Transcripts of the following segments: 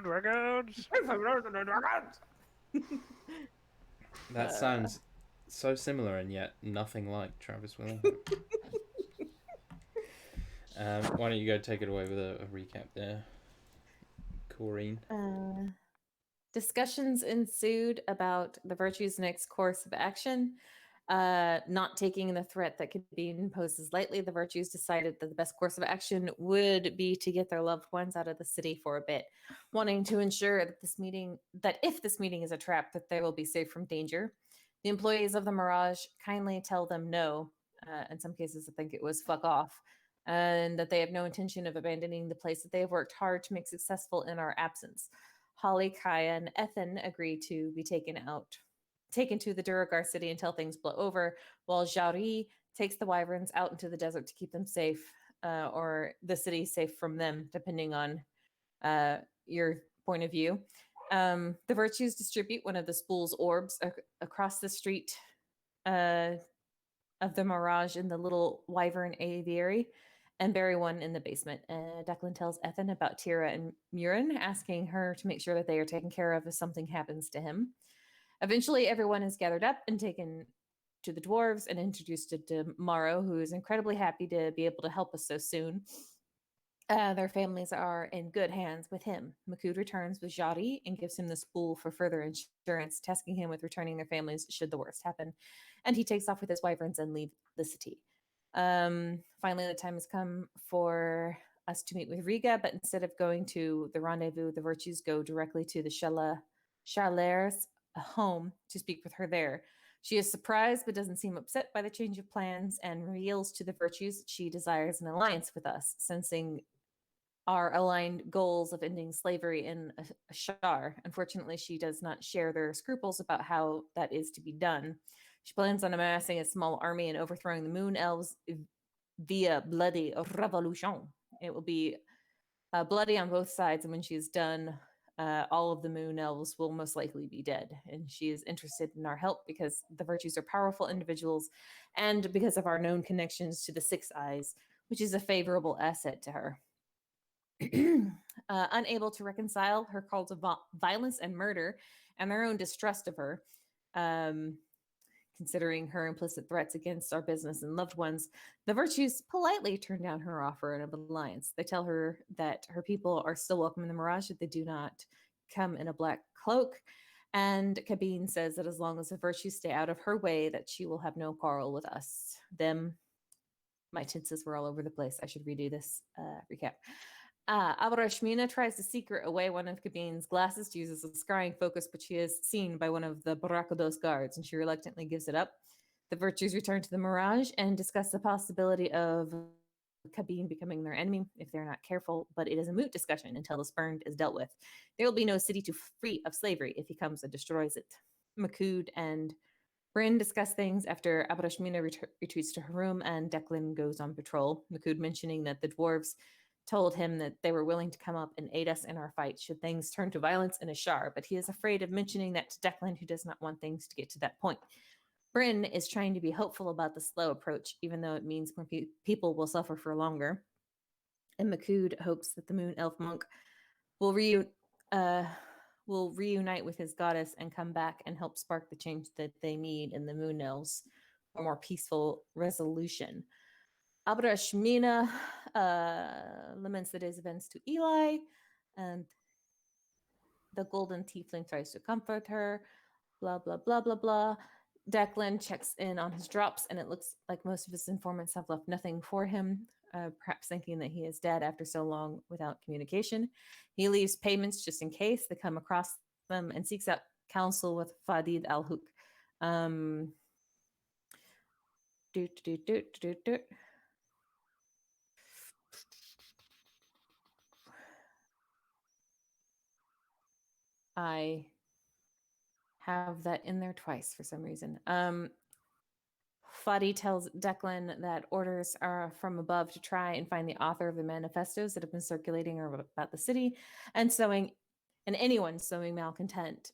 Dragons. That Uh, sounds so similar and yet nothing like Travis Willingham. Why don't you go take it away with a recap there, Corrine? Uh, Discussions ensued about the virtue's next course of action. Not taking the threat that could be imposed as lightly, the virtues decided that the best course of action would be to get their loved ones out of the city for a bit, wanting to ensure that if this meeting is a trap, that they will be safe from danger. The employees of the Mirage kindly tell them no. In some cases, I think it was fuck off, and that they have no intention of abandoning the place that they have worked hard to make successful in our absence. Holly, Kaya, and Ethan agree to be taken to the Duragar city until things blow over, while Jari takes the wyverns out into the desert to keep them safe, or the city safe from them, depending on your point of view. The virtues distribute one of the spool's orbs across the street of the Mirage in the little wyvern aviary and bury one in the basement. Declan tells Ethan about Tira and Murin, asking her to make sure that they are taken care of if something happens to him. Eventually, everyone is gathered up and taken to the dwarves and introduced to Morrow, who is incredibly happy to be able to help us so soon. Their families are in good hands with him. Makud returns with Jari and gives him the spool for further insurance, tasking him with returning their families should the worst happen. And he takes off with his wyverns and leaves the city. Finally, the time has come for us to meet with Riga, but instead of going to the rendezvous, the virtues go directly to the Charlaire's home to speak with her there. She is surprised but doesn't seem upset by the change of plans and reveals to the virtues that she desires an alliance with us, sensing our aligned goals of ending slavery in a Shar. Unfortunately, she does not share their scruples about how that is to be done. She plans on amassing a small army and overthrowing the Moon Elves via bloody revolution. It will be bloody on both sides, and when she is done, all of the Moon Elves will most likely be dead. And she is interested in our help because the virtues are powerful individuals and because of our known connections to the Six Eyes, which is a favorable asset to her. Unable to reconcile her calls of violence and murder and their own distrust of her, considering her implicit threats against our business and loved ones, the virtues politely turn down her offer of alliance. They tell her that her people are still welcome in the Mirage, that they do not come in a black cloak. And Cabine says that as long as the virtues stay out of her way, that she will have no quarrel with us. Them. My tenses were all over the place. I should redo this recap. Abrashmina tries to secret away one of Kabine's glasses to use as a scrying focus, but she is seen by one of the Barracados guards, and she reluctantly gives it up. The virtues return to the Mirage and discuss the possibility of Cabine becoming their enemy if they're not careful, but it is a moot discussion until the spurned is dealt with. There will be no city to free of slavery if he comes and destroys it. Makud and Bryn discuss things after Abrashmina retreats to her room and Declan goes on patrol. Makud mentioning that the dwarves told him that they were willing to come up and aid us in our fight should things turn to violence in Ashar, but he is afraid of mentioning that to Declan, who does not want things to get to that point. Bryn is trying to be hopeful about the slow approach, even though it means more people will suffer for longer. And Makud hopes that the Moon Elf monk will reunite with his goddess and come back and help spark the change that they need in the Moon Elves for more peaceful resolution. Abrashmina laments the day's events to Eli, and the golden tiefling tries to comfort her. Blah, blah, blah, blah, blah. Declan checks in on his drops, and it looks like most of his informants have left nothing for him, perhaps thinking that he is dead after so long without communication. He leaves payments just in case they come across them and seeks out counsel with Fadid al Huk. Doot, doot, doot, doot, doot. I have that in there twice for some reason. Fadi tells Declan that orders are from above to try and find the author of the manifestos that have been circulating about the city and anyone sowing malcontent.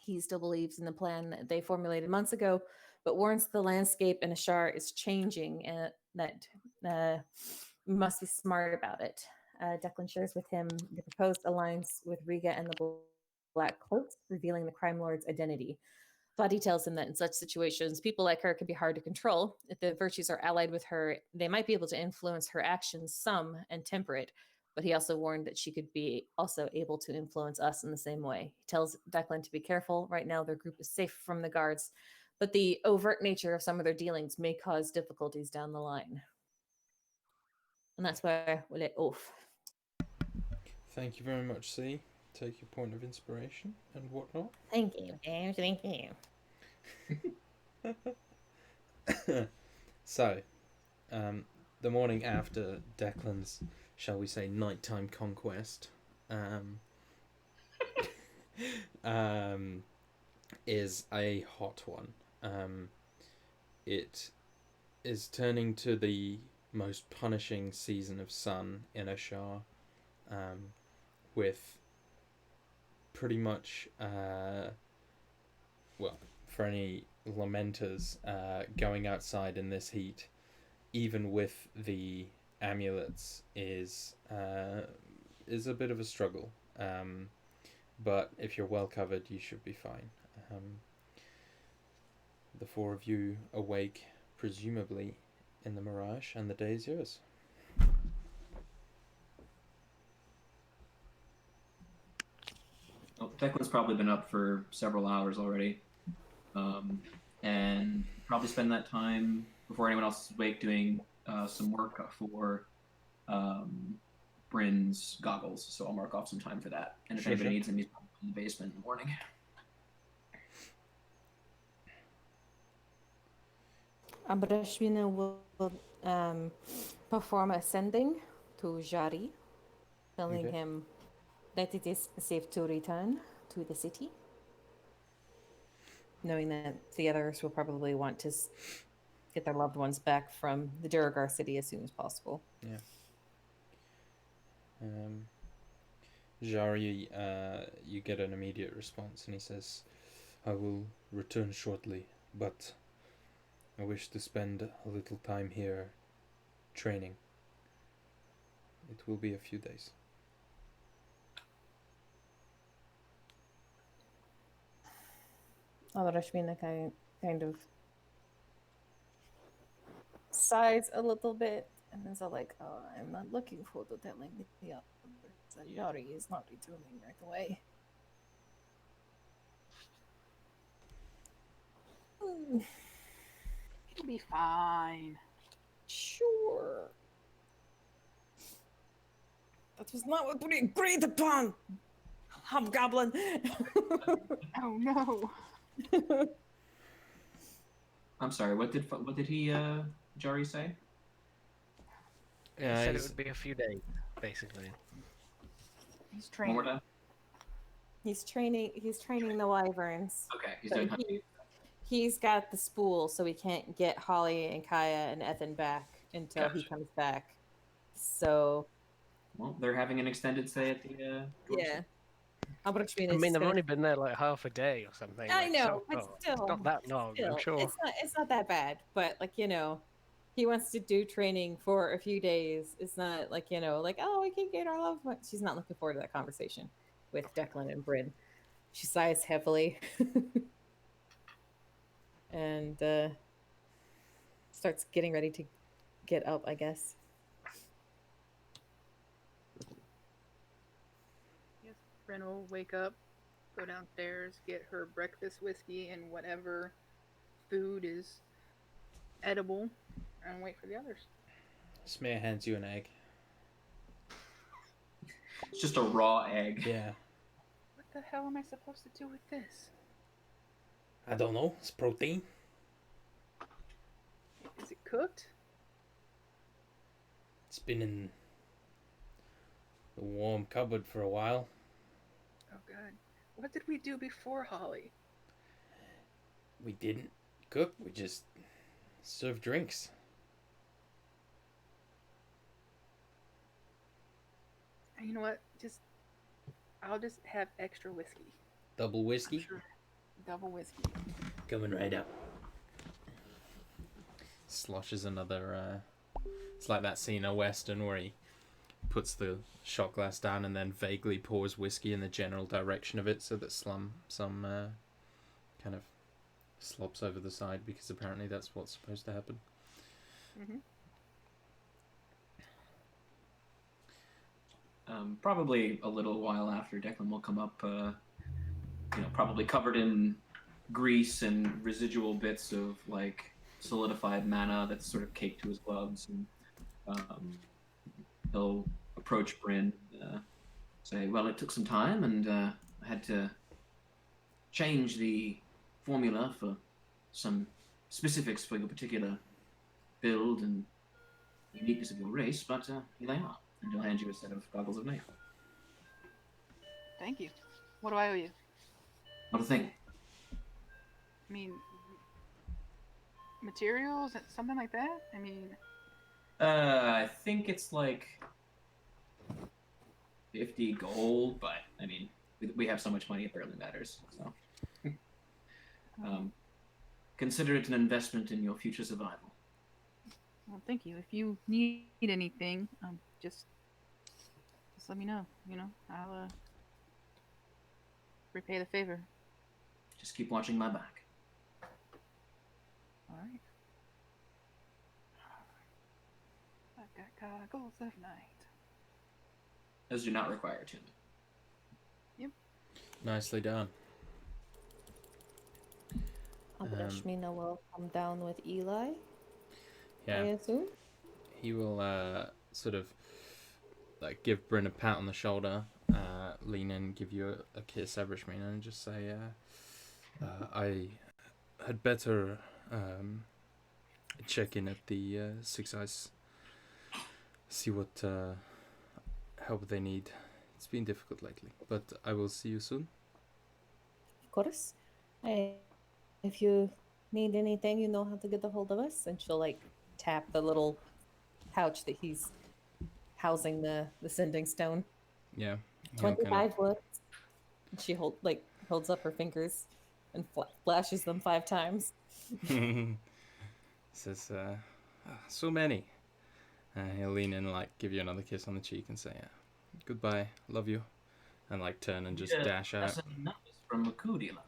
He still believes in the plan that they formulated months ago, but warns the landscape in Ashar is changing and that must be smart about it. Declan shares with him the proposed alliance with Riga and the Black Cloaks, revealing the crime lord's identity. Vadi tells him that in such situations, people like her can be hard to control. If the virtues are allied with her, they might be able to influence her actions some and temper it. But he also warned that she could be also able to influence us in the same way. He tells Declan to be careful. Right now, their group is safe from the guards, but the overt nature of some of their dealings may cause difficulties down the line. And that's where we'll let off. Thank you very much, C. Take your point of inspiration and whatnot. Thank you, James. Thank you. So, the morning after Declan's, shall we say, nighttime conquest, is a hot one. It is turning to the most punishing season of sun in Ashar, with pretty much, well, for any lamenters going outside in this heat, even with the amulets, is a bit of a struggle. But if you're well covered, you should be fine. The four of you awake, presumably in the mirage, and the day is yours. Well, Declan's probably been up for several hours already, and probably spend that time before anyone else is awake doing some work for Bryn's goggles. So I'll mark off some time for that. And if anybody needs him, he's probably in the basement in the morning. Abrashvina will perform a sending to Jari, telling him that it is safe to return to the city, knowing that the others will probably want to get their loved ones back from the Duragar city as soon as possible. Yeah. Jari, you get an immediate response, and he says, "I will return shortly, but I wish to spend a little time here training. It will be a few days." Abrashvina kind of sighs a little bit and is all like, "Oh, I'm not looking forward to telling the others that Jari is not returning right away." It'll be fine. Sure. That was not what we agreed upon, Hobgoblin. Oh no. I'm sorry. What did he Jari say? He said it would be a few days, basically. He's One more training. time. He's training the wyverns. Okay, he's So doing hunting. He's got the spool, so we can't get Holly and Kaya and Ethan back until he comes back. So, well, they're having an extended stay at the. Yeah. I mean, they've only been there like half a day or something. I like, know, so, but still, it's not that long. still, I'm sure. it's not that bad. But he wants to do training for a few days. It's not like oh, we can get our loved one. She's not looking forward to that conversation with Declan and Bryn. She sighs heavily and starts getting ready to get up, I guess. Yes, Bryn will wake up, go downstairs, get her breakfast whiskey and whatever food is edible, and wait for the others. Smear hands you an egg. It's just a raw egg. Yeah. What the hell am I supposed to do with this? I don't know. It's protein. Is it cooked? It's been in the warm cupboard for a while. Oh god. What did we do before Holly? We didn't cook. We just served drinks. You know what? I'll just have extra whiskey. Double whiskey? Sure. Double whiskey. Coming right up. Sloshes another It's like that scene in Western where he puts the shot glass down and then vaguely pours whiskey in the general direction of it so that some kind of slops over the side, because apparently that's what's supposed to happen. Mm-hmm. Probably a little while after, Declan will come up, probably covered in grease and residual bits of like solidified mana that's sort of caked to his gloves, and he'll approach Bryn, say, "Well, it took some time, and I had to change the formula for some specifics for your particular build and uniqueness of your race, but here they are." And he'll hand you a set of goggles of mail. Thank you. What do I owe you? Not a thing. I mean, materials, something like that? I mean... I think it's like 50 gold, but I mean, we have so much money it barely matters. So, consider it an investment in your future survival. Well, thank you. If you need anything, just let me know. I'll repay the favor. Just keep watching my back. All right. I've got goggles of night. Those do not require attunement. Yep. Nicely done. Abrashmina will come down with Eli, I Yeah, assume. he will sort of like give Bryn a pat on the shoulder, lean in, give you a kiss, Abrashmina, and just say, I had better check in at the Six Eyes, see what help they need. It's been difficult lately, but I will see you soon. Of course. If you need anything, you know how to get a hold of us. And she'll like tap the little pouch that he's housing the sending stone. Yeah. 25 words. And she holds up her fingers and flashes them 5 times. Says, so many. He'll lean in and like give you another kiss on the cheek and say, goodbye, love you, and like turn and just dash out. Lesson in numbers from Makud, Eli.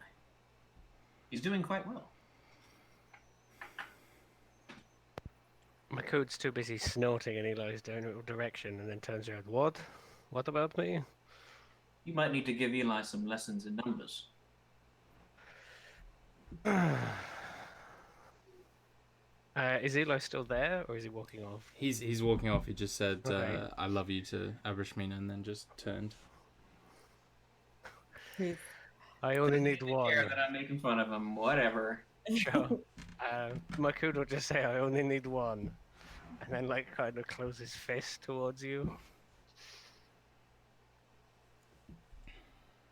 He's doing quite well. Makood's too busy snorting in Eli's direction and then turns around. What? What about me? You might need to give Eli some lessons in numbers. Is Eli still there, or is he walking off? He's walking off. He just said, Okay. I love you to Abrashmina, and then just turned. I only need Doesn't one. care that I'm making fun of him. Whatever. Sure. Makood will just say, I only need one. And then, like, kind of close his fist towards you.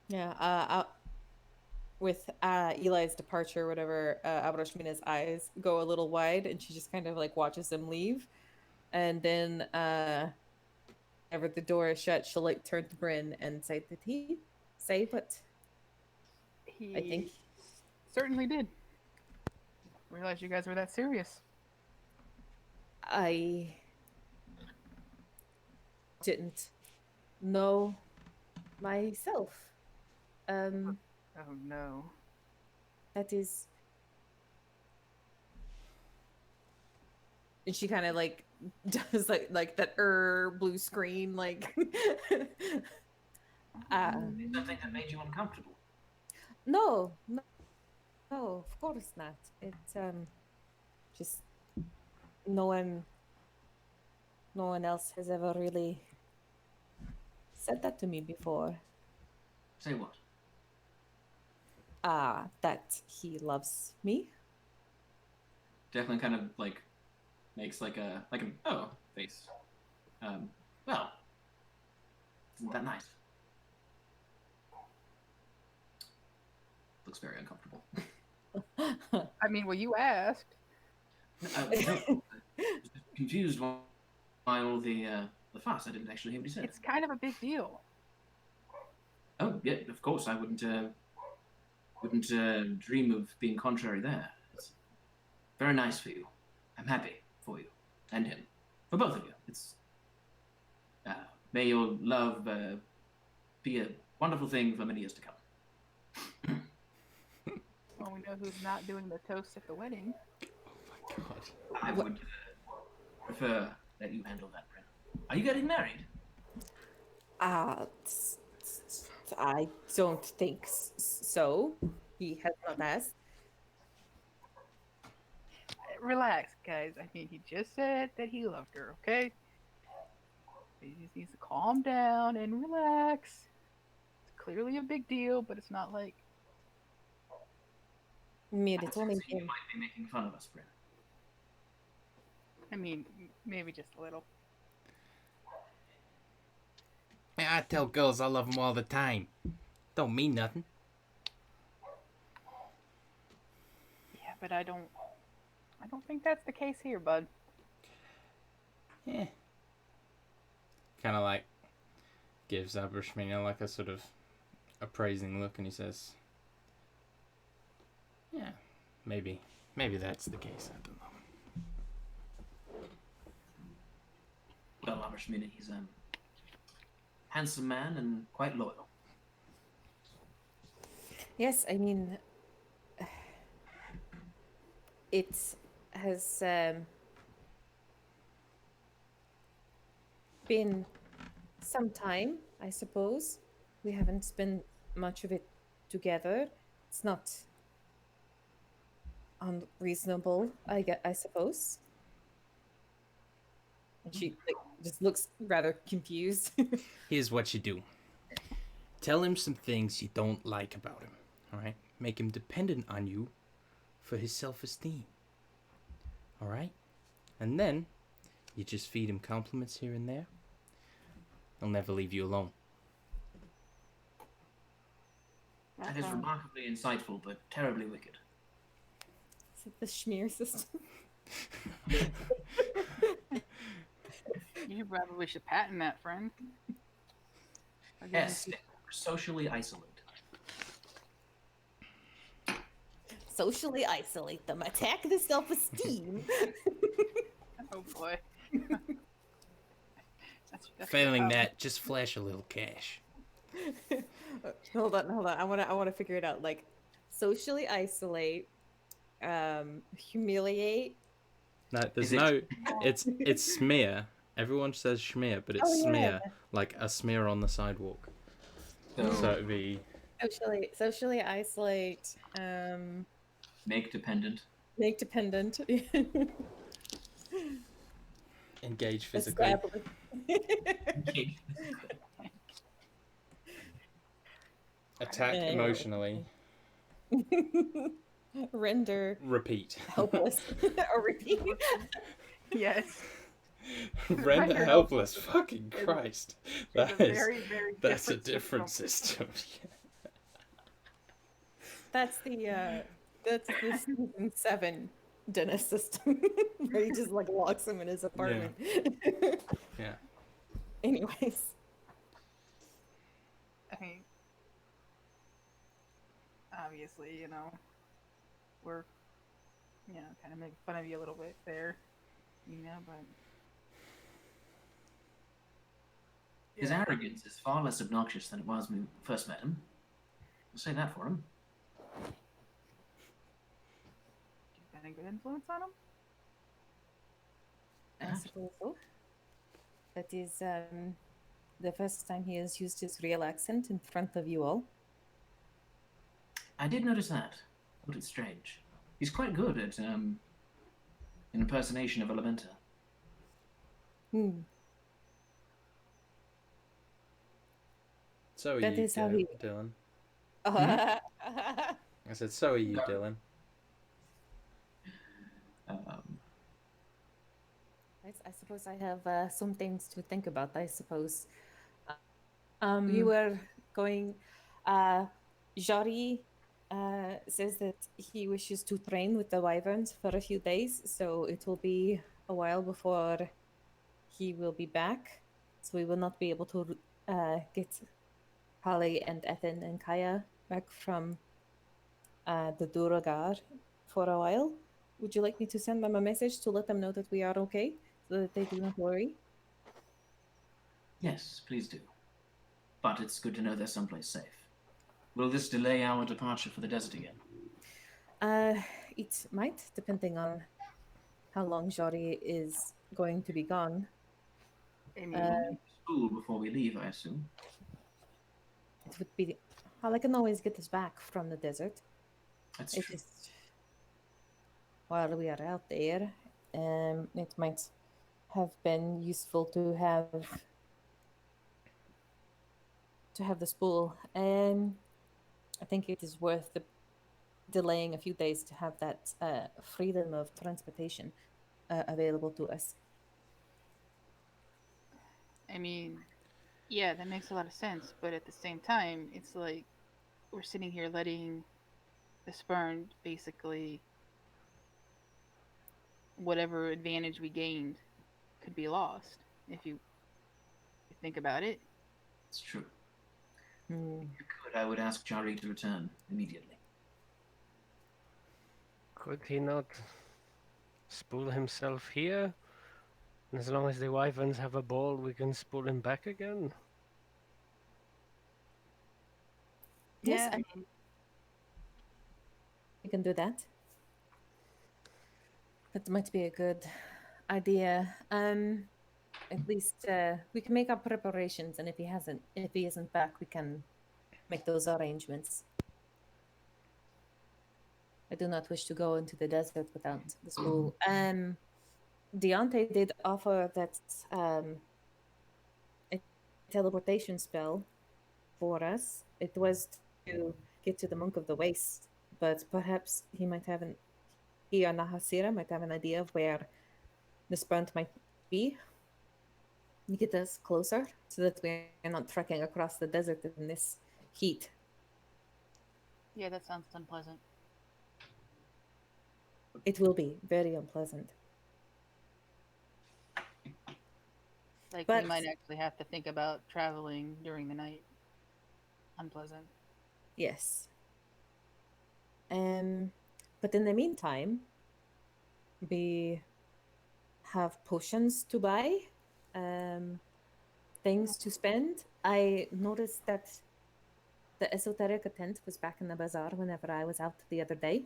Yeah, with Eli's departure or whatever, Abrashmina's eyes go a little wide and she just kind of like watches him leave. And then whenever the door is shut, she'll like turn to Bryn and say, did he say what? He I think certainly did. Realized you guys were that serious. I didn't know myself. Oh no. That is. And she kind of like does like that blue screen like. Is that thing that made you uncomfortable? No, of course not. It's just no one else has ever really said that to me before. Say what? That he loves me. Declan kind of like makes like an oh face. Well, isn't that nice? Looks very uncomfortable. I mean, well, you asked. I was confused by all the fuss. I didn't actually hear what he said. It's kind of a big deal. Oh yeah, of course. I wouldn't dream of being contrary there. It's very nice for you. I'm happy for you and him. For both of you. It's may your love be a wonderful thing for many years to come. Well, we know who's not doing the toast at the wedding. God. I would prefer that you handle that, Bryn. Are you getting married? I don't think so. He has not asked. Relax, guys. I mean, he just said that he loved her, okay? He just needs to calm down and relax. It's clearly a big deal, but it's not like... Mir, it's only You been... might be making fun of us, Bryn. I mean, maybe just a little. Man, I tell girls I love them all the time. Don't mean nothing. Yeah, but I don't think that's the case here, bud. Eh. Kind of like gives Abrashmina like a sort of appraising look, and he says, "Yeah, maybe that's the case. I don't know." Well, Abrashmina, he's a handsome man and quite loyal. Yes, I mean, it has been some time, I suppose. We haven't spent much of it together. It's not unreasonable, I suppose. And she just looks rather confused. Here's what you do. Tell him some things you don't like about him, alright? Make him dependent on you for his self-esteem, alright? And then, you just feed him compliments here and there. He'll never leave you alone. That is remarkably insightful, but terribly wicked. Is it the schmear system? You probably should patent that, friend. Yes, socially isolate. Socially isolate them. Attack the self-esteem. Oh boy. That's Failing that, just flash a little cash. Hold on. I wanna figure it out. Like, socially isolate, humiliate. No, there's Is it- no. It's smear. Everyone says schmear, but it's Oh, yeah. smear, like a smear on the sidewalk. So it'd be Socially isolate. Make dependent. Make dependent. engage physically. Establish. Attack Yeah. emotionally. Render Repeat. helpless. Or repeat. Yes. Render helpless. Fucking Christ. It's That a is. very, very That's a different different system. That's the season 7 Dennis system. Where he just like locks him in his apartment. Yeah. Anyways. I mean, obviously, you know, we're, you know, kind of making fun of you a little bit there, you know, but His arrogance is far less obnoxious than it was when we first met him. I'll say that for him. you've got a good influence on him. I suppose so. That is the first time he has used his real accent in front of you all. I did notice that. But it's strange. He's quite good at an impersonation of Elementa. So are That you, is how he- Dylan. Hmm? I said, so are you, Dylan. I suppose I have some things to think about, I suppose. We were going... Jari says that he wishes to train with the wyverns for a few days, so it will be a while before he will be back. So we will not be able to get Holly and Ethan and Kaya back from the Duragar for a while. Would you like me to send them a message to let them know that we are okay? so that they do not worry? Yes, please do. But it's good to know there's someplace safe. Will this delay our departure for the desert again? It might, depending on how long Jari is going to be gone. I mean, Uh, School before we leave, I assume. it would be. Well, I can always get us back from the desert. That's It true. is while we are out there. It might have been useful to have the spool. I think it is worth the delaying a few days to have that freedom of transportation available to us. I mean, yeah, that makes a lot of sense. But at the same time, it's like we're sitting here letting the spurned basically whatever advantage we gained could be lost if you think about it. It's true. Hmm. If you could, I would ask Jari to return immediately. Could he not spool himself here? And as long as the wyverns have a ball, we can spool him back again. Yes, Yeah, we can do that. That might be a good idea. At least we can make our preparations, and if he isn't back, we can make those arrangements. I do not wish to go into the desert without the spool. Deontay did offer that a teleportation spell for us. It was to get to the Monk of the Waste, but perhaps he or Nahasira might have an idea of where the Spunt might be. Get us closer so that we're not trekking across the desert in this heat. yeah, that sounds unpleasant. It will be very unpleasant. Like But we might actually have to think about traveling during the night. Unpleasant. yes. But in the meantime, we have potions to buy, things to spend. I noticed that the esoterica tent was back in the bazaar whenever I was out the other day.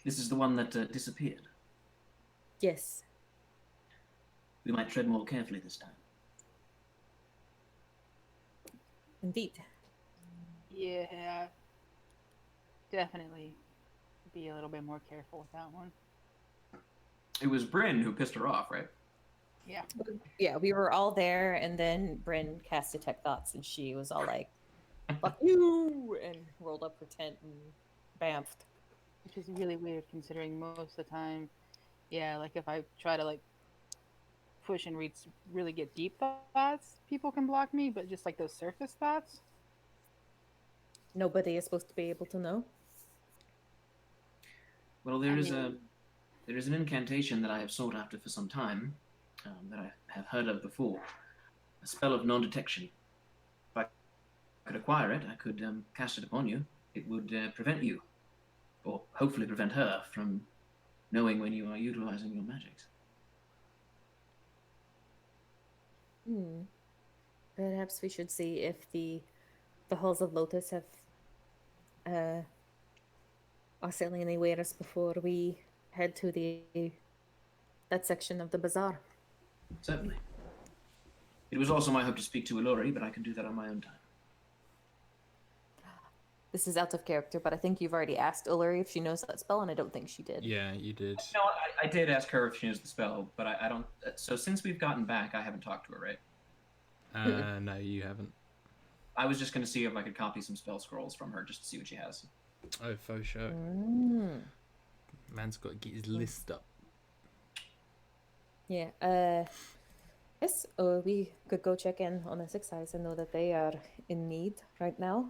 This is the one that disappeared. Yes. We might tread more carefully this time. Indeed. Yeah, definitely be a little bit more careful with that one. It was Bryn who pissed her off, right? Yeah. Yeah, we were all there, and then Bryn cast Detect Thoughts, and she was all like, fuck you, and rolled up her tent and bamfed. Which is really weird considering most of the time, yeah, like if I try to like push and read really get deep thoughts, people can block me, but just like those surface thoughts, Nobody is supposed to be able to know. Well, I mean, there is an incantation that I have sought after for some time, that I have heard of before. A spell of non-detection. If I could acquire it, I could cast it upon you. It would prevent you, or hopefully prevent her, from knowing when you are utilizing your magics. Perhaps we should see if the halls of Lotus have are selling any wares before we head to that section of the bazaar. Certainly. It was also my hope to speak to Ilori, but I can do that on my own time. This is out of character, but I think you've already asked Uluri if she knows that spell, and I don't think she did. Yeah, you did. No, I did ask her if she knows the spell, but I don't. So since we've gotten back, I haven't talked to her, right? No, you haven't. I was just going to see if I could copy some spell scrolls from her just to see what she has. Oh, faux show. Man's got to get his list up. Yeah. Yes. We could go check in on the Six Eyes. I know that they are in need right now.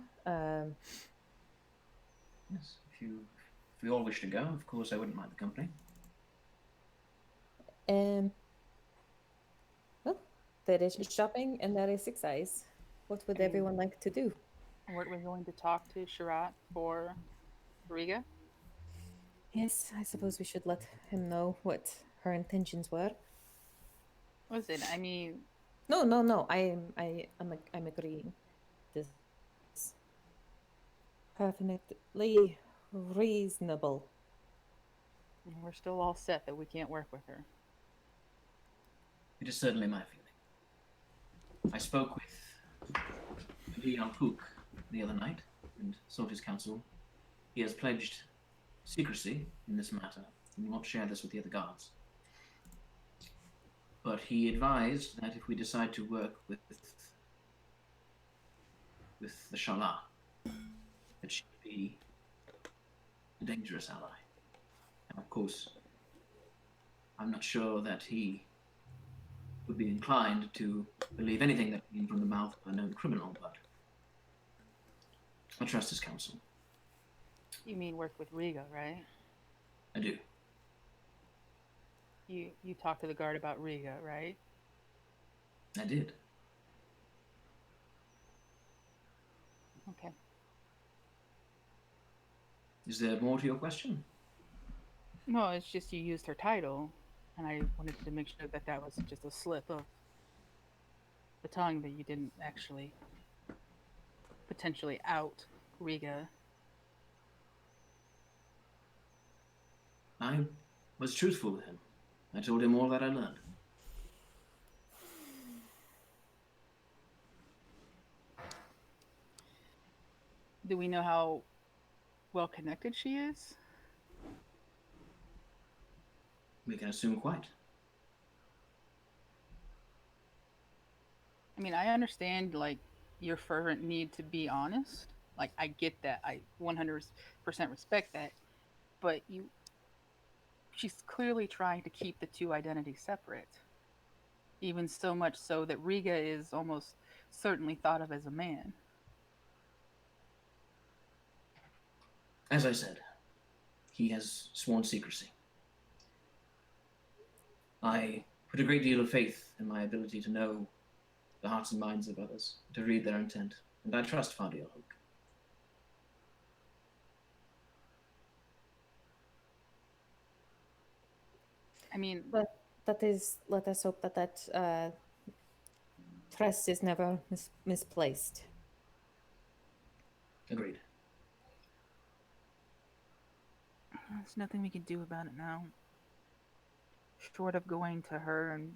Yes, if we all wish to go, of course I wouldn't mind the company. Well, there is shopping and there is Six Eyes. What would everyone like to do? weren't we going to talk to Sharat for Riga? Yes, I suppose we should let him know what her intentions were. Listen, I mean, No. I'm agreeing. This is perfectly reasonable. we're still all set that we can't work with her. It is certainly my feeling. I spoke with Leon Pook the other night and sought his counsel. He has pledged secrecy in this matter and will not share this with the other guards. But he advised that if we decide to work with the Shala, that she would be a dangerous ally. And of course, I'm not sure that he would be inclined to believe anything that came from the mouth of a known criminal, but I trust his counsel. You mean work with Riga, right? I do. You talked to the guard about Riga, right? I did. Okay. Is there more to your question? No, it's just you used her title, and I wanted to make sure that that was just a slip of the tongue, that you didn't actually potentially out Riga. I was truthful with him. I told him all that I learned. Do we know how well connected she is? We can assume quite. I mean, I understand like your fervent need to be honest. Like I get that. I 100% respect that. But she's clearly trying to keep the two identities separate. Even so much so that Riga is almost certainly thought of as a man. As I said, he has sworn secrecy. I put a great deal of faith in my ability to know the hearts and minds of others, to read their intent, and I trust Fadia Hook. I mean, But let us hope that trust is never misplaced. Agreed. there's nothing we can do about it now. Short of going to her, and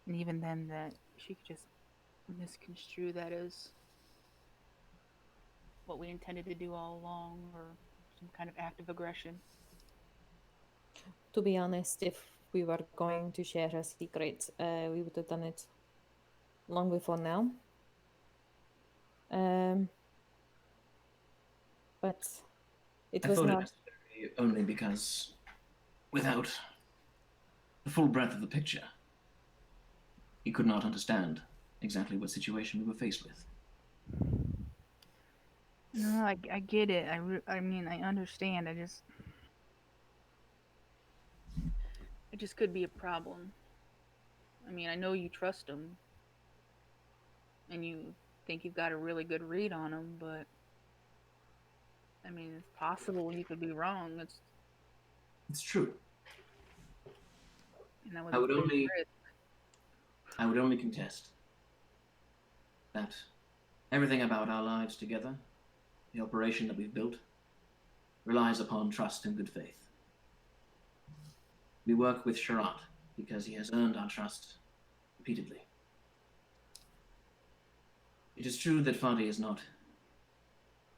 even then, that she could just misconstrue that as what we intended to do all along, or some kind of act of aggression. To be honest, if we were going to share her secret, we would have done it long before now. But it I was thought it not. necessary only because, without the full breadth of the picture, he could not understand exactly what situation we were faced with. No, I get it. I mean, I understand. It just could be a problem. I mean, I know you trust him, and you think you've got a really good read on him, but I mean, it's possible he could be wrong. It's true. And that I would a big only risk. I would only contest that everything about our lives together, the operation that we've built, relies upon trust and good faith. We work with Sharat because he has earned our trust repeatedly. It is true that Fadi has not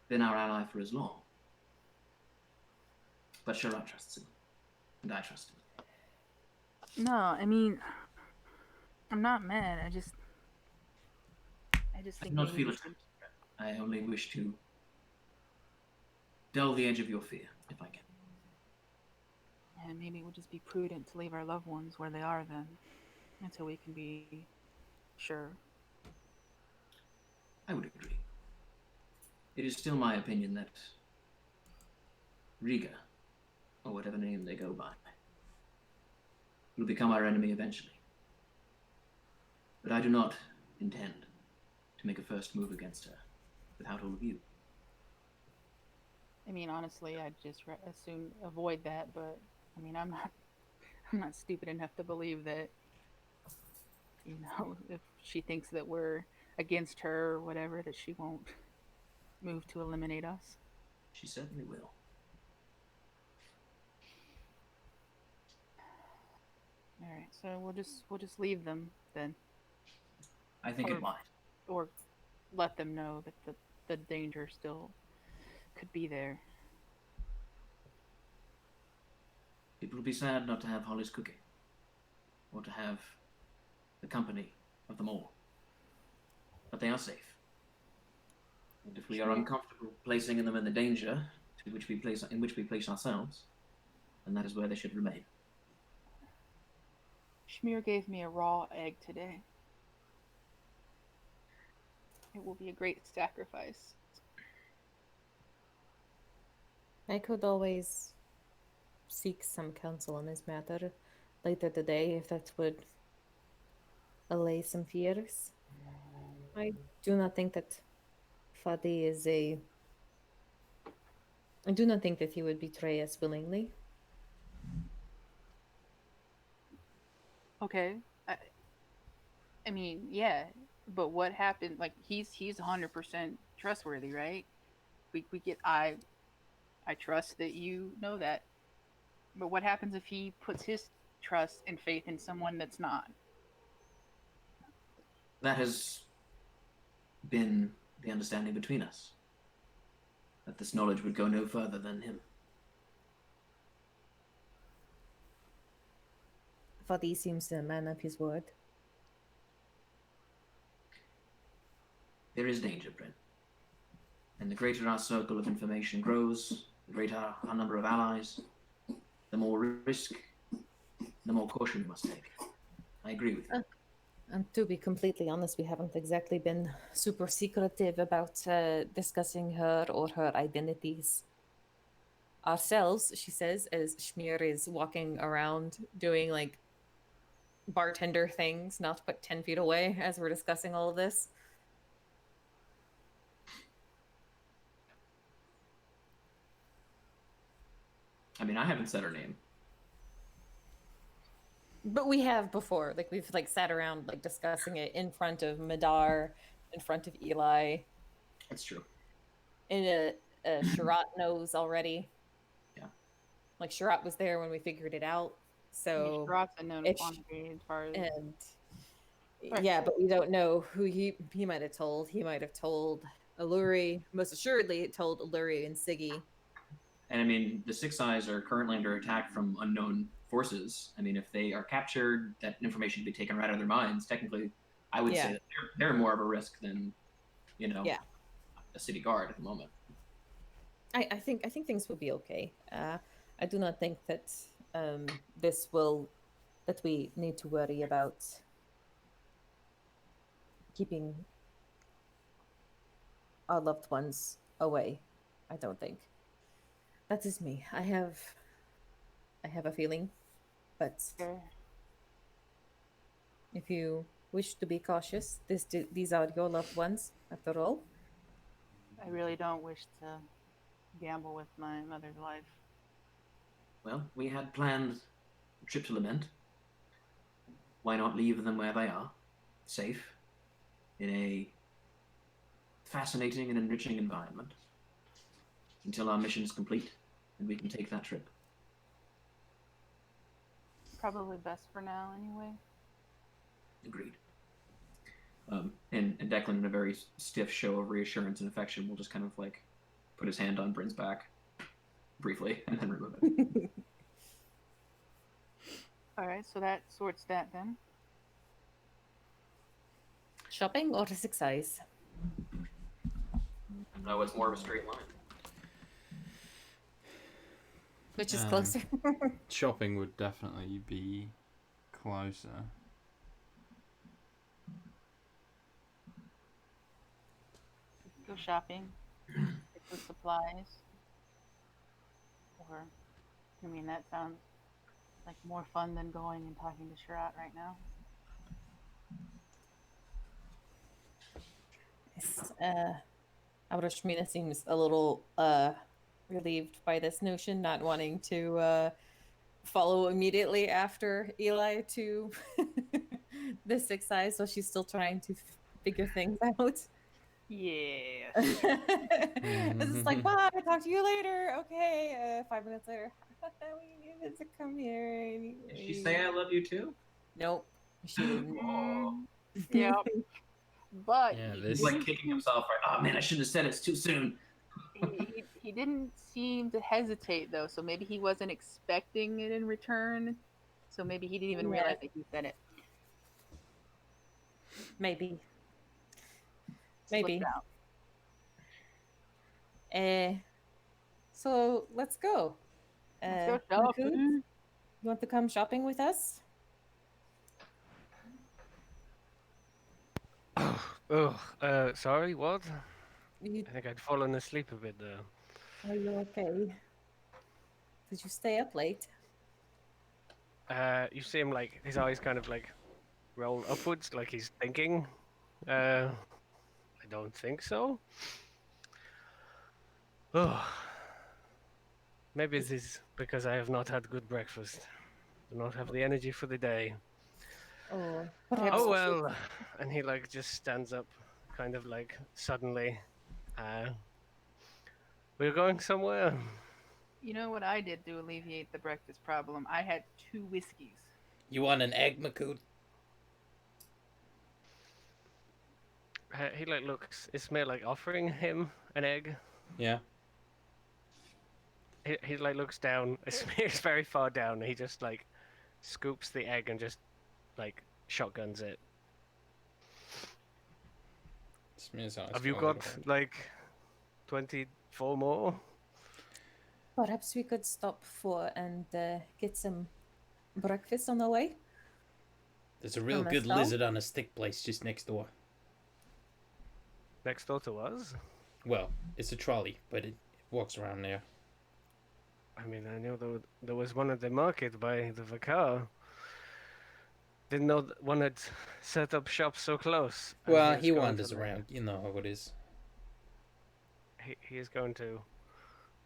been our ally for as long, but Sharat trusts him, and I trust him. No, I mean, I'm not mad. I just I do think not maybe feel we attacked. should. I only wish to dull the edge of your fear, if I can. And maybe it would just be prudent to leave our loved ones where they are then, until we can be sure. I would agree. It is still my opinion that Riga, or whatever name they go by, will become our enemy eventually. But I do not intend to make a first move against her without all of you. I mean, honestly, I'd just as soon avoid that. But I mean, I'm not stupid enough to believe that, if she thinks that we're against her or whatever, that she won't move to eliminate us. She certainly will. All right, so we'll just leave them then, I think or it might. or let them know that the danger still could be there. People will be sad not to have Holly's cooking, or to have the company of them all. But they are safe. And if we are uncomfortable placing them in the danger in which we place ourselves, then that is where they should remain. Schmier gave me a raw egg today. It will be a great sacrifice. I could always seek some counsel on this matter later today if that would allay some fears. I do not think that Fadi is a. I do not think that he would betray us willingly. Okay. I mean, yeah, but what happened? Like he's 100% trustworthy, right? We get I trust that you know that. But what happens if he puts his trust and faith in someone that's not? That has been the understanding between us, that this knowledge would go no further than him. Fadi seems to man up his word. There is danger, Bryn. And the greater our circle of information grows, the greater our number of allies, the more risk, the more caution we must take. I agree with you. And to be completely honest, we haven't exactly been super secretive about discussing her or her identities ourselves, she says, as Schmier is walking around doing like bartender things, not but 10 feet away as we're discussing all of this. I mean, I haven't said her name. But we have before. Like we've like sat around like discussing it in front of Madar, in front of Eli. That's true. And Sharat knows already. Yeah. Like Sharat was there when we figured it out. So Sherrod's a known if quantity as far as and Right. yeah, but we don't know who he might have told. He might have told Alluri, most assuredly told Alluri and Siggy. And I mean, the Six Eyes are currently under attack from unknown forces. I mean, if they are captured, that information should be taken right out of their minds. Technically, I would say that they're more of a risk than, a city guard at the moment. I think things will be okay. I do not think that that we need to worry about keeping our loved ones away. I don't think. That is me. I have a feeling, but Fair. if you wish to be cautious, these are your loved ones after all. I really don't wish to gamble with my mother's life. Well, we had planned a trip to Lament. Why not leave them where they are, safe, in a fascinating and enriching environment, until our mission is complete and we can take that trip. Probably best for now, anyway. Agreed. And Declan, in a very stiff show of reassurance and affection, will just kind of like put his hand on Bryn's back briefly and then remove it. All right, so that sorts that then. Shopping or Six Eyes? No, it's more of a straight line. Which is closer? Shopping would definitely be closer. Go shopping, get the supplies. Or, I mean, that sounds like more fun than going and talking to Sharat right now. Yes. Aurashmina seems a little relieved by this notion, not wanting to follow immediately after Eli to the Six Eyes, so she's still trying to figure things out. Yes. It's just like, bye, talk to you later. Okay, 5 minutes later, we needed to come here. Did she say I love you too? Nope, she didn't. Oh. Yep. But Yeah, he this- He's like didn't kicking himself, right? Oh man, I shouldn't have said it. It's too soon. he didn't seem to hesitate though, so maybe he wasn't expecting it in return. So maybe he didn't even Yeah. realize that he said it. Maybe. Slipped Maybe. out. So let's go. Let's go Makood, shopping. you want to come shopping with us? Sorry, what? You, I think I'd fallen asleep a bit there. are you okay? Did you stay up late? You see him like his eyes kind of like roll upwards, like he's thinking. I don't think so. Oh, maybe it is because I have not had good breakfast. Do not have the energy for the day. Or perhaps Oh well, and he like just stands up, kind of like suddenly. We're going somewhere. You know what I did to alleviate the breakfast problem? I had 2 whiskeys. You want an egg, Makood? He like looks. Is May like offering him an egg? Yeah. He like looks down. It's very far down. And he just like scoops the egg and just like shotguns it. Smear's eyes Have you go a got little- like 24 more? perhaps we could stop for and get some breakfast on the way. There's a real From a good stall? lizard on a stick place just next door. Next door to us? Well, it's a trolley, but it walks around there. I mean, I know there was one at the market by the Vicar. Didn't know one had set up shop so close. and Well, is he going wanders to, like, around. You know how it is. He is going to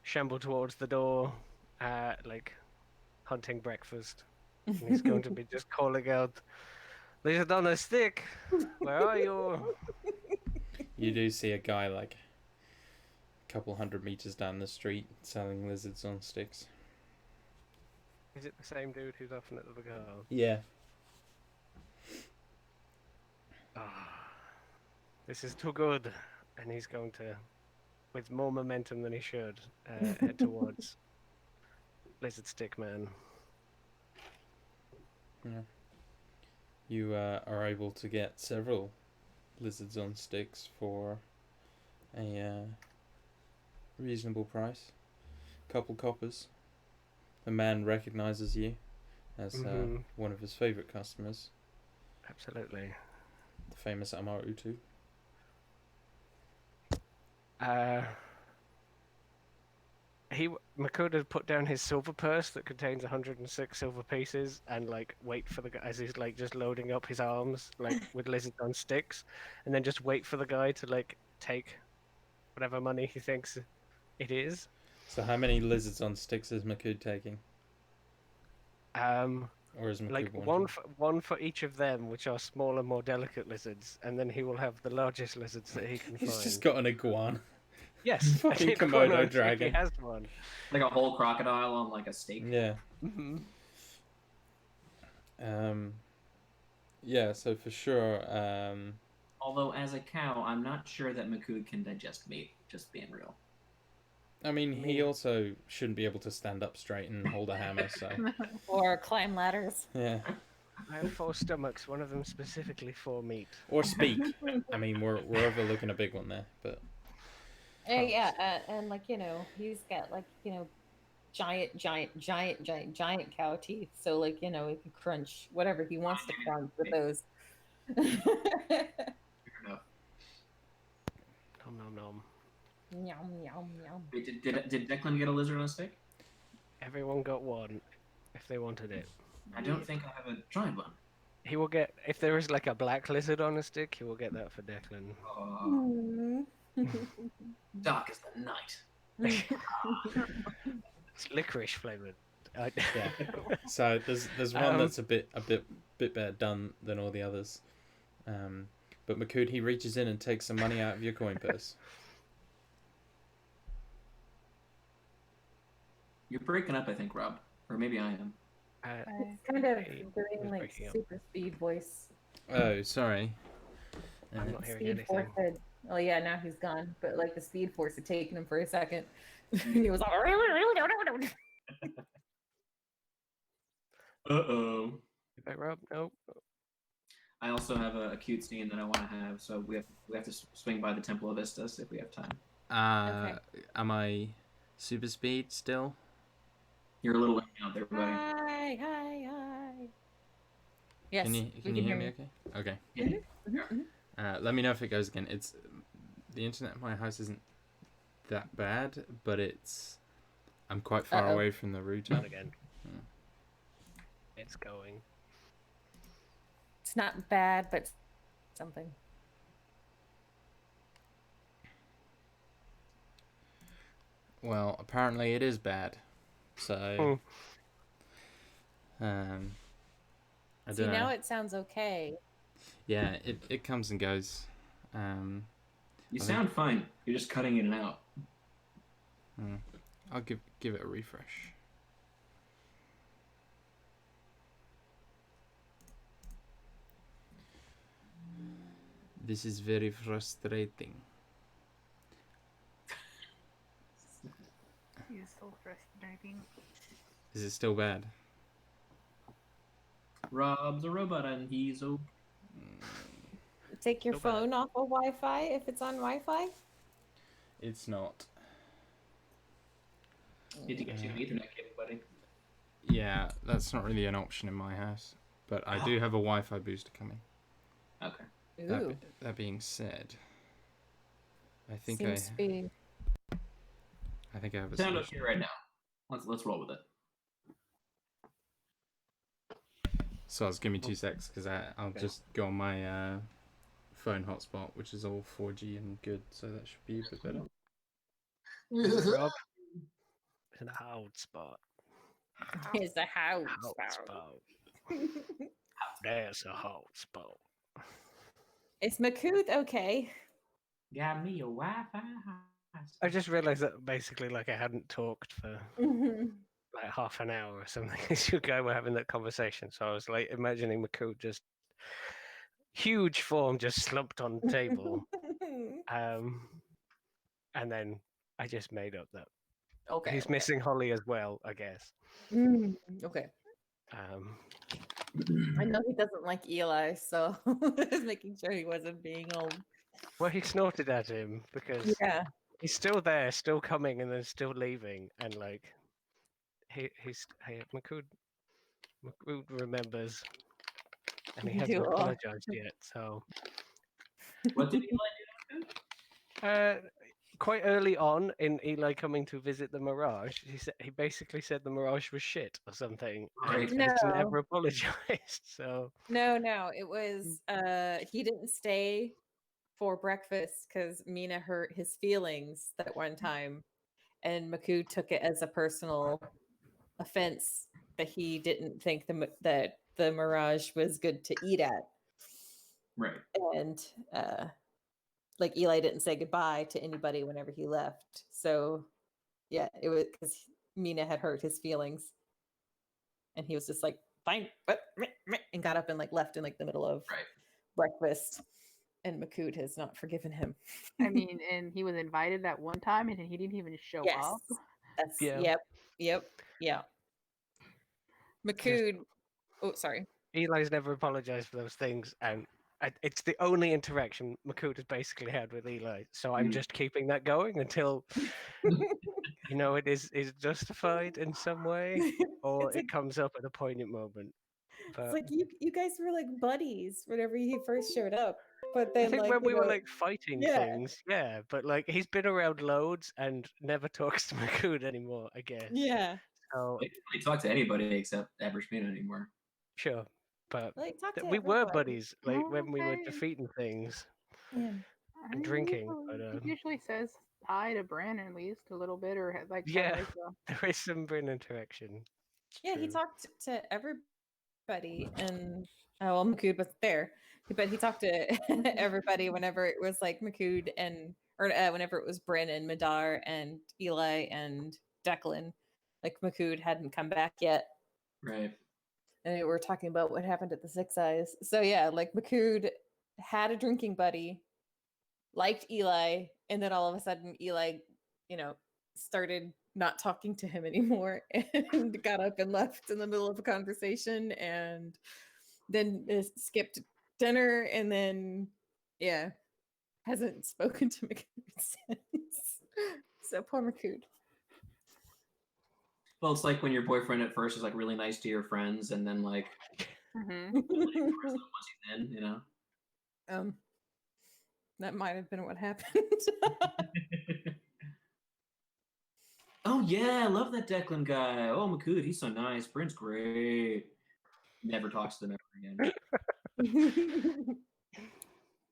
shamble towards the door, like hunting breakfast. And he's going to be just calling out, "Lizard on a stick, where are you?" You do see a guy like a couple 100 meters down the street selling lizards on sticks. Is it the same dude who's often at the Vicar? Yeah. This is too good. And he's going to, with more momentum than he should, head towards Lizard Stick Man. You are able to get several lizards on sticks for a reasonable price. Couple coppers. The man recognizes you as Mhm. one of his favorite customers, Absolutely. the famous Amar Utu. Makoto put down his silver purse that contains 106 silver pieces and like wait for the guy as he's like just loading up his arms like with lizards on sticks, and then just wait for the guy to like take whatever money he thinks it is. So how many lizards on sticks is Makood taking? Or is Makood Like wanting? one for each of them, which are smaller, more delicate lizards, and then he will have the largest lizards that he can He's find. just got an iguana. Yes, Fucking I think Komodo Kono dragon. He has one. Like a whole crocodile on like a steak. Yeah. Mhm. Yeah, so for sure, Although as a cow, I'm not sure that Makood can digest meat, just being real. I mean, he also shouldn't be able to stand up straight and hold a hammer, so, Or climb ladders. yeah. I have 4 stomachs, one of them specifically for meat. Or speak. I mean, we're overlooking a big one there, but Yeah, and like, he's got like, giant cow teeth. So like, he can crunch whatever he wants to crunch with those. Fair enough. Nom nom nom. Yum, yum, yum. Wait, did Declan get a lizard on a stick? Everyone got one, if they wanted it. I don't think I haven't tried one. He will get, if there is like a black lizard on a stick, he will get that for Declan. Oh, Mm. dark as the night. It's licorice flavored. Yeah. So there's one that's a bit better done than all the others. But Makud, he reaches in and takes some money out of your coin purse. You're breaking up, I think, Rob, or maybe I am. It's kind of He doing was like breaking up. super speed voice. Oh, sorry. I'm not hearing Speed Force anything. had, oh yeah, now he's gone. But like the Speed Force had taken him for a second. He was like, Uh-oh. You back, Rob? No. I also have a cute scene that I want to have, so we have to swing by the Temple of Istus if we have time. Okay. Am I super speed still? You're a little late out there, buddy. hi. Yes. Can you hear me okay? Okay. Yeah. Let me know if it goes again. It's the internet at my house isn't that bad, but I'm quite far away from the router. Not again. It's going. It's not bad, but something. Well, apparently it is bad. So I don't See, know. now it sounds okay. Yeah, it comes and goes. You sound fine. You're just cutting in and out. I'll give it a refresh. This is very frustrating. He's so frustrating. Is it still bad? Rob's a robot and he's a... Take your Still bad. phone off of Wi-Fi if it's on Wi-Fi. It's not. You need to get you an Ethernet cable, buddy. Yeah, that's not really an option in my house. But I do have a Wi-Fi booster coming. Okay. Ooh, That being said, I think seems to be. I think I have a Sound solution. okay right now. Let's roll with it. So give me 2 secs because I'll just go on my phone hotspot, which is all 4G and good, so that should be a bit better. Rob. It's in a hot spot. It's a house. Hot spot. There's a hot spot. Is Makuth okay? Got me a Wi-Fi. I just realised that basically, like, I hadn't talked for like half an hour or something as you guys were having that conversation. So I was like imagining Makoot just huge form just slumped on the table. And then I just made up that Okay. he's missing Holly as well, I guess. Okay. Mm-hmm. I know he doesn't like Eli, so I was making sure he wasn't being all. Well, he snorted at him because Yeah. he's still there, still coming, and then still leaving, and like Makood remembers, and he hasn't apologized yet. So What did Eli do? quite early on in Eli coming to visit the Mirage, he basically said the Mirage was shit or something, and Right. he's No. never apologized. So No, it was he didn't stay for breakfast because Mina hurt his feelings that one time, and Maku took it as a personal offense that he didn't think that the Mirage was good to eat at. Right. And like Eli didn't say goodbye to anybody whenever he left. So yeah, it was because Mina had hurt his feelings, and he was just like, fine, and got up and like left in like the middle of breakfast. And Makud has not forgiven him. I mean, and he was invited that one time, and he didn't even show up. That's Yeah. Yep. Makud. Oh, sorry. Eli's never apologized for those things, and it's the only interaction Makoot has basically had with Eli. So I'm just keeping that going until it is justified in some way, or it comes up at a poignant moment. But It's like you guys were like buddies whenever he first showed up, but then I think like when we were like fighting yeah. things, yeah. But like he's been around loads and never talks to Makoot anymore, I guess. Yeah. So They didn't talk to anybody except Aberspina anymore. sure, but Like talk to we were everybody. buddies, like when we were Okay. defeating things Yeah. and drinking. But He usually says hi to Brandon at least a little bit, or like Yeah. like There is some brain interaction. It's Yeah, he true. talked to everybody, and well, Makud was there, but he talked to everybody whenever it was like Makud and or whenever it was Brandon, Madar, and Eli and Declan. Like Makud hadn't come back yet, Right. and they were talking about what happened at the Six Eyes. So yeah, like Makud had a drinking buddy, liked Eli, and then all of a sudden Eli, you know, started not talking to him anymore and got up and left in the middle of a conversation and then skipped dinner and then yeah, hasn't spoken to Makud since. So poor Makud. Well, it's like when your boyfriend at first is like really nice to your friends, and then like Mhm. once he's in, you know. That might have been what happened. Oh yeah, I love that Declan guy. Oh, Makud, he's so nice. Brent's great. Never talks to them ever again.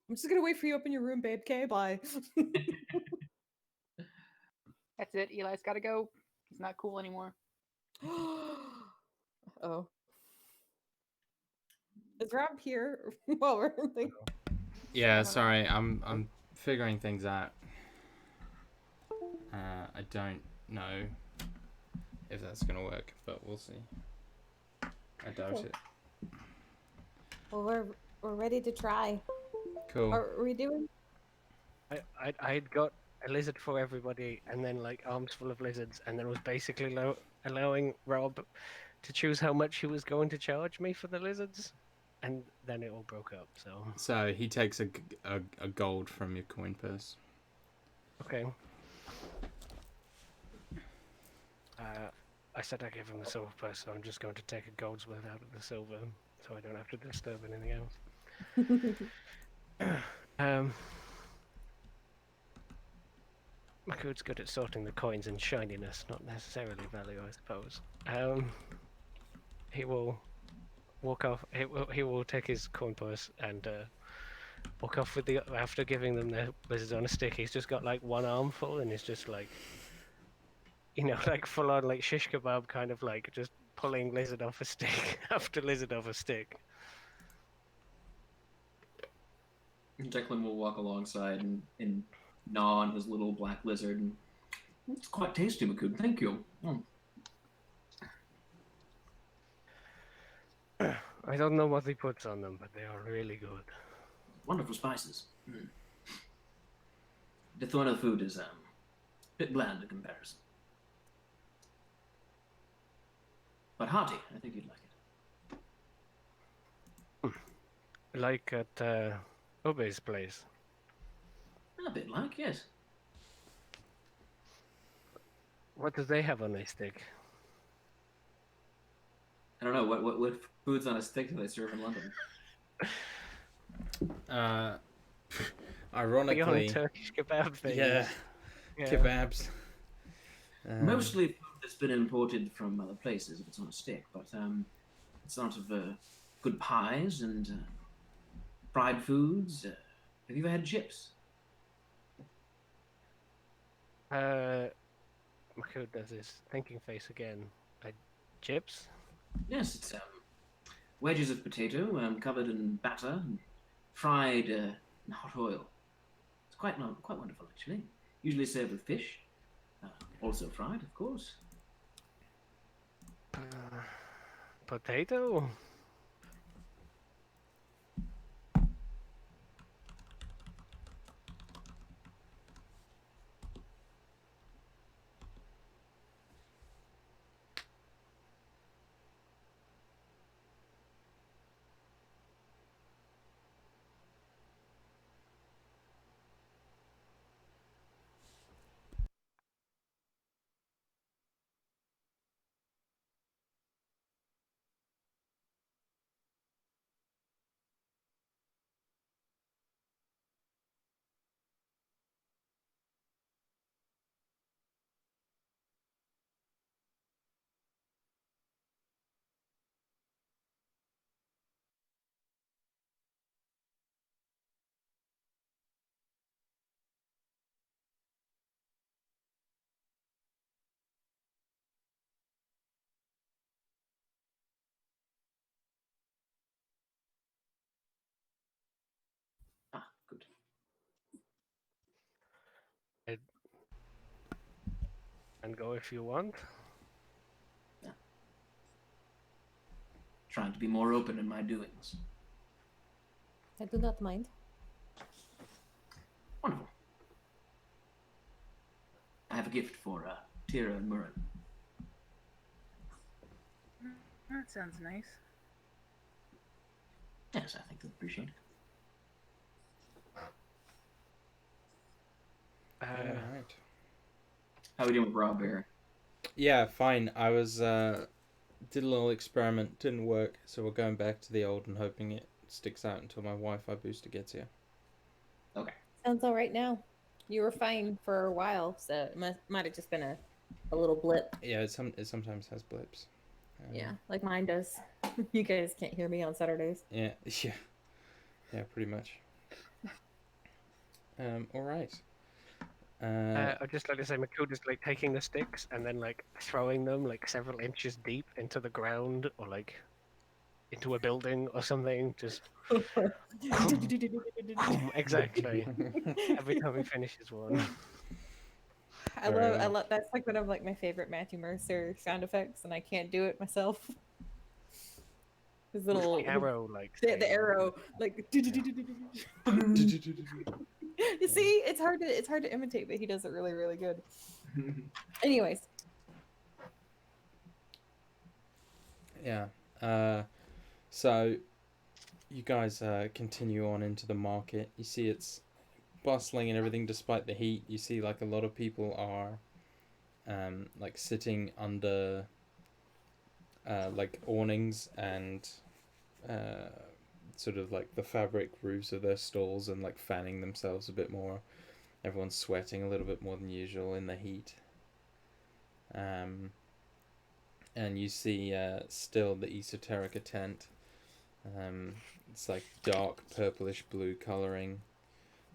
I'm just gonna wait for you up in your room, babe. Okay, bye. That's it. Eli's got to go. He's not cool anymore. Oh, is Rob here? Well, we're like, Yeah, sorry, I'm figuring things out. I don't know if that's gonna work, but we'll see. I doubt Okay. it. well, we're ready to try. Cool. Are we doing? I had got a lizard for everybody, and then like arms full of lizards, and then was basically allowing Rob to choose how much he was going to charge me for the lizards, and then it all broke up. So he takes a gold from your coin purse. Okay. I said I gave him the silver purse, so I'm just going to take a gold's worth out of the silver, so I don't have to disturb anything else. Makud's good at sorting the coins and shininess, not necessarily value, I suppose. He will walk off. He will take his coin purse and walk off with the. After giving them their lizards on a stick, he's just got like one armful, and he's just like, like full on like shish kebab kind of like just pulling lizard off a stick after lizard off a stick. Declan will walk alongside and gnaw on his little black lizard. And it's quite tasty, Makud. Thank you. Oh. I don't know what he puts on them, but they are really good. Wonderful spices. Mm. The thorn of the food is a bit bland in comparison. But hearty. I think you'd like it. Like at Obe's place. A bit like, yes. What do they have on their stick? I don't know what foods on a stick do they serve in London. Ironically, Beyond Turkish kebab things. yeah, kebabs. Mostly food that's been imported from other places if it's on a stick, but it's sort of good pies and fried foods. Have you ever had chips? Makud does his thinking face again. Chips? Yes, it's wedges of potato covered in batter and fried in hot oil. It's quite wonderful, actually. Usually served with fish, also fried, of course. Potato? and go if you want. Trying to be more open in my doings. I do not mind. Wonderful. I have a gift for Tira and Murren. That sounds nice. Yes, I think they'll appreciate it. Alright. How are we doing with raw bear? Yeah, fine. I was did a little experiment, didn't work, so we're going back to the old and hoping it sticks out until my Wi-Fi booster gets here. Okay. Sounds all right now. You were fine for a while, so it might have just been a little blip. Yeah, it sometimes has blips. Yeah, like mine does. You guys can't hear me on Saturdays. Yeah, yeah, pretty much. All right. I'd just like to say Matilda's like taking the sticks and then like throwing them like several inches deep into the ground or like into a building or something. Just exactly every time he finishes one. I love that's like one of like my favorite Matthew Mercer sound effects, and I can't do it myself. His little The arrow like the arrow like. You see, it's hard to imitate, but he does it really, really good. Anyways, Yeah. So you guys continue on into the market. You see it's bustling and everything despite the heat. You see like a lot of people are like sitting under like awnings and sort of like the fabric roofs of their stalls and like fanning themselves a bit more. Everyone's sweating a little bit more than usual in the heat. And you see still the Esoterica tent. It's like dark purplish blue colouring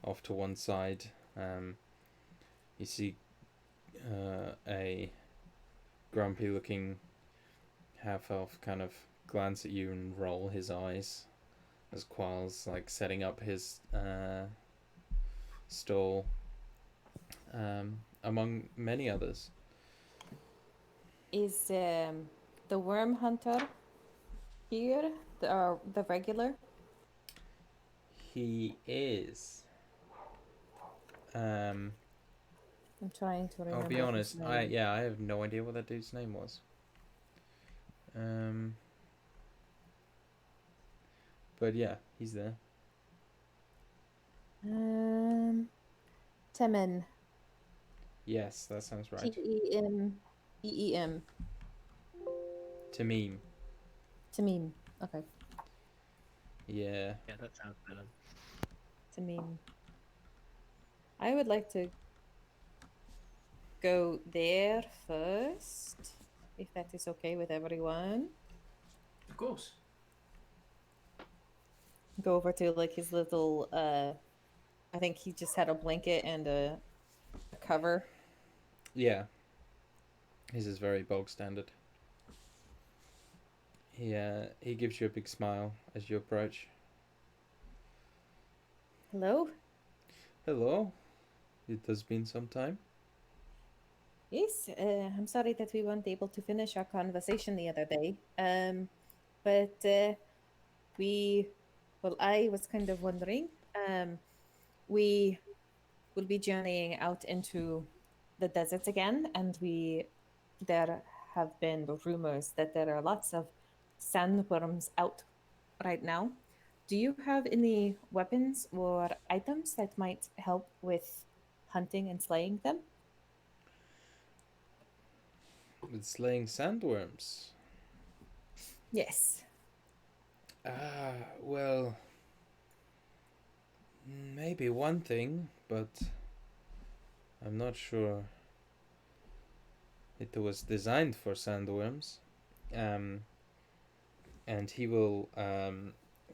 off to one side. You see a grumpy looking half elf kind of glance at you and roll his eyes as Qual's like setting up his stall, among many others. is the worm hunter here the regular? He is. I'm trying to remember. I'll be his honest. name. I have no idea what that dude's name was. But yeah, he's there. Temen. Yes, that sounds right. Teem. Tamim. Tamim. Okay. Yeah. Yeah, that sounds better. Tamim. I would like to go there first, if that is okay with everyone. Of course. Go over to like his little I think he just had a blanket and a cover. Yeah. His is very bog standard. He gives you a big smile as you approach. Hello? Hello. It has been some time. Yes, I'm sorry that we weren't able to finish our conversation the other day. But I was kind of wondering, we will be journeying out into the desert again, and there have been rumors that there are lots of sandworms out right now. Do you have any weapons or items that might help with hunting and slaying them? With slaying sandworms. Yes. Well, maybe one thing, but I'm not sure it was designed for sandworms. And he will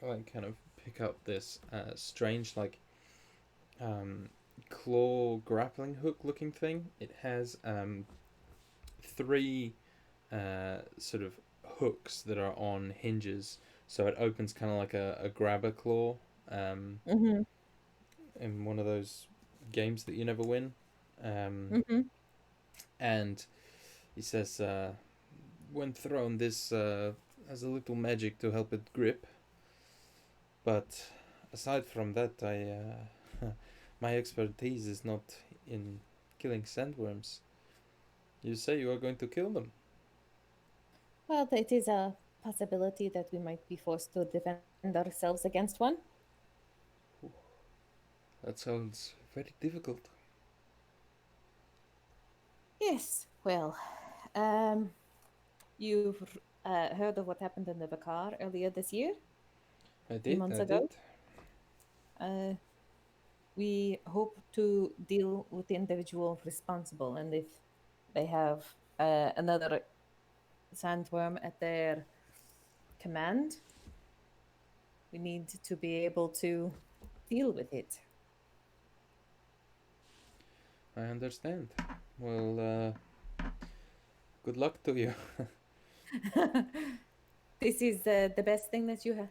like kind of pick up this strange like claw grappling hook looking thing. It has three sort of hooks that are on hinges, so it opens kind of like a grabber claw in one of those games that you never win. And he says, when thrown, this has a little magic to help it grip. But aside from that, my expertise is not in killing sandworms. You say you are going to kill them. Well, it is a possibility that we might be forced to defend ourselves against one. That sounds very difficult. Yes, well, you've heard of what happened in the Bakar earlier this year, I a few did, months I ago. did. We hope to deal with the individual responsible, and if they have another sandworm at their command, we need to be able to deal with it. I understand. Well, good luck to you. This is the best thing that you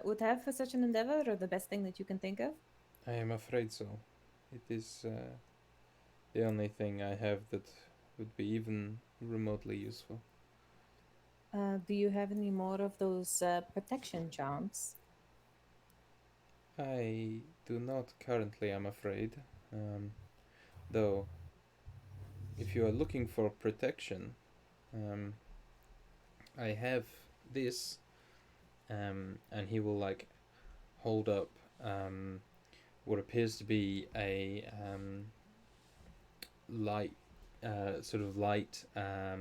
would have for such an endeavor, or the best thing that you can think of? I am afraid so. It is the only thing I have that would be even remotely useful. Do you have any more of those protection charms? I do not currently, I'm afraid. Though, if you are looking for protection, um, I have this, and he will like hold up what appears to be a light, sort of light. I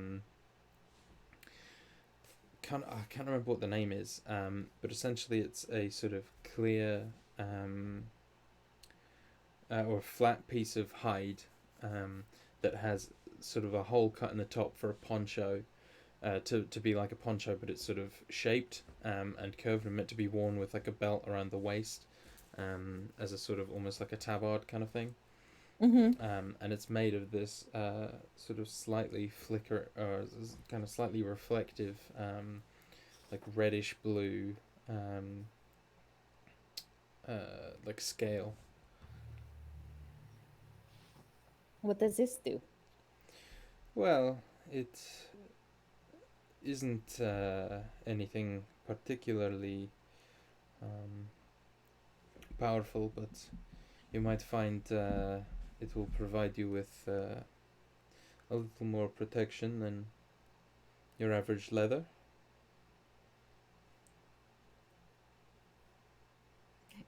can't remember what the name is, but essentially it's a sort of clear or flat piece of hide that has sort of a hole cut in the top for a poncho, to be like a poncho, but it's sort of shaped and curved and meant to be worn with like a belt around the waist, as a sort of almost like a tabard kind of thing. Mm-hmm. And it's made of this sort of slightly flicker or kind of slightly reflective, like reddish blue, like scale. What does this do? Well, it isn't anything particularly powerful, but you might find it will provide you with a little more protection than your average leather.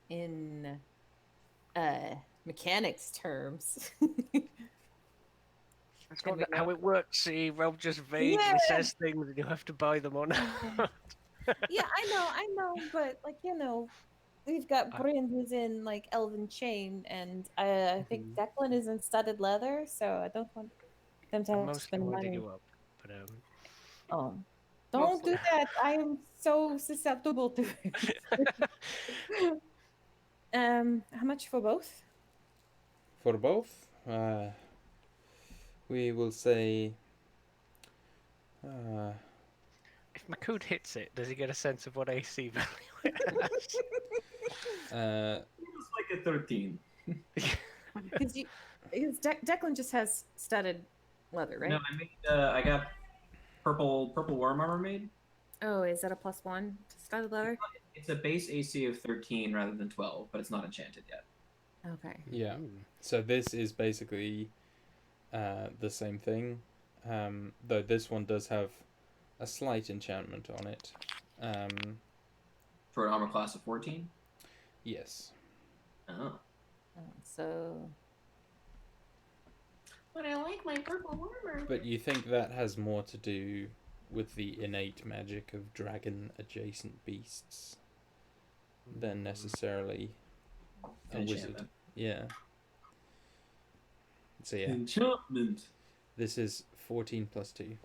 In mechanics terms. That's not And how it works. See, Rob just vaguely Yeah. says things and you have to buy them or not. Yeah, I know, but like we've got I- Bryn who's in like Elven Chain, and I think Mhm. Declan is in studded leather, so I don't want them to I'm have to mostly spend winding money. you up, but Oh, don't mostly. do that. I am so susceptible to it. How much for both? For both, we will say. Uh, If Makud hits it, does he get a sense of what AC value it has? It's like a 13. Because Declan just has studded leather, right? No, I got purple worm armor made. Oh, is that a +1 to studded leather? It's a base AC of 13 rather than 12, but it's not enchanted yet. Okay. Yeah. Ooh. So this is basically the same thing, though this one does have a slight enchantment on it. For an armor class of 14? Yes. Oh. So But I like my purple armor. But you think that has more to do with the innate magic of dragon adjacent beasts than necessarily a wizard. Enchantment. Yeah. So yeah, Enchantment. this is 14 plus 2,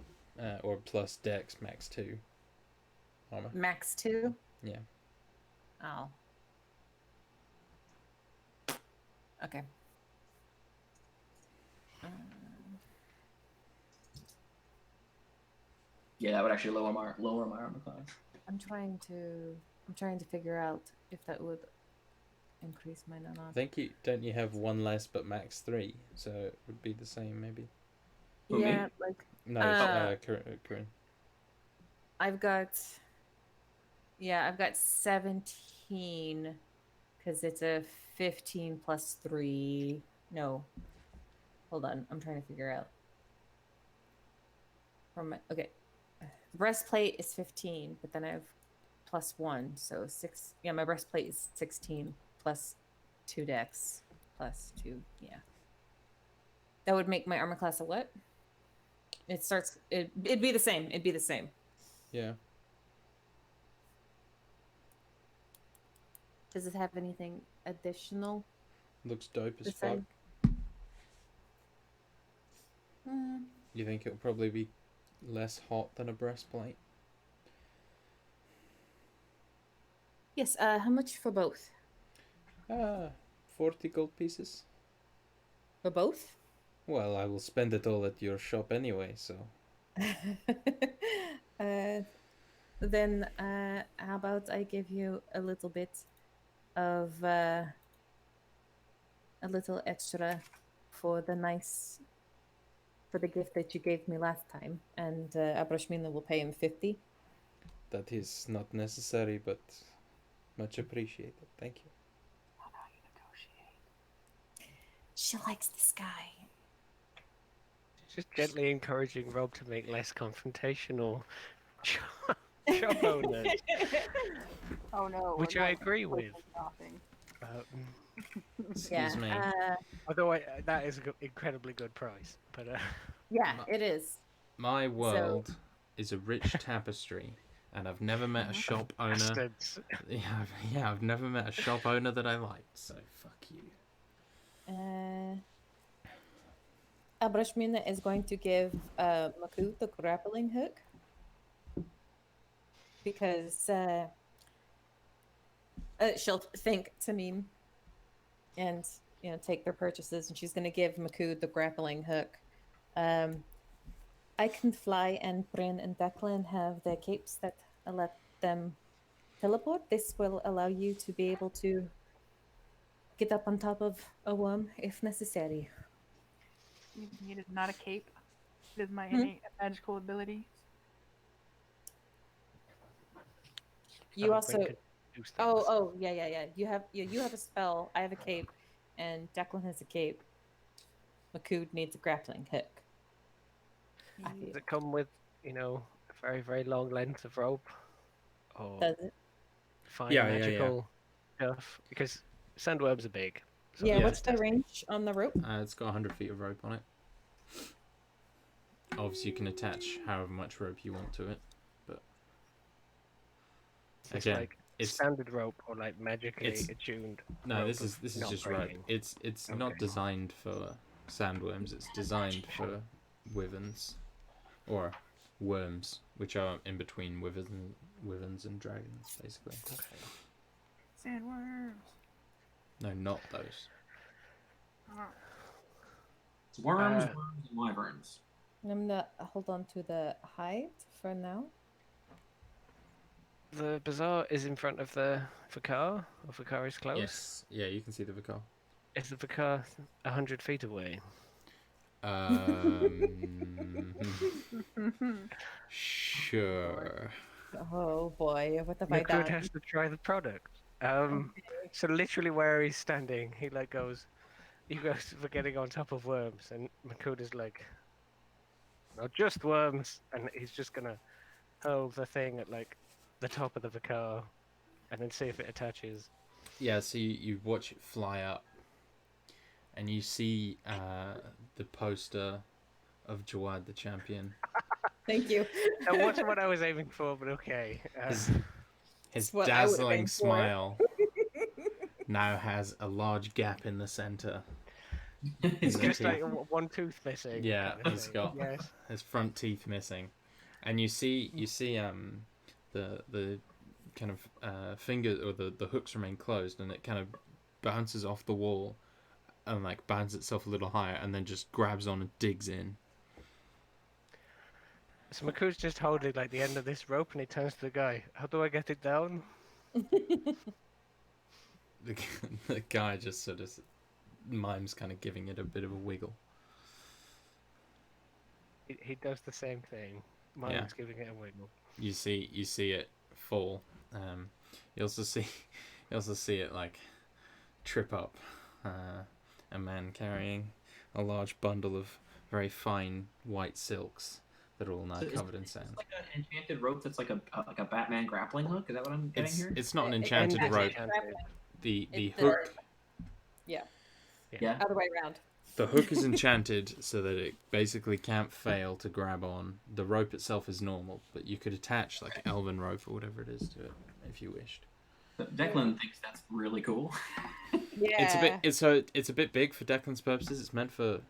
or plus Dex max 2 armor. max 2? Yeah. Oh. Okay. Yeah, that would actually lower my armor class. I'm trying to figure out if that would increase mine or I not. think you have one less but max 3, so it would be the same maybe. Who, me? Yeah, like No, Corinne. I've got 17 because it's a 15 plus 3. No. Hold on. I'm trying to figure out. Okay. The breastplate is 15, but then I have plus 1, so 6. Yeah, my breastplate is 16 plus 2 dex plus 2. Yeah. That would make my armor class a what? It'd be the same. It'd be the same. Yeah. Does it have anything additional? Looks dope as to fuck. say? Hmm. You think it'll probably be less hot than a breastplate? Yes, how much for both? 40 gold pieces. For both? Well, I will spend it all at your shop anyway, so. Then how about I give you a little bit of a little extra for the gift that you gave me last time, and Abrashmina will pay him 50. That is not necessary, but much appreciated. Thank you. How do you negotiate? She likes this guy. Just gently encouraging Rob to make less confrontational shop owners, Oh no. which we're I not agree close with. to nothing. Excuse me. Although that is an incredibly good price, but Yeah, it is. My world is a rich tapestry, and I've never met a shop owner. bastards. Yeah, I've never met a shop owner that I liked. So fuck you. Abrashmina is going to give Makut the grappling hook because she'll thank Tamim and take their purchases, and she's going to give Makut the grappling hook. I can fly, and Bryn and Declan have their capes that let them teleport. This will allow you to be able to get up on top of a worm if necessary. It is not a cape. It is my innate magical ability. You Oh, also Bryn could do things. yeah. You have a spell. I have a cape, and Declan has a cape. Makud needs a grappling hook. Does it come with, a very, very long length of rope? Or Does it? fine Yeah. magical stuff? Because sandworms are big. So Yeah. Yeah. What's the range on the rope? It's got 100 feet of rope on it. Obviously, you can attach however much rope you want to it, but It's again, like it's standard rope or like magically attuned. no. rope This of is not just rope. breaking. It's not Okay. designed for sandworms. It's designed for wyverns, or worms, which are in between wyverns and dragons, basically. Okay. Sandworms. No, not those. It's worms, Uh, worms, and wyverns. I'm gonna hold on to the height for now. The bazaar is in front of the Vicar, or Vicar is close. Yes. Yeah, you can see the vicar. Is the Vicar 100 feet away? Sure. Oh boy, what have I Makud done? has to try the product. So literally where he's standing, he goes for getting on top of worms, and Makud is like, not just worms, and he's just gonna hurl the thing at the top of the Vicar, and then see if it attaches. Yeah, so you watch it fly up, and you see the poster of Jawad the champion. Thank you. That wasn't what I was aiming for, but okay. His what I would've dazzling aimed for. smile now has a large gap in the center. It's the just teeth. like one tooth missing. Yeah, kind of he's thing. got Yes. his front teeth missing, and you see the kind of fingers or the hooks remain closed, and it kind of bounces off the wall and bounds itself a little higher, and then just grabs on and digs in. So Makud's just holding the end of this rope, and he turns to the guy. How do I get it down? The guy just sort of mimes kind of giving it a bit of a wiggle. He does the same thing. Mine's giving it a wiggle. You see it fall. You also see it like trip up. A man carrying a large bundle of very fine white silks that are all now covered in sand. It's like an enchanted rope that's like a Batman grappling hook. Is that what I'm getting here? It's not an It- enchanted It's rope. enchanted. The It's hook Yeah, Yeah. other way around. the hook is enchanted so that it basically can't fail to grab on. The rope itself is normal, but you could attach like elven rope or whatever it is to it if you wished. But Declan thinks that's really cool. Yeah. It's a bit big for Declan's purposes. It's meant for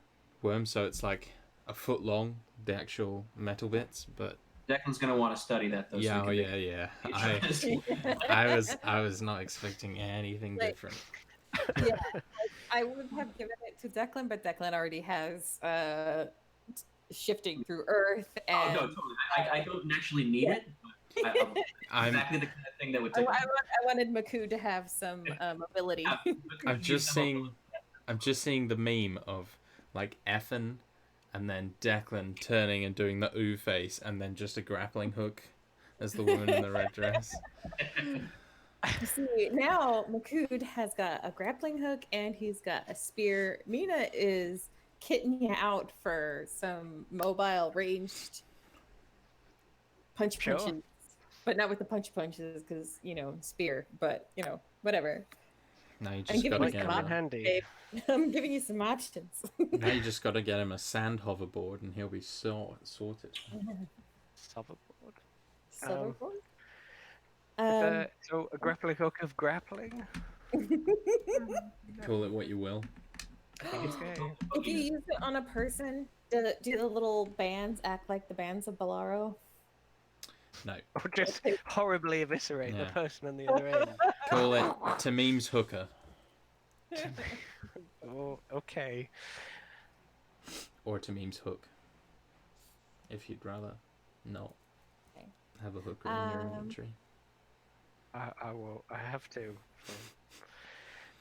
worms, so it's like a foot long, the actual metal bits. But Declan's gonna want to study that though. yeah, so he can yeah. I was not expecting anything Like- different. Yeah, I would have given it to Declan, but Declan already has shifting through Earth, Oh and no, totally. I don't actually need it. But I'm exactly the kind of thing that would I, take. I wanted Maku to have some mobility. I'm just seeing the meme of like Effin and then Declan turning and doing the ooh face and then just a grappling hook as the woman in the red dress. You see, now Makud has got a grappling hook and he's got a spear. Mina is kitting you out for some mobile ranged punches, but not with the punches because spear. But spear. Now you I'm just giving gotta you get some him. options, handy. babe. I'm giving you some options. Now you just gotta get him a sand hoverboard and he'll be sorted. Hoverboard. Silverboard? So a grappling hook of grappling. Call it what you will. Okay. If you use it on a person, do the little bands act like the bands of Bolaro? No. Or just horribly eviscerate the Yeah. person on the other end. Call it Tamim's hooker. Oh, okay. Or Tamim's hook. If you'd rather not Okay. have a hooker in your Um, inventory. I will. I have to. For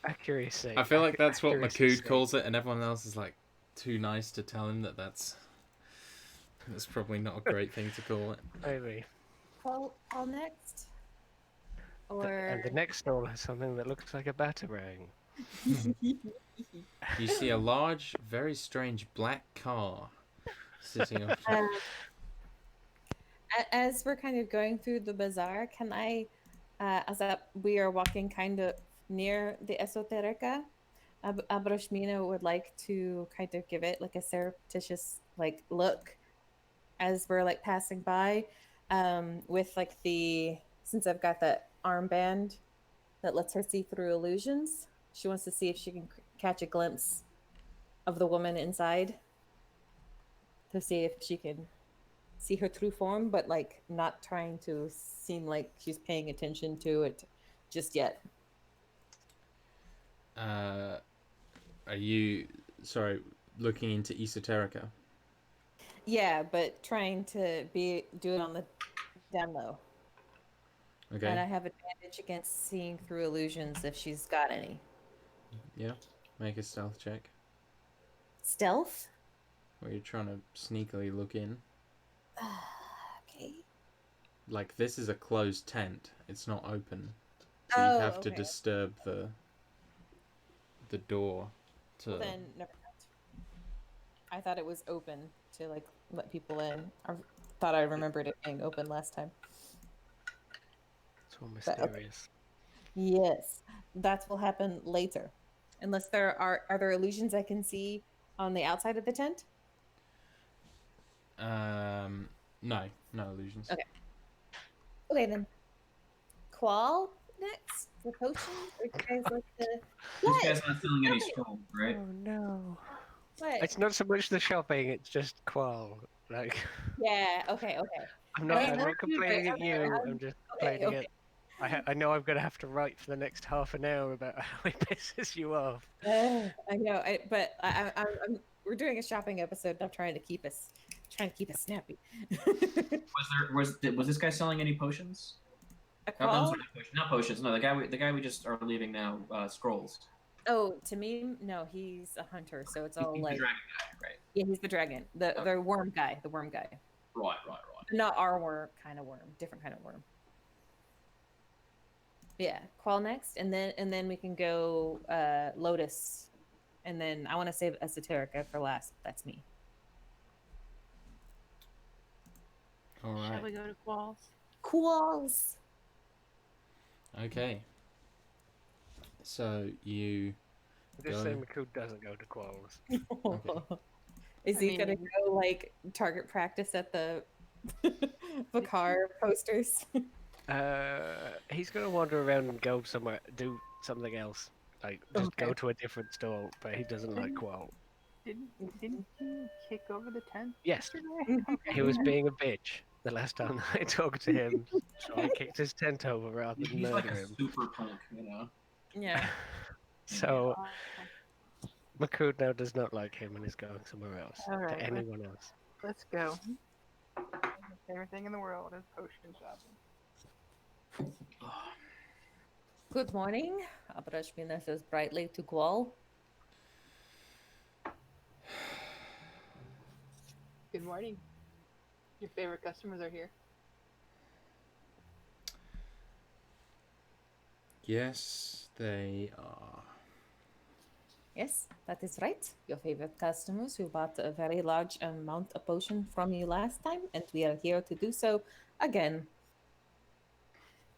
accuracy's sake. I feel like that's what accuracy's Makud sake. calls it, and everyone else is like too nice to tell him that's probably not a great thing to call it. Maybe. Call next? Or And the next stall has something that looks like a batarang. You see a large, very strange black car sitting on. As we're kind of going through the bazaar, can I, we are walking kind of near the Esoterica, Abroshmina would like to kind of give it like a surreptitious like look as we're like passing by, with like since I've got that armband that lets her see through illusions. She wants to see if she can catch a glimpse of the woman inside to see if she can see her true form, but like not trying to seem like she's paying attention to it just yet. Are you looking into Esoterica? Yeah, but trying to do it on the down low. Okay. And I have advantage against seeing through illusions if she's got any. Yeah. Make a stealth check. Stealth? Where you're trying to sneakily look in. Okay. Like this is a closed tent. It's not open. So Oh, you have to okay. disturb the door to Well, then never mind. I thought it was open to like let people in. I thought I remembered it being open last time. It's all But, okay. mysterious. Yes, that will happen later. Unless there are there illusions I can see on the outside of the tent? no illusions. Okay. Okay then. Qual next? The potion? Or you guys like the This guy's not selling any scrolls, right? Oh no. What? It's not so much the shopping, it's just Qual. Like Yeah, okay. I'm not, Okay, I'm not complaining at okay, you, I'm- I'm just okay, complaining okay. I know I'm going to have to write for the next half an hour about how it pisses you off. I know, but we're doing a shopping episode and I'm trying to keep us snappy. Was this guy selling any potions? A Oh, I'm qual? sorry, not potions. No, the guy we just are leaving now. Scrolls. Oh, to me, no, he's a hunter, so it's all He's the like dragon guy, right? yeah, he's the dragon, the worm guy, the worm guy. Right. Not our worm kind of worm, different kind of worm. Yeah, Qual next, and then we can go Lotus, and then I want to save Esoterica for last. That's me. All Shall right. we go to Qualls? Quals. Okay. So you Just go. say McCool doesn't go to Qualls. Is I he mean, gonna go like target practice at the Bakar posters? He's gonna wander around and go somewhere, do something else. Like just go Okay. to a different stall, but he doesn't like Qual. Didn't he kick over the tent Yes, yesterday? Okay. he was being a bitch the last time I talked to him, so I kicked his tent over rather than He's like murder a him. super punk, you know. Yeah. So Okay. McCool now does not like him and is going somewhere else. All right, To anyone else. Let's go. My favorite thing in the world is potion shopping. Good morning. Обращ меня says brightly to Qual. Good morning. Your favorite customers are here. Yes, they are. Yes, that is right. Your favorite customers who bought a very large amount of potion from you last time, and we are here to do so again.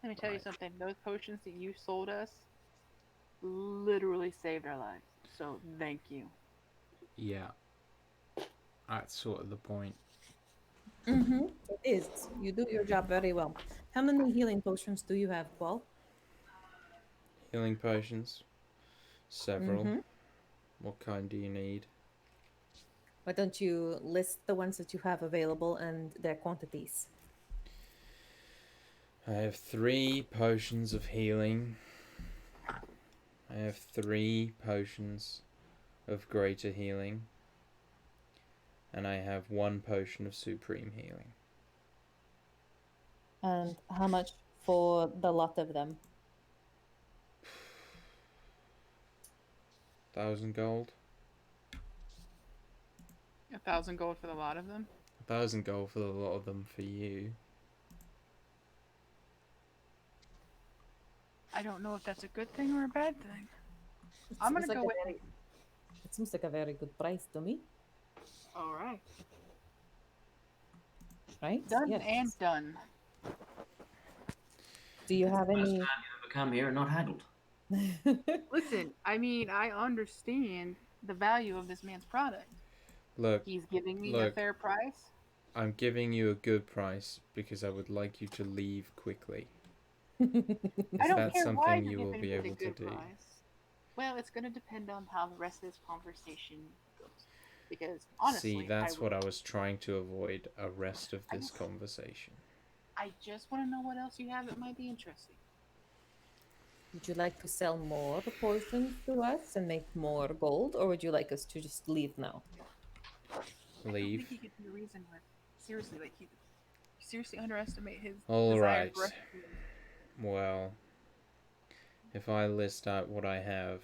Let me tell you Right. something. Those potions that you sold us literally saved our lives. So thank you. Yeah. That's sort of the point. Mm-hmm. It is. You do your job very well. How many healing potions do you have, Qual? Healing potions. Several. Mm-hmm. What kind do you need? Why don't you list the ones that you have available and their quantities? I have 3 potions of healing. I have 3 potions of greater healing. And I have 1 potion of supreme healing. And how much for the lot of them? 1,000 gold. 1,000 gold for the lot of them. 1,000 gold for a lot of them for you. I don't know if that's a good thing or a bad thing. I'm gonna go with. It seems like a very good price to me, All right. right? Done Yes. and done. Do you have First any? time you ever come here and not haggled. Listen, I mean, I understand the value of this man's product. Look, He's giving me a Look. fair price. I'm giving you a good price because I would like you to leave quickly. I Is don't that care why something you're you will giving be me the able to good do? price. Well, it's going to depend on how the rest of this conversation goes. Because honestly, See, that's what would- I was trying to avoid, a rest of I this just- conversation. I just want to know what else you have that might be interesting. Would you like to sell more potions to us and make more gold, or would you like us to just leave now? I don't Leave. think he could be reasoned with. Seriously, like you seriously underestimate his All desire right. for us to- Well, if I list out what I have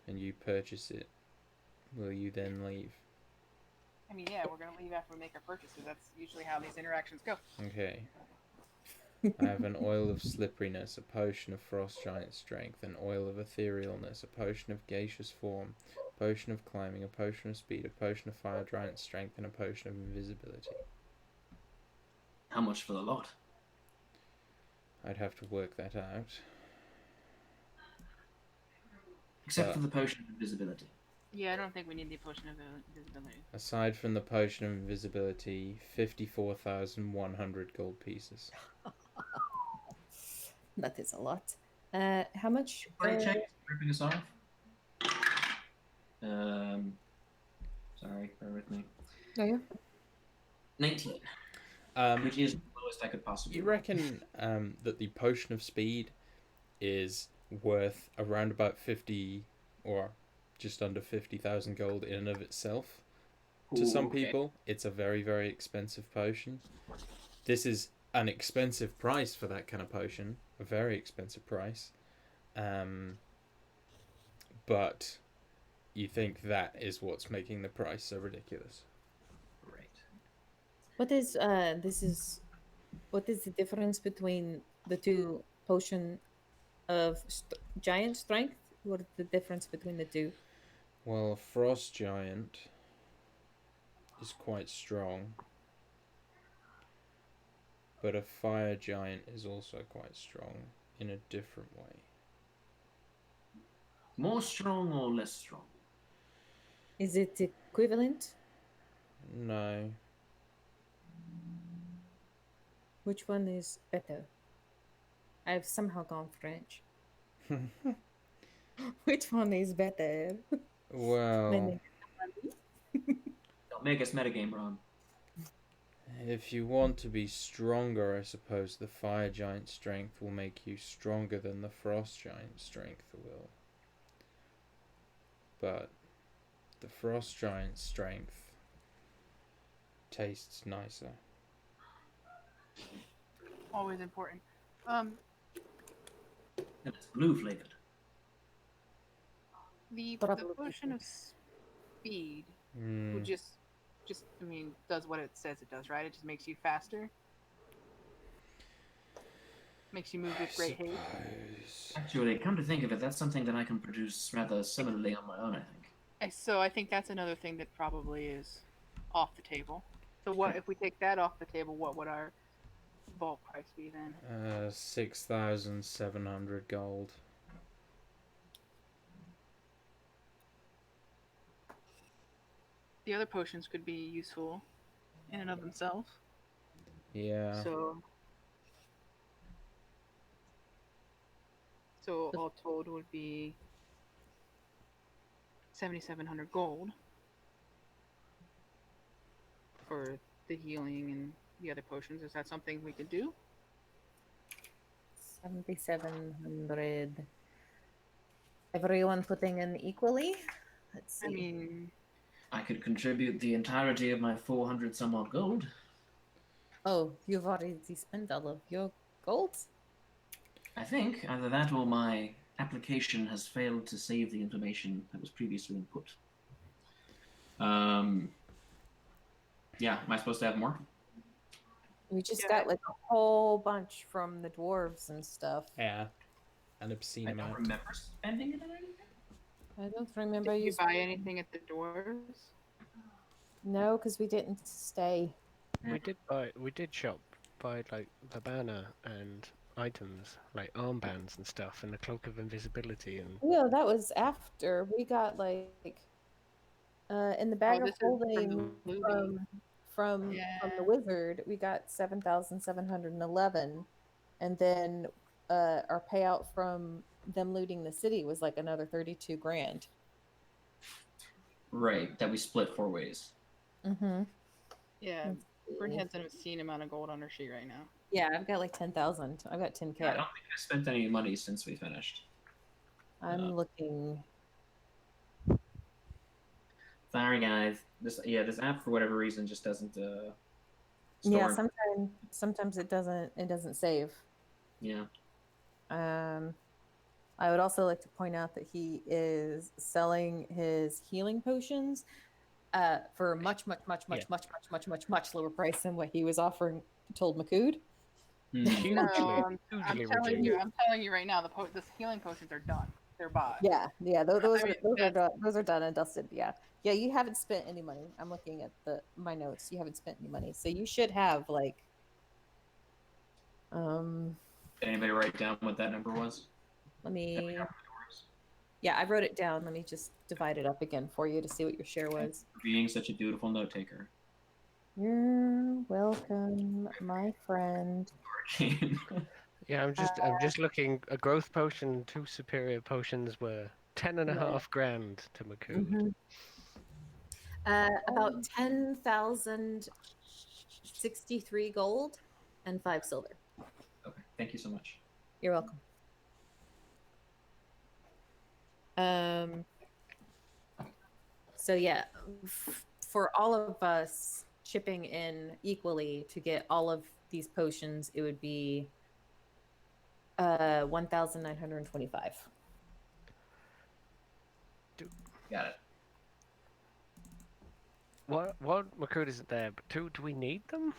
and you purchase it, will you then leave? I mean, yeah, we're going to leave after we make our purchases. That's usually how these interactions go. Okay. I have an oil of slipperiness, a potion of frost giant strength, an oil of etherealness, a potion of gaseous form, a potion of climbing, a potion of speed, a potion of fire giant strength, and a potion of invisibility. How much for the lot? I'd have to work that out. Except But- for the potion of invisibility. Yeah, I don't think we need the potion of invisibility. Aside from the potion of invisibility, 54,100 gold pieces. That is a lot. How much? Great check. Ripping us off. Sorry, bear with me. Oh, yeah. 19, which is the lowest I could possibly. You roll. reckon that the potion of speed is worth around about 50 or just under 50,000 gold in and of itself? To some Ooh, okay. people, it's a very, very expensive potion. This is an expensive price for that kind of potion. A very expensive price. but you think that is what's making the price so ridiculous. Right. What is what is the difference between the two potion of giant strength? What is the difference between the two? Well, a frost giant is quite strong, but a fire giant is also quite strong in a different way. More strong or less strong? Is it equivalent? No. Which one is better? I've somehow gone French. Which one is better? Well, Don't make us metagame, Rob. if you want to be stronger, I suppose the fire giant strength will make you stronger than the frost giant strength will. But the frost giant strength tastes nicer. Always important. And it's blue flavored. The Probably potion of speed will Mm, just I mean, does what it says it does, right? It just makes you faster. Makes you move I with great haste. suppose. Actually, come to think of it, that's something that I can produce rather similarly on my own, I think. So I think that's another thing that probably is off the table. So what if we take that off the table? What would our vault price be then? 6,700 gold. The other potions could be useful in and of themselves. Yeah. So all told would be 7,700 gold for the healing and the other potions. Is that something we could do? 7,700. Everyone putting in equally? Let's see. I mean, I could contribute the entirety of my 400 some odd gold. Oh, you've already spent all of your gold? I think either that or my application has failed to save the information that was previously input. Yeah, am I supposed to have more? We just Yeah. got like a whole bunch from the dwarves and stuff. Yeah. An obscene I don't amount. remember spending it on anything. I don't remember did you you. buy anything at the doors? No, because we didn't stay. We did buy like the banner and items like armbands and stuff and the cloak of invisibility and No, that was after we got like in the bag of this is from the holding looting. from the wizard, we got 7,711, and then our payout from them looting the city was like another 32 grand. Right, that we split 4 ways. Mm-hmm. Yeah, Bryn has an obscene amount of gold on her sheet right now. Yeah, I've got like 10,000. I've got 10K. I don't think I spent any money since we finished. I'm looking. Sorry, guys. This app for whatever reason just doesn't. Yeah, store- sometimes it doesn't save. Yeah. I would also like to point out that he is selling his healing potions for a much lower price than what he was offering. Told Makud. hugely, I'm hugely telling reduced. I'm telling you right now, the healing potions are done. They're bought. Yeah, those I mean, are done. Those are done and dusted. Yeah. You haven't spent any money. I'm looking at my notes. You haven't spent any money, so you should have like. Did anybody write down what that number was? Let me. Yeah, I wrote it down. Let me just divide it up again for you to see what your share was. Being such a dutiful note taker. You're welcome, my friend. Yeah, I'm just looking. A growth potion, 2 superior potions were 10.5 grand to Makud. Mm-hmm. About 10,063 gold and 5 silver. Okay, thank you so much. You're welcome. So yeah, for all of us chipping in equally to get all of these potions, it would be 1,925. Got it. One, Makruda isn't there, but two, do we need them?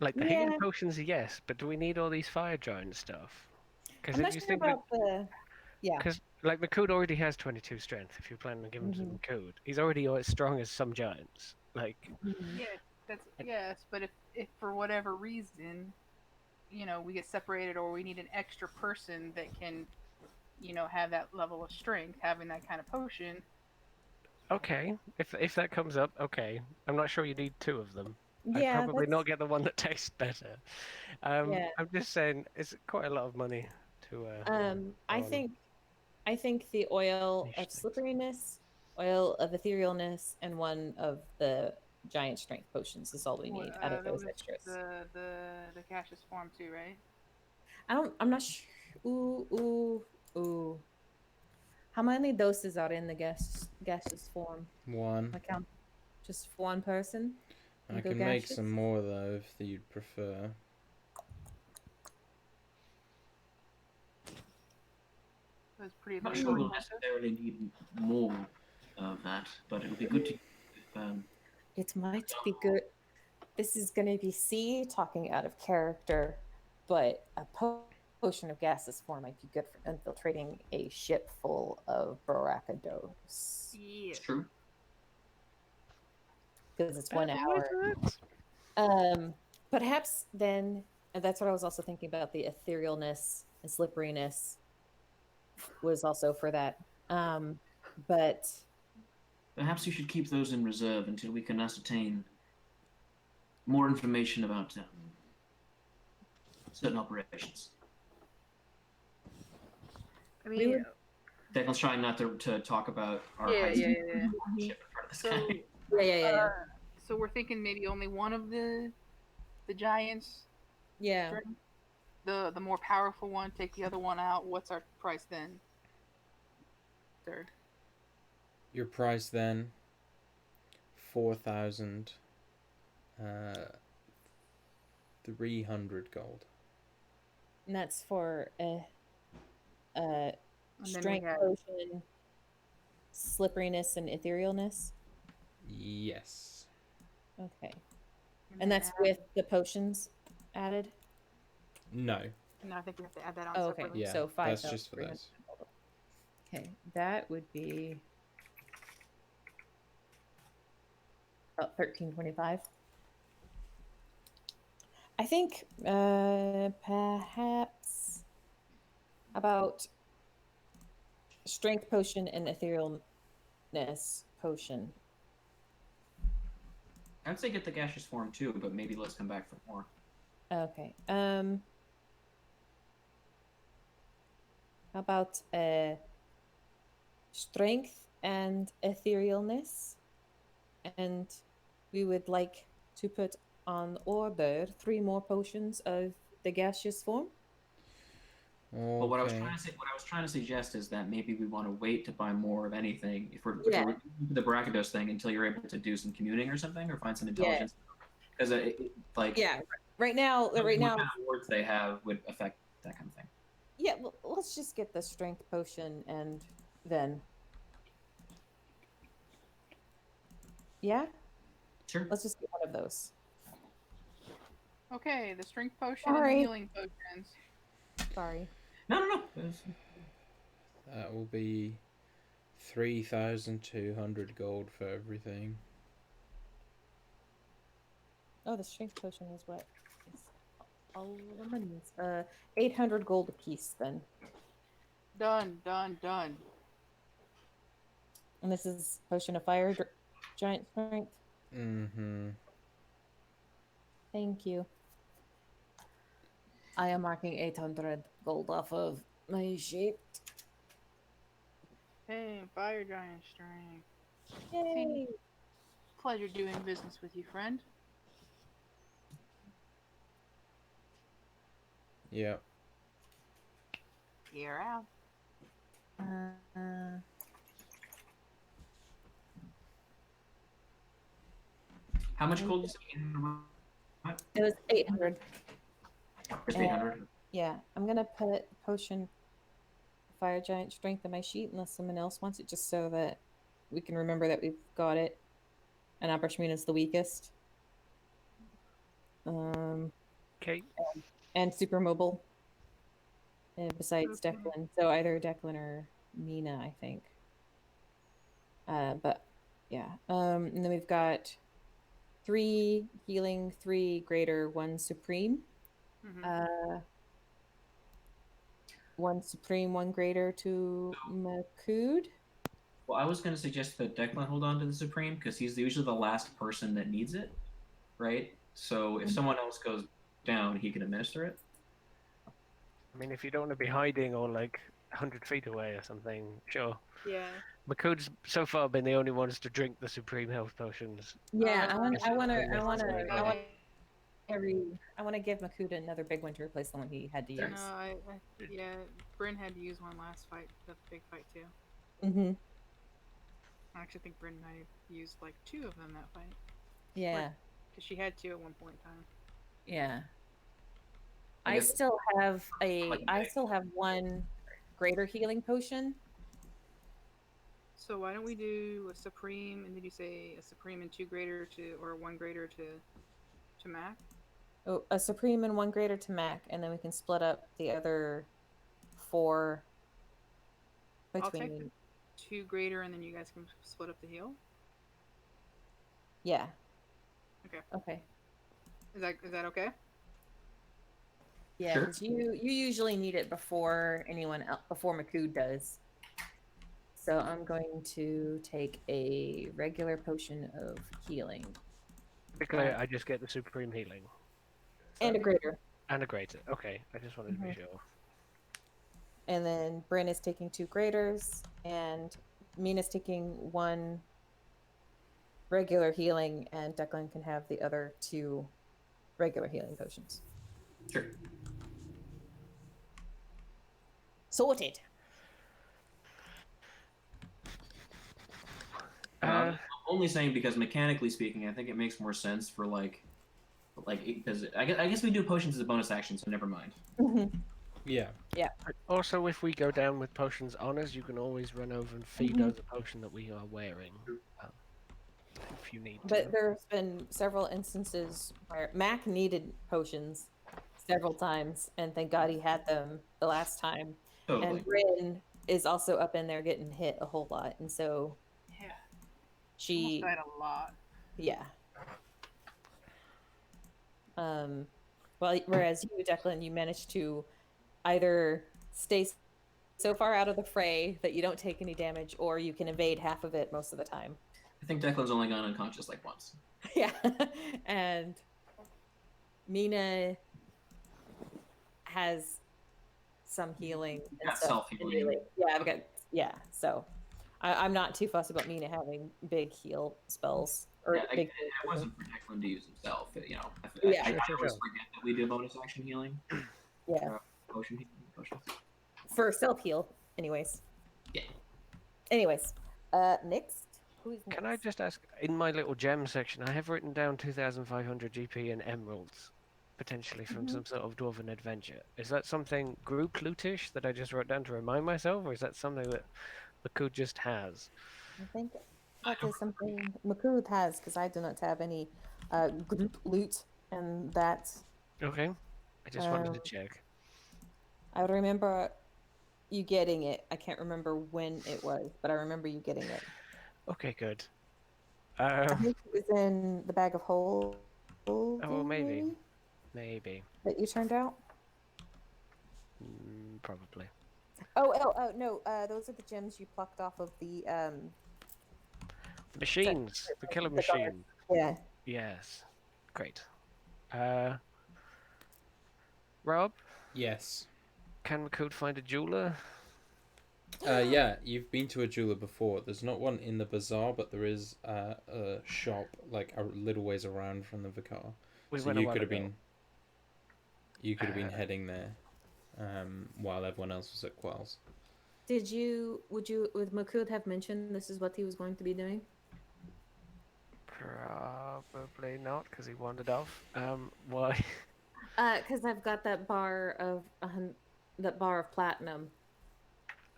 Like the Yeah. healing potions, yes, but do we need all these fire giant stuff? Because I'm if not you sure think, about the. Yeah. because like Makud already has 22 strength. If you plan on giving him Makud, he's already as strong as some giants. Like, Mhm. Yeah, that's yes, but if for whatever reason, we get separated or we need an extra person that can, have that level of strength, having that kind of potion. okay, if that comes up, okay. I'm not sure you need two of them. I'd Yeah, probably that's not get the one that tastes better. yeah. I'm just saying it's quite a lot of money to I on think the oil niche of things. slipperiness, oil of etherealness, and one of the giant strength potions is all we need out of There those was extras. the gaseous form too, right? I'm not sure. Ooh. How many doses are in the gaseous form? One. I count just for one person. I and go can make gaseous? some more though if you'd prefer. It was pretty I'm not labor sure we'll intensive. necessarily need more of that, but it'll be good to. It might be good. This is going to be C talking out of character, but a potion of gaseous form might be good for infiltrating a ship full of Barracados. Yeah. It's true. Because it's 1 hour. Perhaps then, and that's what I was also thinking about, the etherealness and slipperiness was also for that. But Perhaps you should keep those in reserve until we can ascertain more information about certain operations. I We mean, would- Declan's trying not to talk about our Yeah, high yeah, speed yeah. ship in front of this so guy. yeah. so we're thinking maybe only one of the giants. Yeah. strength? The more powerful one, take the other one out. What's our price then, sir? Your price then, 4,000, 300 gold. And that's for a And then we strength have potion, slipperiness, and etherealness. Yes. Okay. then And that's add- with the potions added? No. No, I think we have to add that on Oh, okay. separately. Yeah. So That's just for 5,300. this. Okay. That would be about 1325. I think perhaps about strength potion and etherealness potion. I'd say get the gaseous form too, but maybe let's come back for more. Okay. How about strength and etherealness? And we would like to put on order 3 more potions of the gaseous form. Okay. But what I was trying to suggest is that maybe we want to wait to buy more of anything if we're Yeah. doing the Brackados thing until you're able to do some commuting or something, or find some intelligence. Because Yeah. Right now, what kind of words they have would affect that kind of thing. yeah. Well, let's just get the strength potion and then. Yeah. Sure. Let's just get one of those. Okay, the strength potion and Sorry. the healing potions. Sorry. No. That will be 3,200 gold for everything. Oh, the strength potion is what? It's all the monies. 800 gold apiece then. Done. And this is potion of fire, giant strength. Mm-hmm. Thank you. I am marking 800 gold off of my sheet. Hey, fire giant strength. Yay! Pleasure doing business with you, friend. Yep. You're out. How much gold is It was 800. Just 800. Yeah, I'm gonna put potion fire giant strength on my sheet unless someone else wants it, just so that we can remember that we've got it. And Abrashmina's the weakest. Okay. And super mobile. Besides Okay. Declan. So either Declan or Mina, I think. But yeah. And then we've got 3 healing, 3 greater, 1 supreme. Mhm. 1 supreme, 1 greater to Makud. Well, I was going to suggest that Declan hold on to the Supreme because he's usually the last person that needs it, right? So if someone else goes down, he can administer it. I mean, if you don't want to be hiding or like 100 feet away or something, sure. Yeah. Makud's so far been the only ones to drink the supreme health potions. Yeah, I want Yes, to give Makud another big one to replace the one he had to use. No, yeah, Bryn had to use one last fight, the big fight too. Mm-hmm. I actually think Bryn might have used like 2 of them that fight. Yeah. Because she had 2 at one point in time. Yeah. I I guess- still have 1 greater healing potion. So why don't we do a supreme, and did you say a supreme and 2 greater to, or 1 greater to Mac? Oh, a supreme and 1 greater to Mac, and then we can split up the other 4 I'll take between. the 2 greater, and then you guys can split up the heal. Yeah. Okay. Okay. Is that okay? Yeah, Sure. because you usually need it before anyone else, before Makud does. So I'm going to take a regular potion of healing Typically, I just get the supreme healing. and a greater. And a greater. Okay, I just wanted to be Mhm. sure. And then Bryn is taking 2 graders, and Mina's taking 1 regular healing, and Declan can have the other 2 regular healing potions. Sure. Sorted. I'm only saying because mechanically speaking, I think it makes more sense for because I guess we do potions as a bonus action, so never mind. Yeah. Also, if we go down with potions on us, you can always run over and feed us a potion that we are wearing. If you need to. But there's been several instances where Mac needed potions several times, and thank God he had them the last time. Totally. And Bryn is also up in there getting hit a whole lot, and so Yeah. she, Almost died a lot. yeah. Well, whereas you, Declan, you managed to either stay so far out of the fray that you don't take any damage, or you can evade half of it most of the time. I think Declan's only gone unconscious like once. Yeah. And Mina has some healing and Got stuff. self-healing. Yeah, I've got, yeah. So I'm not too fussed about Mina having big heal spells. Or Yeah, big it wasn't for Declan to use himself. I Yeah. always forget that we do bonus action healing. Yeah. Potion healing. Potions. For self heal, anyways. Yeah. Anyways, next. Who's next? Can I just ask, in my little gem section, I have written down 2,500 GP and emeralds, potentially from some sort of dwarven adventure. Is that something group lootish that I just wrote down to remind myself, or is that something that Makud just has? I think that is something Makud has, because I do not have any group loot, and that's. Okay, I just wanted to check. I would remember you getting it. I can't remember when it was, but I remember you getting it. Okay, good. I think it was in the bag of holding. Oh, maybe. Maybe. That you turned out? Probably. Oh, no. Those are the gems you plucked off of the Machines, the killer the machine. Yeah. Yes, great. Rob, Yes. can Makud find a jeweler? Yeah, you've been to a jeweler before. There's not one in the bazaar, but there is a shop like a little ways around from the vicar. We So went a you while could have ago. been. You could have been heading there, while everyone else was at Quells. Would Makud have mentioned this is what he was going to be doing? Probably not, because he wandered off. Why? Because I've got that bar of platinum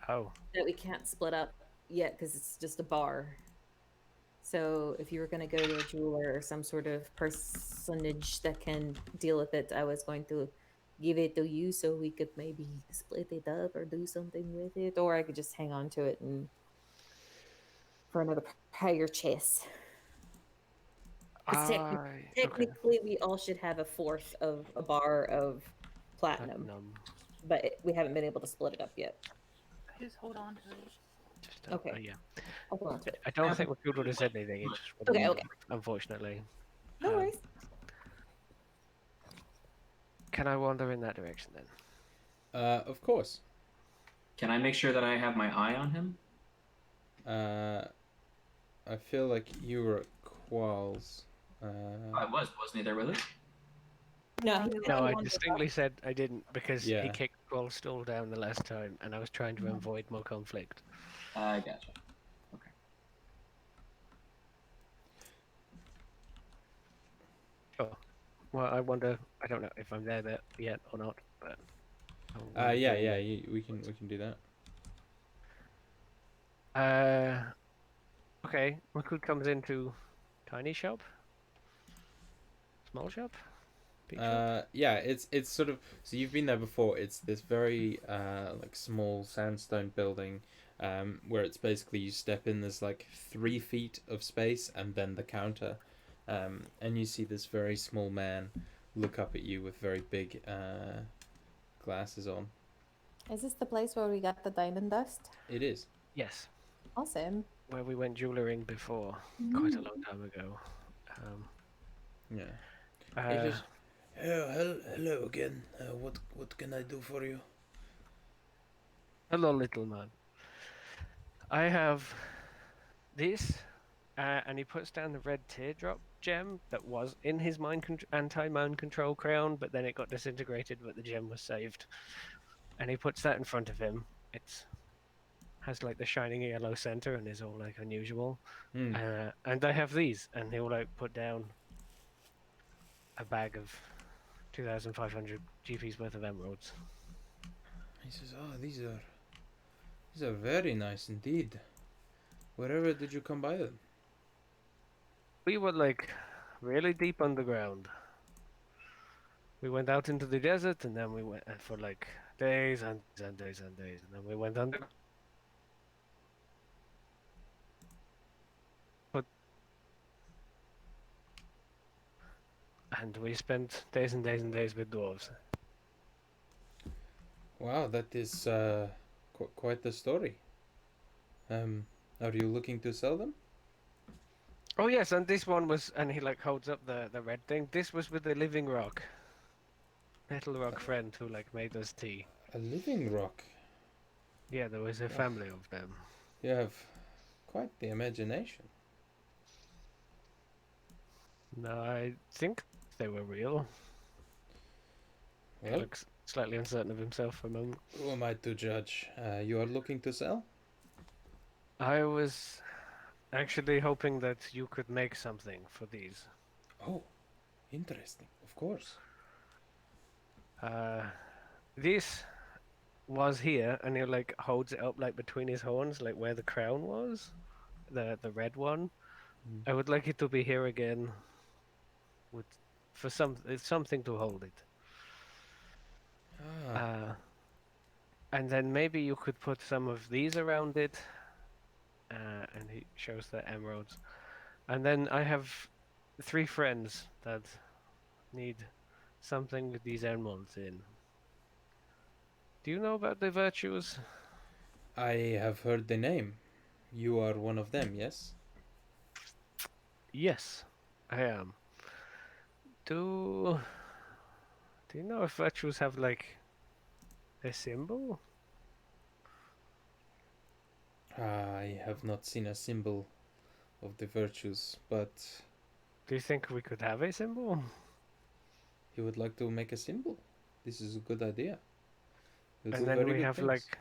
Oh, that we can't split up yet because it's just a bar. So if you were going to go to a jeweler or some sort of personage that can deal with it, I was going to give it to you so we could maybe split it up or do something with it, or I could just hang on to it and for another higher chest. Because Okay. technically, we all should have a fourth of a bar of platinum, Platinum. but we haven't been able to split it up yet. Just hold on to it. Just Okay. yeah. I'll hold on to it. I don't think Makud would have said anything. It just Okay, wouldn't, okay. unfortunately. No worries. Can I wander in that direction then? Of course. Can I make sure that I have my eye on him? I feel like you were at Qualls. I wasn't he there with us? No, No, I distinctly said I didn't because he Yeah. kicked Qual Stall down the last time, and I was trying to avoid more conflict. I gotcha. Okay. Well, I wonder. I don't know if I'm there yet or not, but. Yeah. We can do that. Okay. Makud comes into tiny shop, small shop. Big shop? Yeah, it's sort of, so you've been there before. It's this very like small sandstone building, where it's basically you step in. There's like 3 feet of space and then the counter, and you see this very small man look up at you with very big glasses on. Is this the place where we got the diamond dust? It is. Yes, Awesome. where we went jewelering before, quite a long time ago. Yeah. It is. Hello again. What can I do for you? Hello, little man. I have this, and he puts down the red teardrop gem that was in his anti-mind control crown, but then it got disintegrated, but the gem was saved. And he puts that in front of him. It has like the shining yellow center and is all like unusual. Mm. And I have these, and he'll like put down a bag of 2,500 GP's worth of emeralds. He says, "Oh, these are very nice indeed. Wherever did you come by them?" We were like really deep underground. We went out into the desert, and then we went for like days and days and days, and then we went under. And we spent days and days and days with dwarves. Wow, that is quite the story. Are you looking to sell them? Oh yes, and this one was, and he like holds up the red thing. This was with the living rock, metal rock friend who like made us tea. A living rock. Yeah, there was a family of them. You have quite the imagination. No, I think they were real. He Well, looks slightly uncertain of himself for a moment. who am I to judge? You are looking to sell? I was actually hoping that you could make something for these. Oh, interesting. Of course. This was here, and he like holds it up like between his horns, like where the crown was, the red one. I would like it to be here again, with for something to hold it. And then maybe you could put some of these around it. And he shows the emeralds. And then I have 3 friends that need something with these emeralds in. Do you know about the virtues? I have heard the name. You are one of them, yes? Yes, I am. Do you know if virtues have like a symbol? I have not seen a symbol of the virtues, but Do you think we could have a symbol? you would like to make a symbol? This is a good idea. You'll do And then very we good have things. like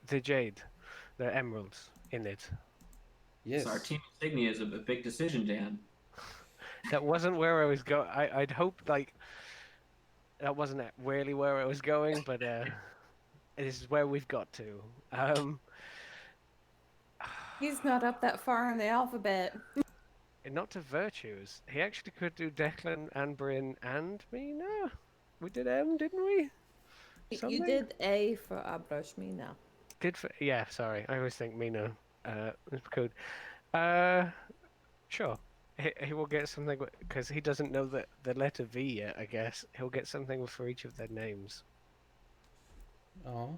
the jade, the emeralds in it. Yes. So our team insignia is a big decision, Dan. That wasn't where I was going. I'd hoped like that wasn't really where I was going, but this is where we've got to. He's not up that far in the alphabet. not to virtues. He actually could do Declan and Bryn and Mina. We did M, didn't we? You Something? did A for Abroshmina. Did for yeah, sorry. I always think Mina is code. Sure. He will get something because he doesn't know the letter V yet, I guess. He'll get something for each of their names. Oh.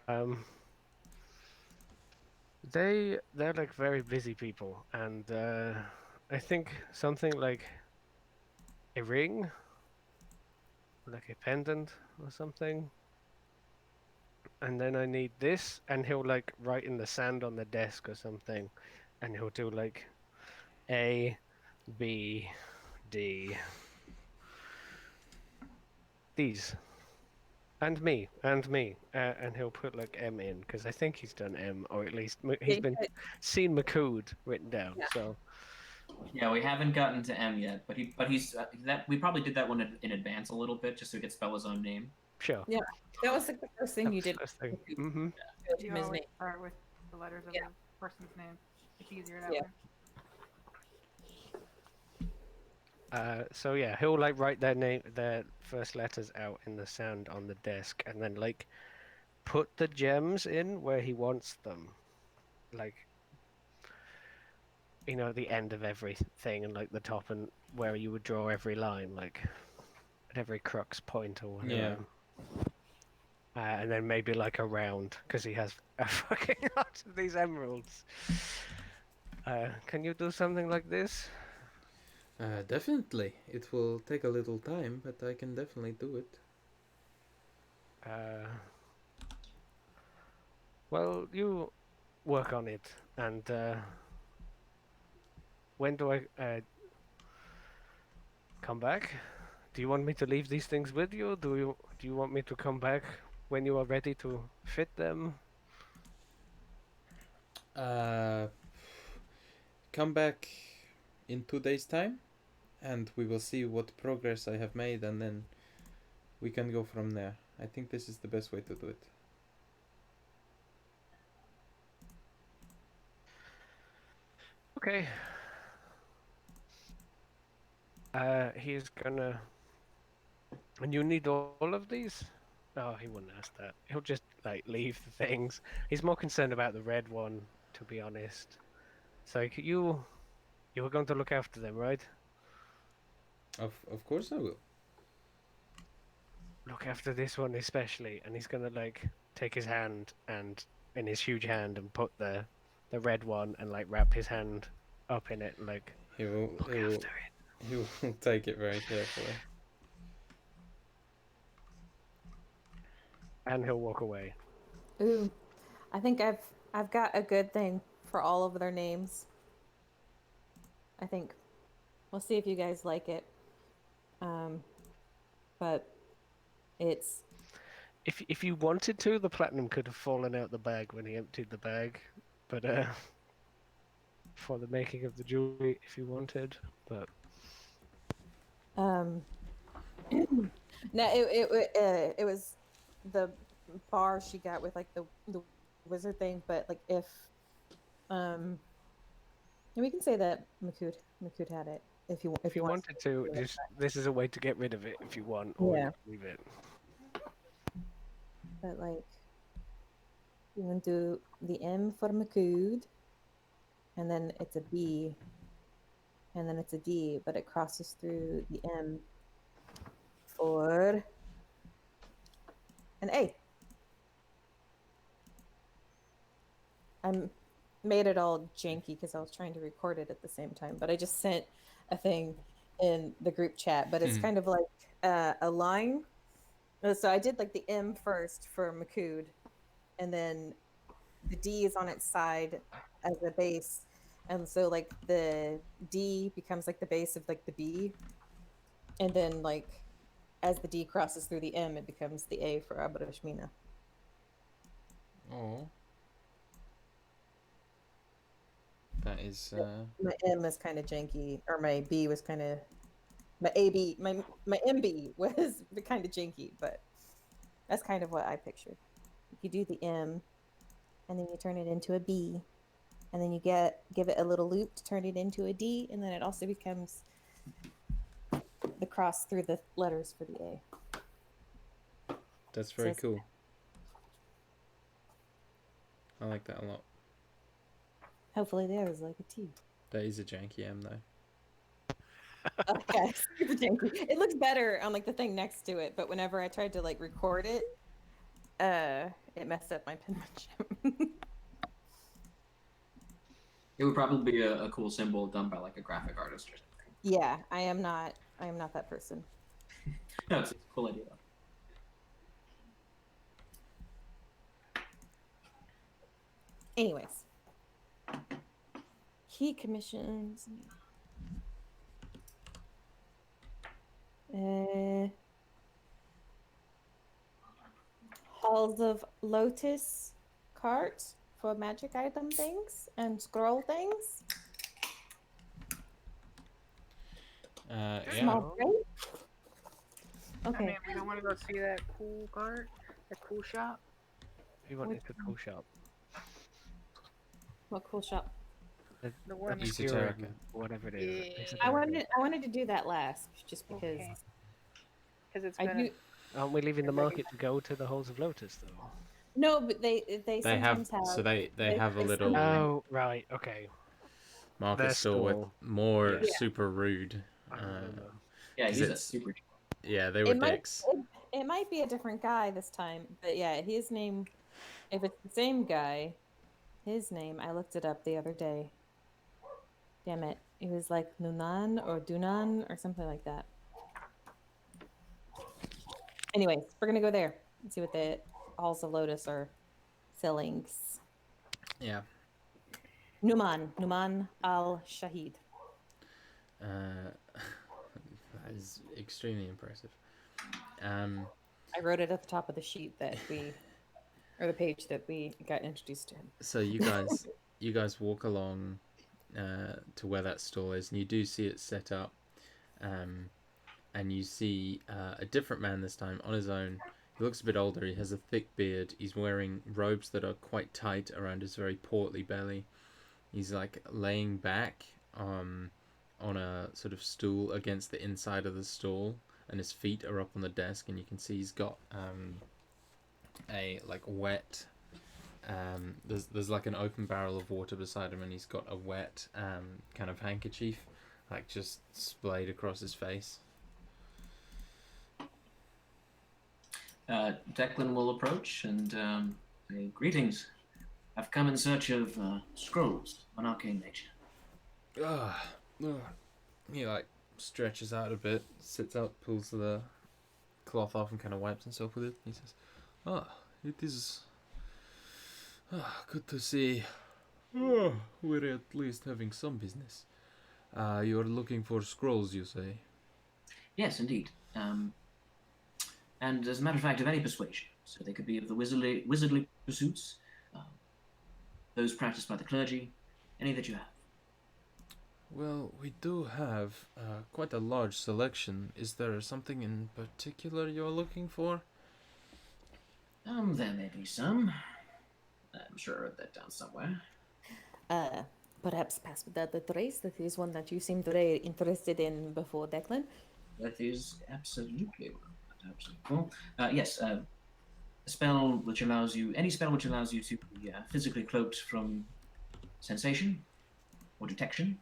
Um they're like very busy people, and I think something like a ring, like a pendant or something. And then I need this, and he'll like write in the sand on the desk or something, and he'll do like A, B, D, these, and me, and he'll put like M in because I think he's done M, or at least he's been seen Makood written down. Yeah. So Yeah, we haven't gotten to M yet, but he's that we probably did that one in advance a little bit just so he could spell his own name. sure. Yeah, that was like the first thing That you was did. first thing. You Mm-hmm. showed You him his always name. start with the letters of Yeah. the person's name. It's easier that Yeah. way. So yeah, he'll like write their first letters out in the sand on the desk, and then like put the gems in where he wants them, like the end of everything, and like the top and where you would draw every line, like at every crux point or whatever. Yeah. And then maybe like a round, because he has a fucking lot of these emeralds. Can you do something like this? Definitely. It will take a little time, but I can definitely do it. Well, you work on it, and when do I come back? Do you want me to leave these things with you? Do you want me to come back when you are ready to fit them? Come back in 2 days' time, and we will see what progress I have made, and then we can go from there. I think this is the best way to do it. Okay. He's gonna. And you need all of these? Oh, he wouldn't ask that. He'll just like leave the things. He's more concerned about the red one, to be honest. So you were going to look after them, right? Of course I will. Look after this one especially, and he's gonna like take his hand and in his huge hand and put the red one and like wrap his hand up in it and like He will. look He will. after it. He will take it very carefully. And he'll walk away. Ooh, I think I've got a good thing for all of their names. I think we'll see if you guys like it. But it's If you wanted to, the platinum could have fallen out the bag when he emptied the bag, but for the making of the jewelry, if you wanted, but no, it was the bar she got with like the wizard thing, but like if we can say that Makood had it if you if you want wanted to, just this is a way to get rid of it if you want, or Yeah. leave it. But like you can do the M for Makood, and then it's a B, and then it's a D, but it crosses through the M for an A. I made it all janky because I was trying to record it at the same time, but I just sent a thing in the group chat, but it's kind of like a line. So I did like the M first for Makood, and then the D is on its side as a base, and so like the D becomes like the base of like the B, and then like as the D crosses through the M, it becomes the A for Abrashmina. Oh. That is. My M is kind of janky, or my B was kind of my AB, my MB was kind of janky, but that's kind of what I pictured. You do the M, and then you turn it into a B, and then you give it a little loop to turn it into a D, and then it also becomes the cross through the letters for the A. That's very it's- cool. I like that a lot. Hopefully theirs is like a T. That is a janky M though. Okay, super janky. It looks better on like the thing next to it, but whenever I tried to like record it, it messed up my penmanship. It would probably be a cool symbol done by like a graphic artist or something. Yeah, I am not that person. No, it's a cool idea. Anyways, he commissions Halls of Lotus cart for magic item things and scroll things. Yeah. Small crate. I Okay. mean, we don't want to go see that cool cart, that cool shop. We wanted to cool shop. What cool shop? The one. Esoterica. Obscure, whatever it is. Yeah. Esoterica. I wanted to do that last, just because Okay. Because it's I been. do. Aren't we leaving the market to go to the Halls of Lotus though? No, but they They have, sometimes have. so they they- have a they little sometimes- Oh, right. Okay. market their store with store. more Yeah. super rude. I remember. Yeah, 'Cause he's a it's- super. Yeah, they were It might, dicks. it might be a different guy this time, but yeah, his name. If it's the same guy, his name I looked it up the other day. Damn it, it was like Nunan or Dunan or something like that. Anyways, we're gonna go there and see what the Halls of Lotus are selling. Yeah. Numan al Shahid. That is extremely impressive. I wrote it at the top of the sheet that we, or the page that we got introduced to him. So you guys walk along to where that stall is, and you do see it set up, and you see a different man this time on his own. He looks a bit older. He has a thick beard. He's wearing robes that are quite tight around his very portly belly. He's like laying back on a sort of stool against the inside of the stall, and his feet are up on the desk, and you can see he's got a like wet. There's like an open barrel of water beside him, and he's got a wet kind of handkerchief, like just splayed across his face. Declan will approach and say, "Greetings. I've come in search of scrolls on arcane nature." He like stretches out a bit, sits up, pulls the cloth off, and kind of wipes himself with it. He says, it is good to see we're at least having some business. You're looking for scrolls, you say? Yes, indeed. And as a matter of fact, of any persuasion. So they could be of the wizardly pursuits, those practiced by the clergy, any that you have. Well, we do have quite a large selection. Is there something in particular you're looking for? There may be some. I'm sure I wrote that down somewhere. Perhaps pass without the trace. That is one that you seemed very interested in before, Declan. That is absolutely cool. Yes, a spell which allows you, any spell which allows you to be physically cloaked from sensation or detection,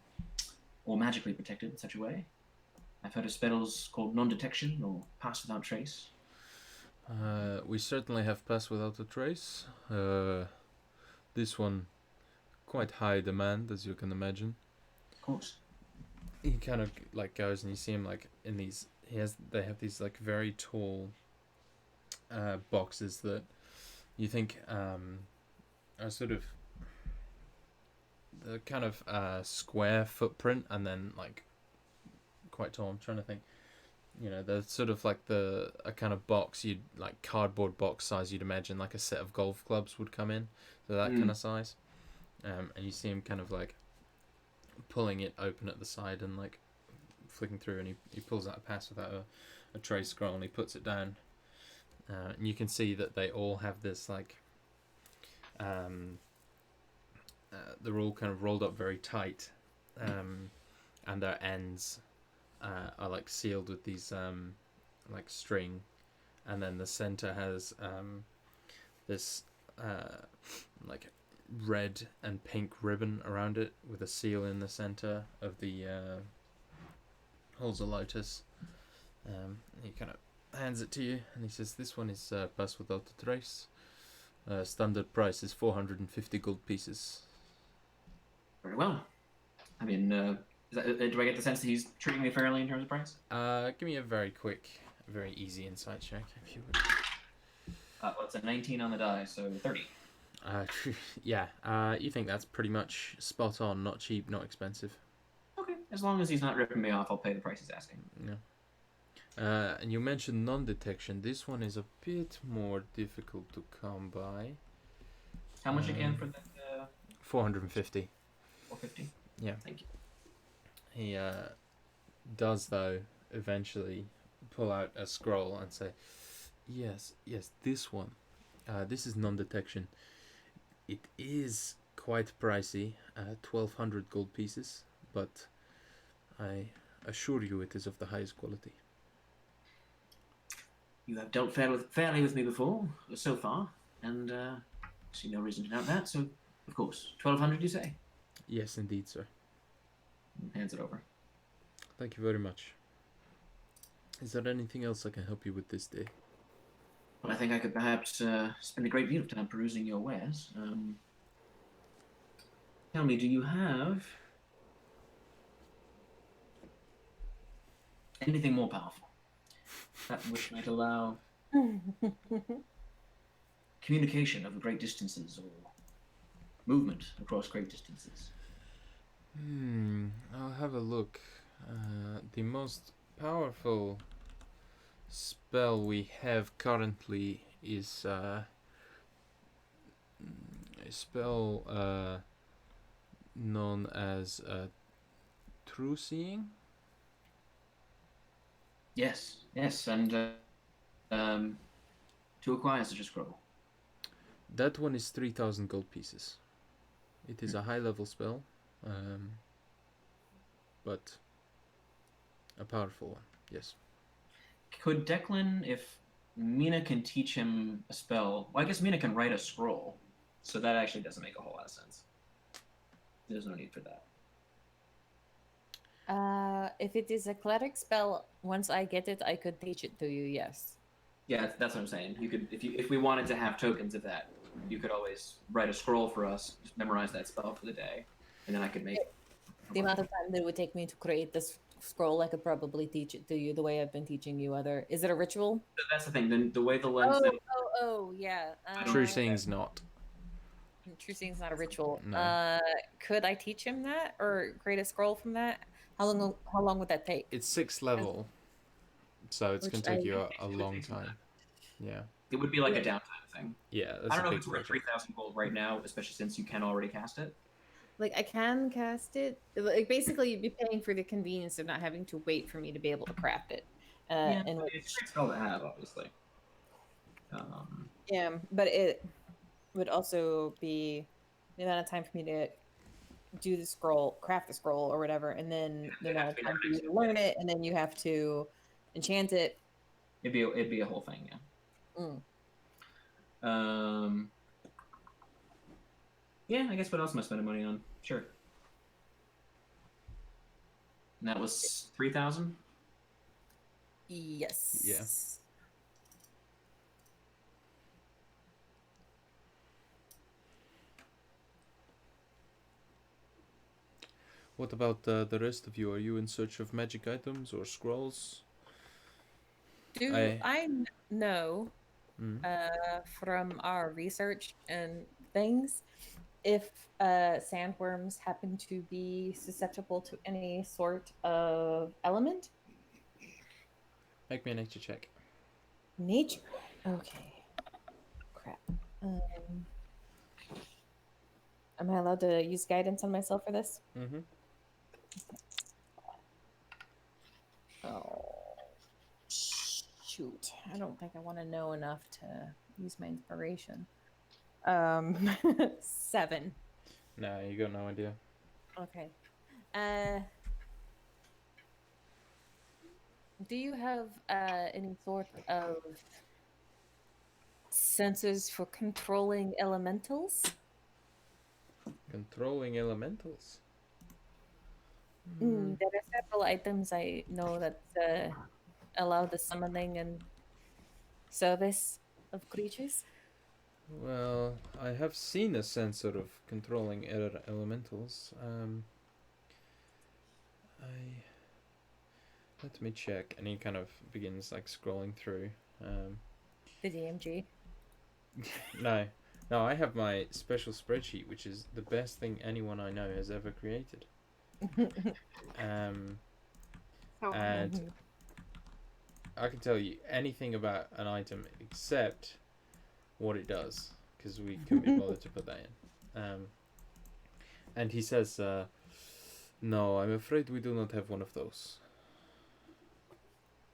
or magically protected in such a way. I've heard of spells called non-detection or pass without trace. We certainly have Pass Without a Trace. This one, quite high demand, as you can imagine. Of course. He kind of like goes, and you see him like in these. They have these like very tall boxes that you think are sort of the kind of square footprint, and then like quite tall. I'm trying to think. You know, they're sort of like a kind of box, you'd like cardboard box size you'd imagine like a set of golf clubs would come in, so that kind of size. And you see him kind of like pulling it open at the side and like flicking through, and he pulls out a pass without a trace scroll, and he puts it down. And you can see that they all have this like they're all kind of rolled up very tight, and their ends are like sealed with these like string, and then the center has this like red and pink ribbon around it with a seal in the center of the Holzer Lotus. He kind of hands it to you, and he says, "This one is passed without a trace. Standard price is 450 gold pieces." Very well. I mean, do I get the sense that he's treating me fairly in terms of price? Give me a very quick, very easy insight check, if you would. Well, it's a 19 on the die, so 30. Yeah, you think that's pretty much spot on, not cheap, not expensive. Okay, as long as he's not ripping me off, I'll pay the price he's asking. Yeah. And you mentioned non-detection. This one is a bit more difficult to come by. How much again for the 450. 450? Yeah. Thank you. He does, though, eventually pull out a scroll and say, yes, this one. This is non-detection. It is quite pricey, 1,200 gold pieces, but I assure you it is of the highest quality. You have dealt fairly with me before, so far, and see no reason to doubt that, so, of course. 1,200, you say? Yes, indeed, sir. Hands it over. Thank you very much. Is there anything else I can help you with this day? Well, I think I could perhaps spend a great deal of time perusing your wares. Tell me, do you have anything more powerful? That which might allow communication over great distances or movement across great distances? I'll have a look. The most powerful spell we have currently is a spell known as True Seeing. Yes, and to acquire such a scroll. That one is 3,000 gold pieces. It is a high level spell, but a powerful one, yes. Could Declan, if Mina can teach him a spell, well, I guess Mina can write a scroll, so that actually doesn't make a whole lot of sense. There's no need for that. If it is a cleric spell, once I get it, I could teach it to you. Yes. Yeah, that's what I'm saying. You could, if we wanted to have tokens of that, you could always write a scroll for us, just memorize that spell for the day, and then I could make. The amount of time that it would take me to create this scroll, I could probably teach it to you the way I've been teaching you other. Is it a ritual? That's the thing. Then the way the lens. Yeah. True Seeing's not. True Seeing's not a ritual. No. Could I teach him that or create a scroll from that? How long would that take? It's 6th level, so it's going to take you a long time. Yeah. It would be like a downtime thing. Yeah, that's I don't a know if big it's worth project. 3,000 gold right now, especially since you can already cast it. Like, I can cast it. Like, basically, you'd be paying for the convenience of not having to wait for me to be able to craft it. Yeah, and it's a great spell to have, obviously. yeah, but it would also be the amount of time for me to do the scroll, craft the scroll or whatever, and then the amount of time for you to learn it, and then you have to enchant it. It'd be a whole thing, yeah. Yeah, I guess what else am I spending money on? Sure. And that was 3,000? Yes. Yeah. What about the rest of you? Are you in search of magic items or scrolls? Do I know from our research and things if sandworms happen to be susceptible to any sort of element? Make me a nature check. Nature. Okay. Crap. Am I allowed to use guidance on myself for this? Mm-hmm. Oh, shoot. I don't think I want to know enough to use my inspiration. 7. No, you got no idea. Okay. Do you have any sort of sensors for controlling elementals? Controlling elementals. Hmm. There are several items I know that allow the summoning and service of creatures. Well, I have seen a sensor of controlling elementals. I let me check, and he kind of begins like scrolling through. Um, The DMG. no, no, I have my special spreadsheet, which is the best thing anyone I know has ever created. Um, So and I can tell you anything about an item except what it does, because we couldn't be bothered to put that in. And he says, "No, I'm afraid we do not have one of those."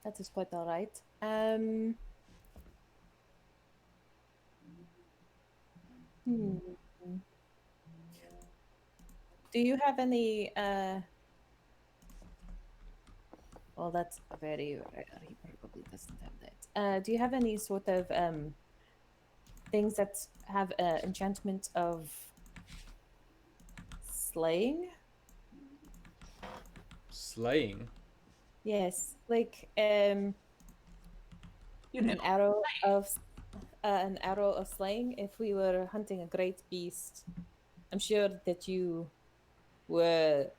That is quite all right. Hmm. Do you have any? Well, that's very. He probably doesn't have that. Do you have any sort of things that have enchantment of slaying? Slaying. Yes, like You know, an arrow of slaying. If we were hunting a great beast, I'm sure that you were,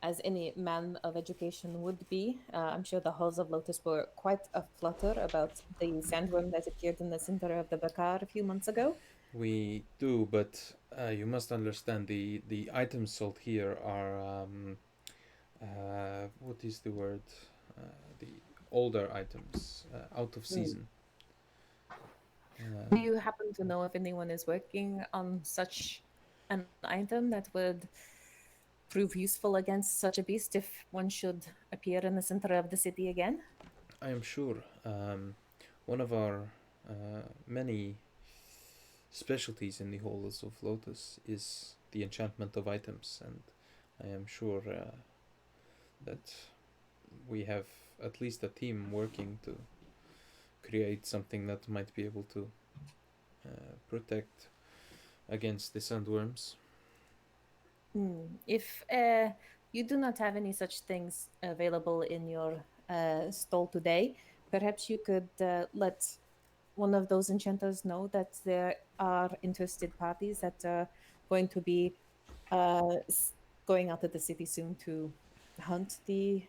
as any man of education would be. I'm sure the halls of Lotus were quite aflutter about the sandworm that appeared in the center of the Bakar a few months ago. We do, but you must understand the items sold here are what is the word? The older items, out of season. Do you happen to know if anyone is working on such an item that would prove useful against such a beast if one should appear in the center of the city again? I am sure. One of our many specialties in the halls of Lotus is the enchantment of items, and I am sure that we have at least a team working to create something that might be able to protect against the sandworms. If you do not have any such things available in your stall today, perhaps you could let one of those enchanters know that there are interested parties that are going to be going out of the city soon to hunt the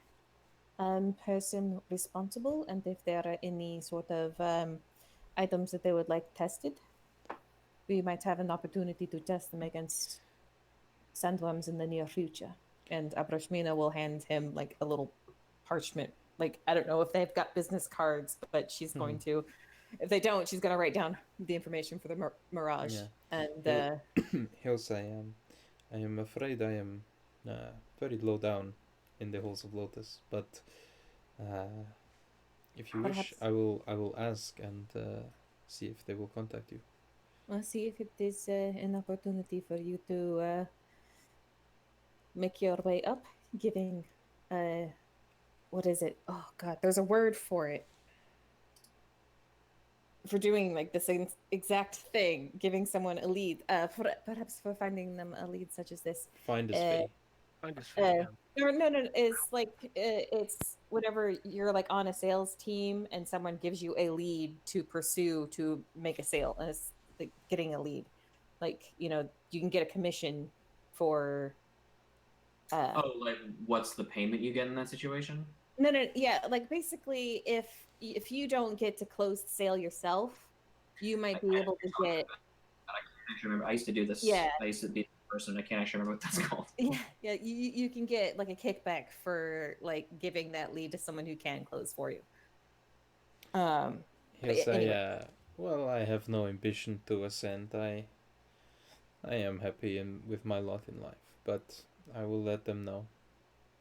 person responsible, and if there are any sort of items that they would like tested, we might have an opportunity to test them against sandworms in the near future. And Abrashmina will hand him like a little parchment. Like, I don't know if they've got business cards, but she's going to, if they don't, she's going to write down the information for the Mirage. Yeah. And He'll say, I am afraid I am very low down in the halls of Lotus, but if you wish, perhaps I will ask and see if they will contact you. we'll see if it is an opportunity for you to make your way up, giving, what is it? Oh God, there's a word for it. For doing like the same exact thing, giving someone a lead, perhaps for finding them a lead such as this. Find us fee. Find us free. No, it's like it's whenever you're like on a sales team and someone gives you a lead to pursue to make a sale, and it's like getting a lead. Like, you know, you can get a commission for oh, like what's the payment you get in that situation? no, yeah, like basically if you don't get to close the sale yourself, you might be able to get. I can't actually remember. I used to do this. Yeah. I used to be the person. I can't actually remember what that's called. Yeah, you can get like a kickback for like giving that lead to someone who can close for you. He'll say, anyway. well, I have no ambition to ascend. I am happy with my lot in life, but I will let them know.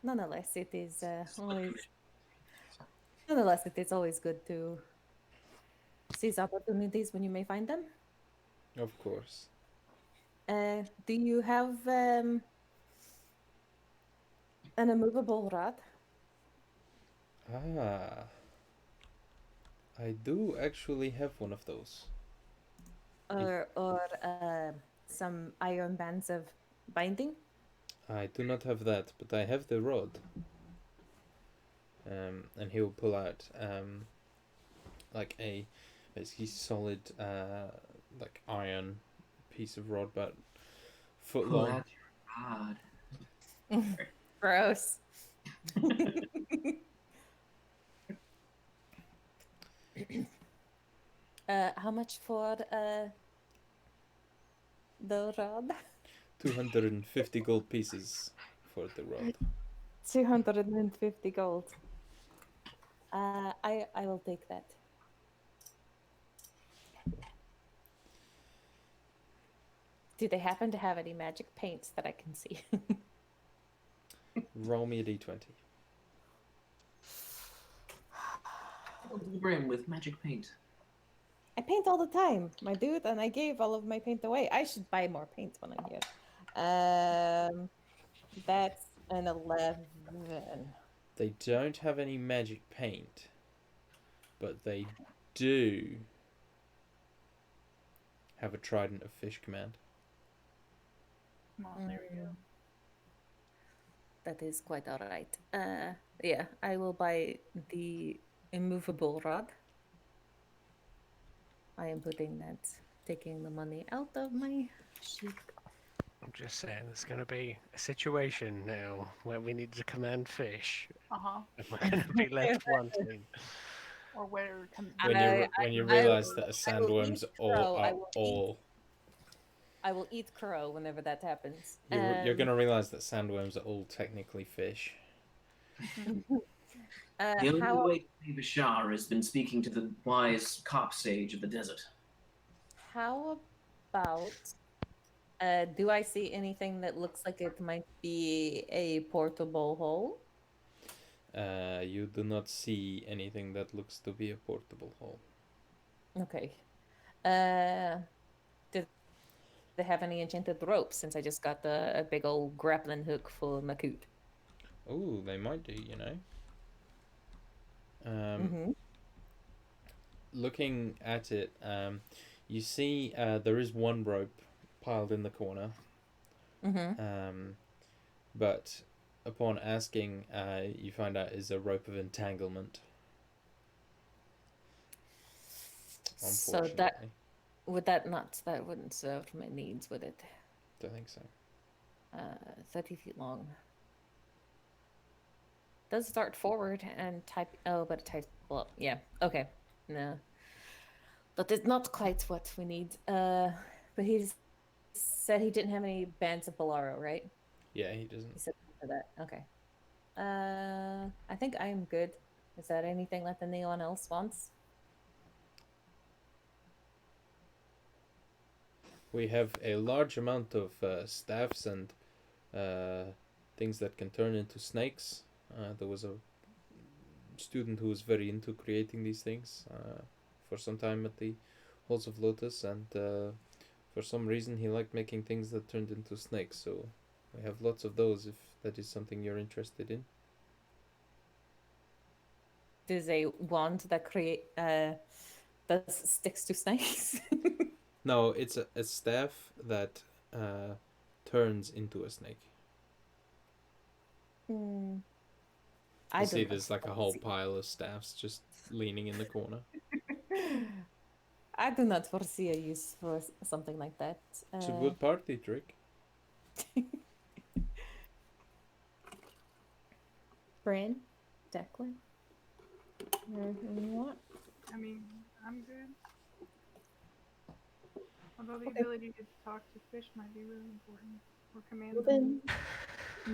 Nonetheless, it is always good to seize opportunities when you may find them. Of course. Do you have an immovable rod? Ah, I do actually have one of those. Or some iron bands of binding? I do not have that, but I have the rod. And he will pull out like a basically solid like iron piece of rod, about foot Pull long. out your rod. Gross. How much for the rod? 250 gold pieces for the rod. 250 gold. I will take that. Do they happen to have any magic paints that I can see? Roll me a d20. Fill the brim with magic paint. I paint all the time, my dude, and I gave all of my paint away. I should buy more paint when I'm here. That's an 11. They don't have any magic paint, but they do have a trident of fish command. Come on, there we go. That is quite all right. Yeah, I will buy the immovable rod. I am putting that, taking the money out of my sheep. I'm just saying, there's going to be a situation now where we need to command fish, Uh-huh. and we're going to be left wanting. Or where come When you realize that a sandworm's crow. all I will eat crow whenever that happens. you're gonna realize that sandworms are all technically fish. The only How way to save Bashar has been speaking to the wise cop sage of the desert. about do I see anything that looks like it might be a portable hole? You do not see anything that looks to be a portable hole. Okay. Did they have any enchanted ropes, since I just got a big old grappling hook for Makut? Oh, they might do, you know. Looking at it, you see there is one rope piled in the corner. But upon asking, you find out is a rope of entanglement. So that wouldn't serve my needs, would it? Don't think so. 30 feet long. Does start forward and type. Oh, but it types. Well, yeah. Okay. No. That is not quite what we need. But he said he didn't have any bands of Bolaro, right? Yeah, he doesn't. He said for that. Okay. I think I am good. Is that anything that anyone else wants? We have a large amount of staffs and things that can turn into snakes. There was a student who was very into creating these things for some time at the Halls of Lotus, and for some reason he liked making things that turned into snakes, so we have lots of those if that is something you're interested in. There's a wand that that sticks to snakes. No, it's a staff that turns into a snake. I You see there's like a whole pile of staffs just leaning in the corner. I do not foresee a use for something like that. It's a good party trick. Bran, Declan, whatever you want. I mean, I'm good. Although the ability to talk to fish might be really important. Or command them.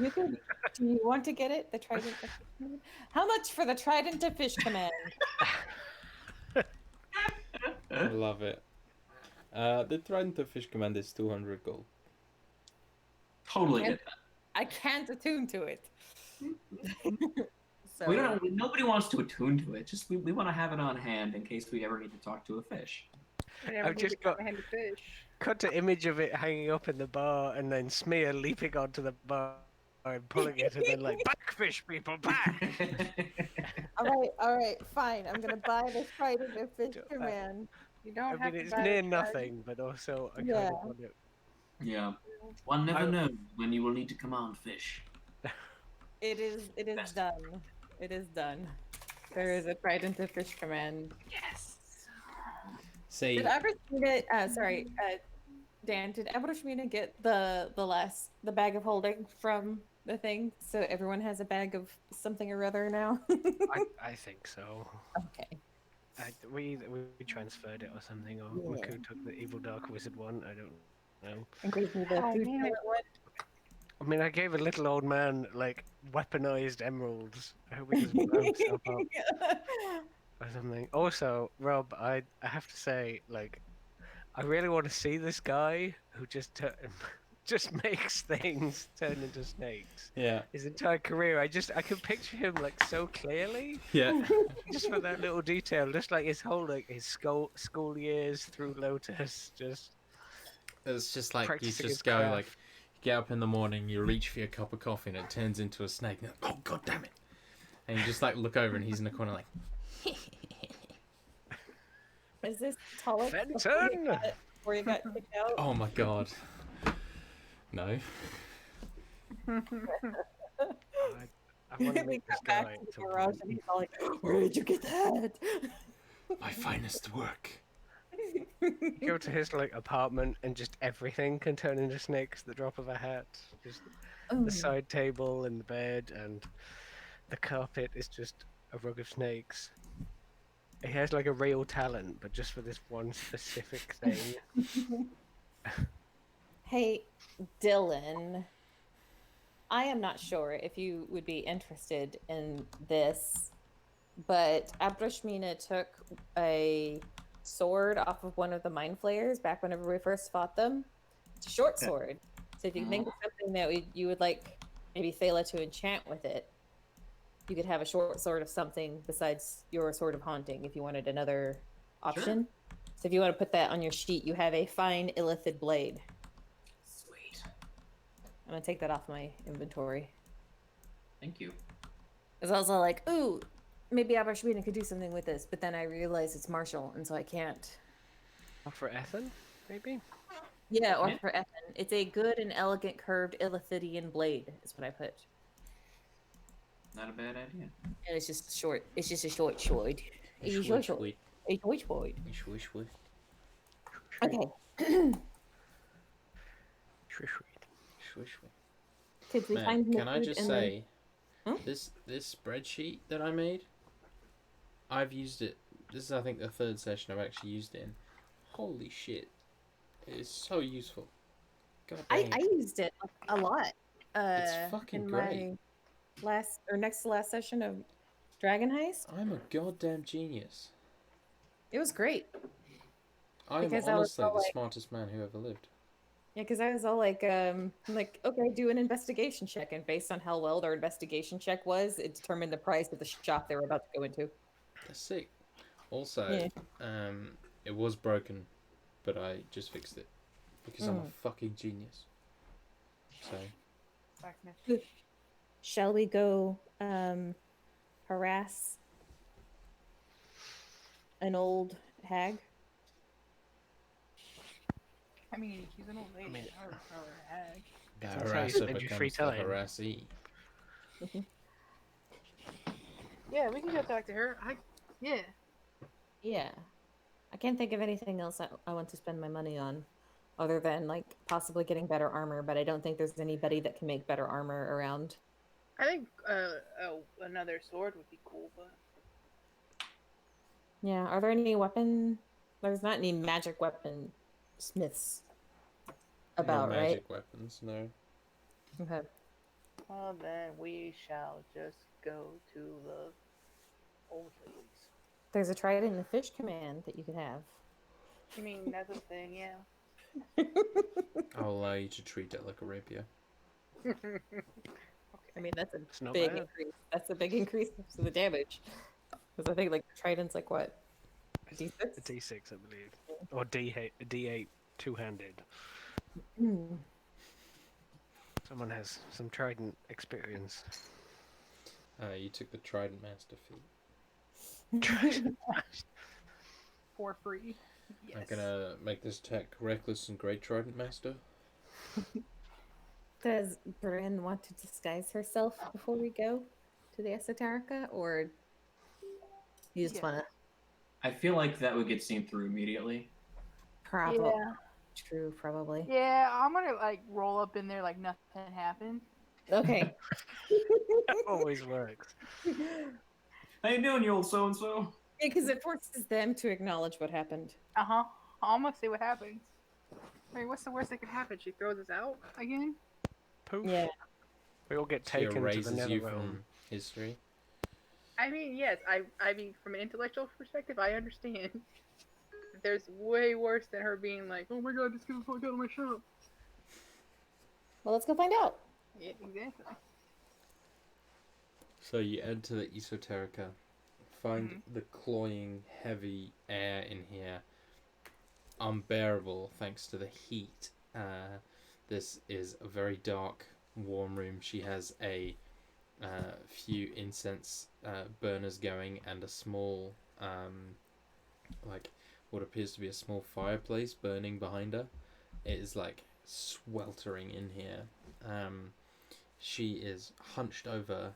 You can. Do you want to get it? The trident of fish command? How much for the trident of fish command? I love it. The Trident of Fish command is 200 gold. Totally get that. I can't attune to it. So We don't. Nobody wants to attune to it. Just we want to have it on hand in case we ever need to talk to a fish. I never I've need just to got comprehend a fish. cut an image of it hanging up in the bar, and then Smear leaping onto the bar and pulling it, and then like, back fish people, back. All right, fine. I'm gonna buy this Trident of Fish Command. You don't I have mean, to it's buy near the nothing, but also I kind Yeah. of want it. Yeah. One never I- knows when you will need to command fish. It is Best. done. It is done. There is a Trident of Fish Command. Yes. See, Did Abrashmina, sorry, Dan, did Abrashmina get the bag of holding from the thing? So everyone has a bag of something or other now? I think so. Okay. We transferred it or something, or Yeah. Maku took the evil dark wizard one. I don't know. And gave me the Oh, food man. pellet one. I mean, I gave a little old man like weaponized emeralds. I hope he doesn't blow himself up or something. Also, Rob, I have to say, like, I really want to see this guy who just makes things turn into snakes. yeah, His entire career, I can picture him like so clearly, yeah. just for that little detail, just like his whole like his school years through Lotus, just It's just like you practicing his just go like, craft. you get up in the morning, you reach for your cup of coffee, and it turns into a snake. And oh god damn it! And you just like look over, and he's in the corner like, Is this Tulloch Fenton! before you got kicked out? oh my god. No. I want to We meet this got back guy. to the at some garage point. and he's all like, "Where did you get that?" My finest work. Go to his like apartment, and just everything can turn into snakes at the drop of a hat. Just Oh, the side table and the bed and the carpet is just a rug of snakes. He has like a real talent, but just for this one specific thing. Hey, Dylan. I am not sure if you would be interested in this, but Abdrashmina took a sword off of one of the mind flayers back whenever we first fought them. It's a short Yeah. sword. So if you think of something that you would like maybe Thela to enchant with it, you could have a short sword of something besides your sword of haunting if you wanted another option. So if you want to put that on your sheet, you have a fine illithid blade. Sweet. I'm gonna take that off my inventory. Thank you. It's also like, ooh, maybe Abrashmina could do something with this, but then I realize it's martial, and so I can't. For Ethan, maybe? Yeah, or Yeah. for Ethan. It's a good and elegant curved illithidian blade, is what I put. Not a bad idea. And it's just short. It's just a short sword. It's a short sword. A short sword. Okay. Could we Man, find can I food just and then- say, Huh? this spreadsheet that I made, I've used it. This is I think the third session I've actually used it in. Holy shit, it is so useful. God I dang it. used it a lot. It's fucking in great. my last or next to last session of Dragon Heist. I'm a goddamn genius. It was great. I'm Because I was honestly all the like- smartest man who ever lived. Yeah, because I was all like, okay, do an investigation check, and based on how well their investigation check was, it determined the price of the shop they were about to go into. That's sick. Also, Yeah. it was broken, but I just fixed it because I'm a fucking genius. So Blacksmith. Shall we go harass an old hag? I mean, he's an old lady. mean- or a hag. the That's how you harasser spend your free becomes the time. harassee. Yeah, we can go talk to her. Yeah. Yeah. I can't think of anything else I want to spend my money on other than like possibly getting better armor, but I don't think there's anybody that can make better armor around. I think another sword would be cool, but Yeah, are there any weapon? There's not any magic weapon smiths about, no right? magic weapons, no. Okay. well then we shall just go to the old ladies. There's a trident and a fish command that you could have. I mean, that's a thing, yeah. I'll allow you to treat it like a rapier. I mean, that's a It's not big bad. increase. That's a big increase to the damage. Because I think like trident's like what? I D6? A D6, I believe, or D8 two-handed. Hmm. Someone has some trident experience. You took the Trident Master feat. For free. Yes. I'm gonna make this attack Reckless and Great Trident Master. Does Bryn want to disguise herself before we go to the esoterica, or you just Yeah. want to? I feel like that would get seen through immediately. Probably. Yeah. True, probably. Yeah, I'm gonna like roll up in there like nothing happened. Okay. That always works. How you doing, you old so-and-so? Because it forces them to acknowledge what happened. Uh-huh. I'm gonna see what happens. I mean, what's the worst that could happen? She throws us out again? Poof. Yeah. We all get She taken to the erases nether you realm. from history. I mean, yes, I mean, from an intellectual perspective, I understand. There's way worse than her being like, oh my god, just get the fuck out of my shop. Well, let's go find out. Yeah, exactly. So you enter the Esoterica, find the cloying, heavy air in here unbearable thanks to the heat. This is a very dark, warm room. She has a few incense burners going and a small, like what appears to be a small fireplace burning behind her. It is like sweltering in here. She is hunched over,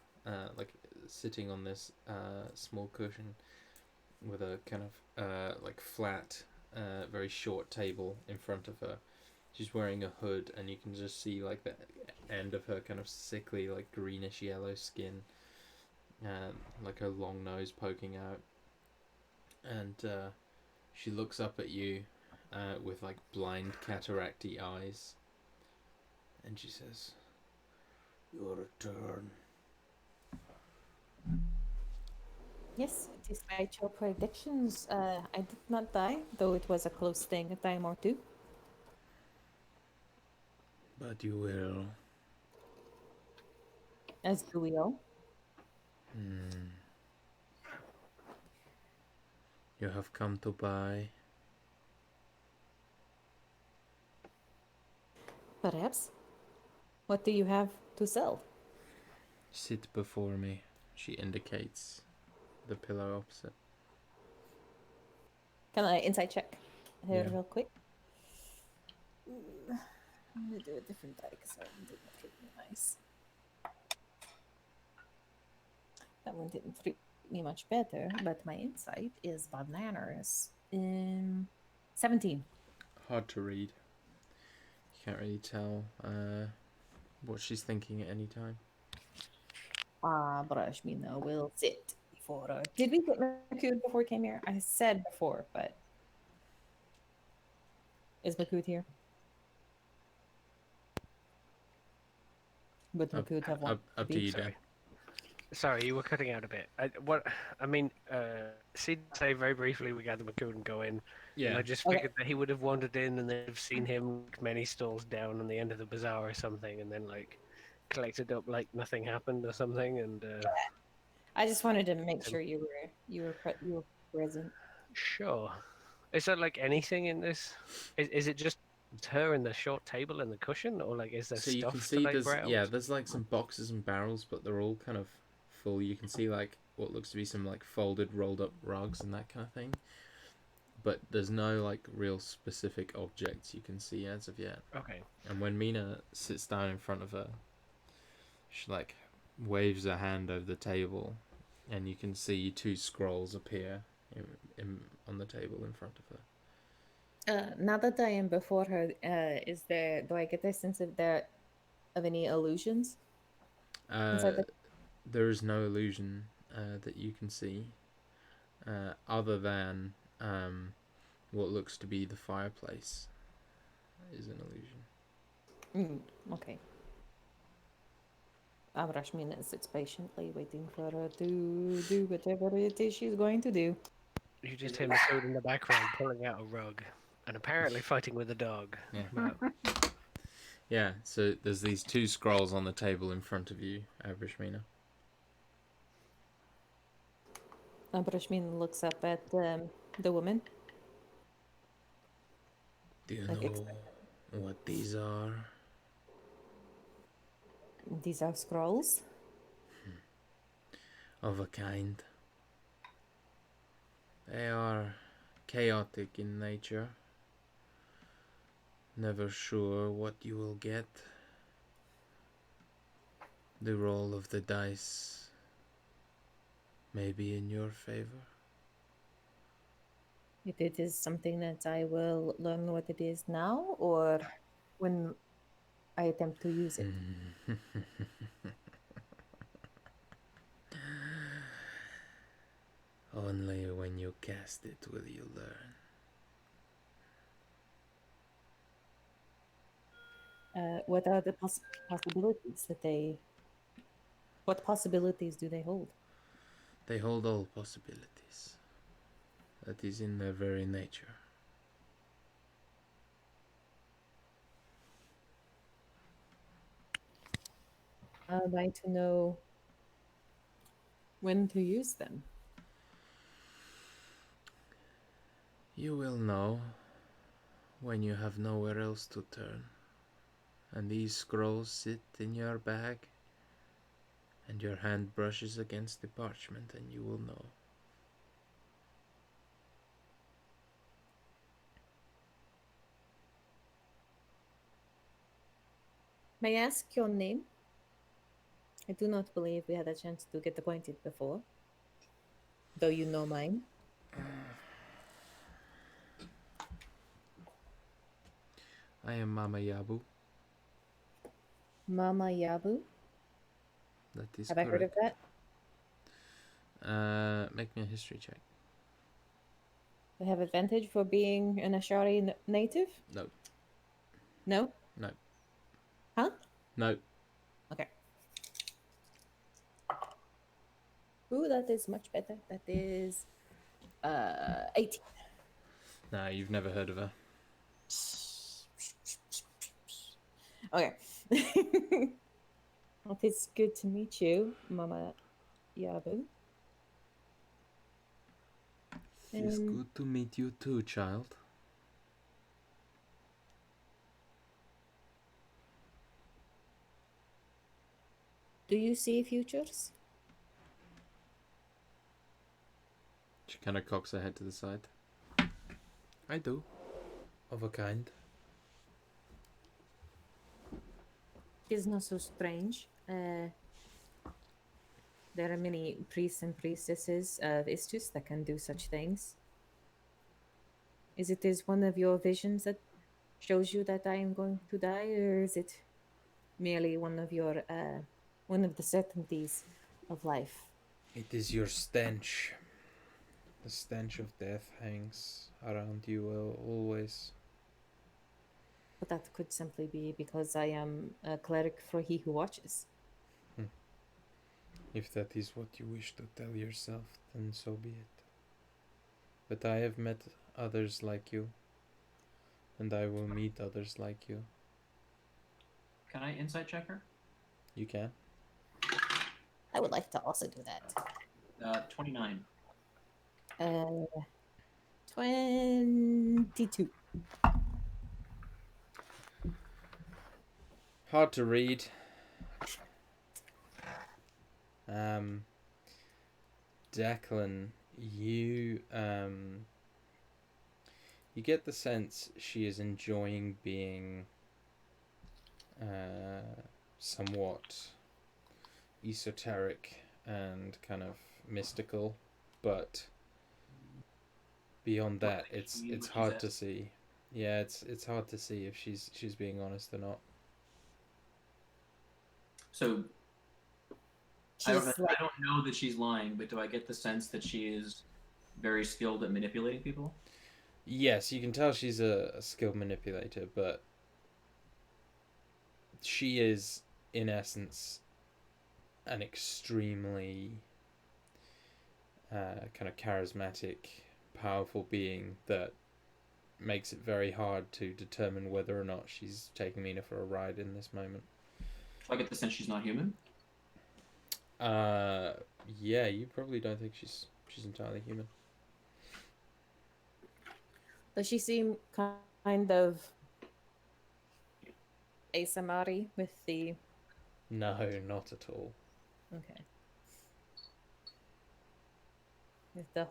like sitting on this small cushion with a kind of like flat, very short table in front of her. She's wearing a hood, and you can just see like the end of her kind of sickly, like greenish yellow skin, like her long nose poking out. And she looks up at you with like blind cataracty eyes, and she says, "Your return." Yes, despite your predictions, I did not die, though it was a close thing a time or two. But you will. As do we all. You have come to buy. Perhaps. What do you have to sell? Sit before me. She indicates the pillow opposite. Can I insight check here Yeah. real quick? I'm gonna do a different die because that one didn't treat me nice. That one didn't treat me much better, but my insight is bananas. 17. Hard to read. You can't really tell what she's thinking at any time. Brashmina will sit before her. Did we get Makut before we came here? I said before, but is Makut here? Would Up- Makut have one? Up to you, Dan. Sorry, you were cutting out a bit. Sid say very briefly we got the Macoon and go in. And I just Okay. figured that he would have wandered in and they'd have seen him like, many stalls down on the end of the bazaar or something, and then like collected up like nothing happened or something. And I just wanted to make sure you were present. sure, is there like anything in this? Is it just her and the short table and the cushion, or like is there So you stuff can to see like there's browse? there's like some boxes and barrels, but they're all kind of full. You can see like what looks to be some like folded, rolled up rugs and that kind of thing. But there's no like real specific objects you can see as of yet. Okay. And when Mina sits down in front of her, she like waves her hand over the table, and you can see two scrolls appear on the table in front of her. Now that I am before her, do I get a sense of any illusions? Inside There is no illusion that you can see, other than what looks to be the fireplace is an illusion. Okay. Abrashmina sits patiently, waiting for her to do whatever it is she's going to do. You just hear Macoon in the background pulling out a rug and apparently fighting with a dog. Yeah. But Yeah, so there's these two scrolls on the table in front of you, Abrashmina. Abrashmina looks up at the woman. Do you Like, know what these are? These are scrolls. Of a kind. They are chaotic in nature. Never sure what you will get. The roll of the dice may be in your favor. If it is something that I will learn what it is now, or when I attempt to use it. Only when you cast it will you learn. What are the possibilities that they? What possibilities do they hold? They hold all possibilities. That is in their very nature. I'd like to know when to use them. You will know when you have nowhere else to turn, and these scrolls sit in your bag, and your hand brushes against the parchment, and you will know. May I ask your name? I do not believe we had a chance to get acquainted before, though you know mine. I am Mama Yabu. Mama Yabu. That is Have I heard of correct. that? Make me a history check. They have advantage for being an Ashari native? No. No? No. Huh? No. Okay. Ooh, that is much better. That is 18. No, you've never heard of her. Okay. Well, it's good to meet you, Mama Yabu. It's good to meet you too, child. Do you see futures? She kind of cocks her head to the side. I do. Of a kind. It is not so strange. There are many priests and priestesses of Istus that can do such things. Is it one of your visions that shows you that I am going to die, or is it merely one of your one of the certainties of life? It is your stench. The stench of death hangs around you always. But that could simply be because I am a cleric for He Who Watches. If that is what you wish to tell yourself, then so be it. But I have met others like you, and I will meet others like you. Can I insight check her? You can. I would like to also do that. 29. 22. Hard to read. Declan, you get the sense she is enjoying being somewhat esoteric and kind of mystical, but beyond that, it's hard to see. Yeah, it's hard to see if she's being honest or not. So I don't know that she's lying, but do I get the sense that she is very skilled at manipulating people? Yes, you can tell she's a skilled manipulator, but she is, in essence, an extremely kind of charismatic, powerful being that makes it very hard to determine whether or not she's taking Mina for a ride in this moment. Do I get the sense she's not human? Yeah, you probably don't think she's entirely human. Does she seem kind of ASMR with the... No, not at all. Okay. With the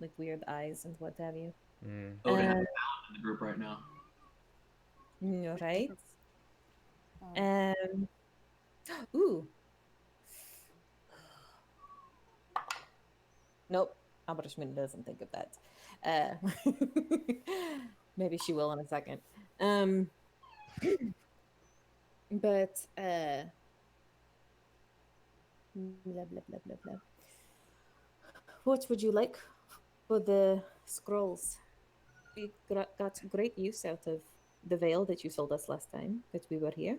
like weird eyes and what have you. Mm. Odin has Uh, a talent in the group right now. right. Oh. Ooh. Nope. Abrashmin doesn't think of that. Maybe she will in a second. But blah blah blah blah blah. What would you like for the scrolls? We got great use out of the veil that you sold us last time that we were here.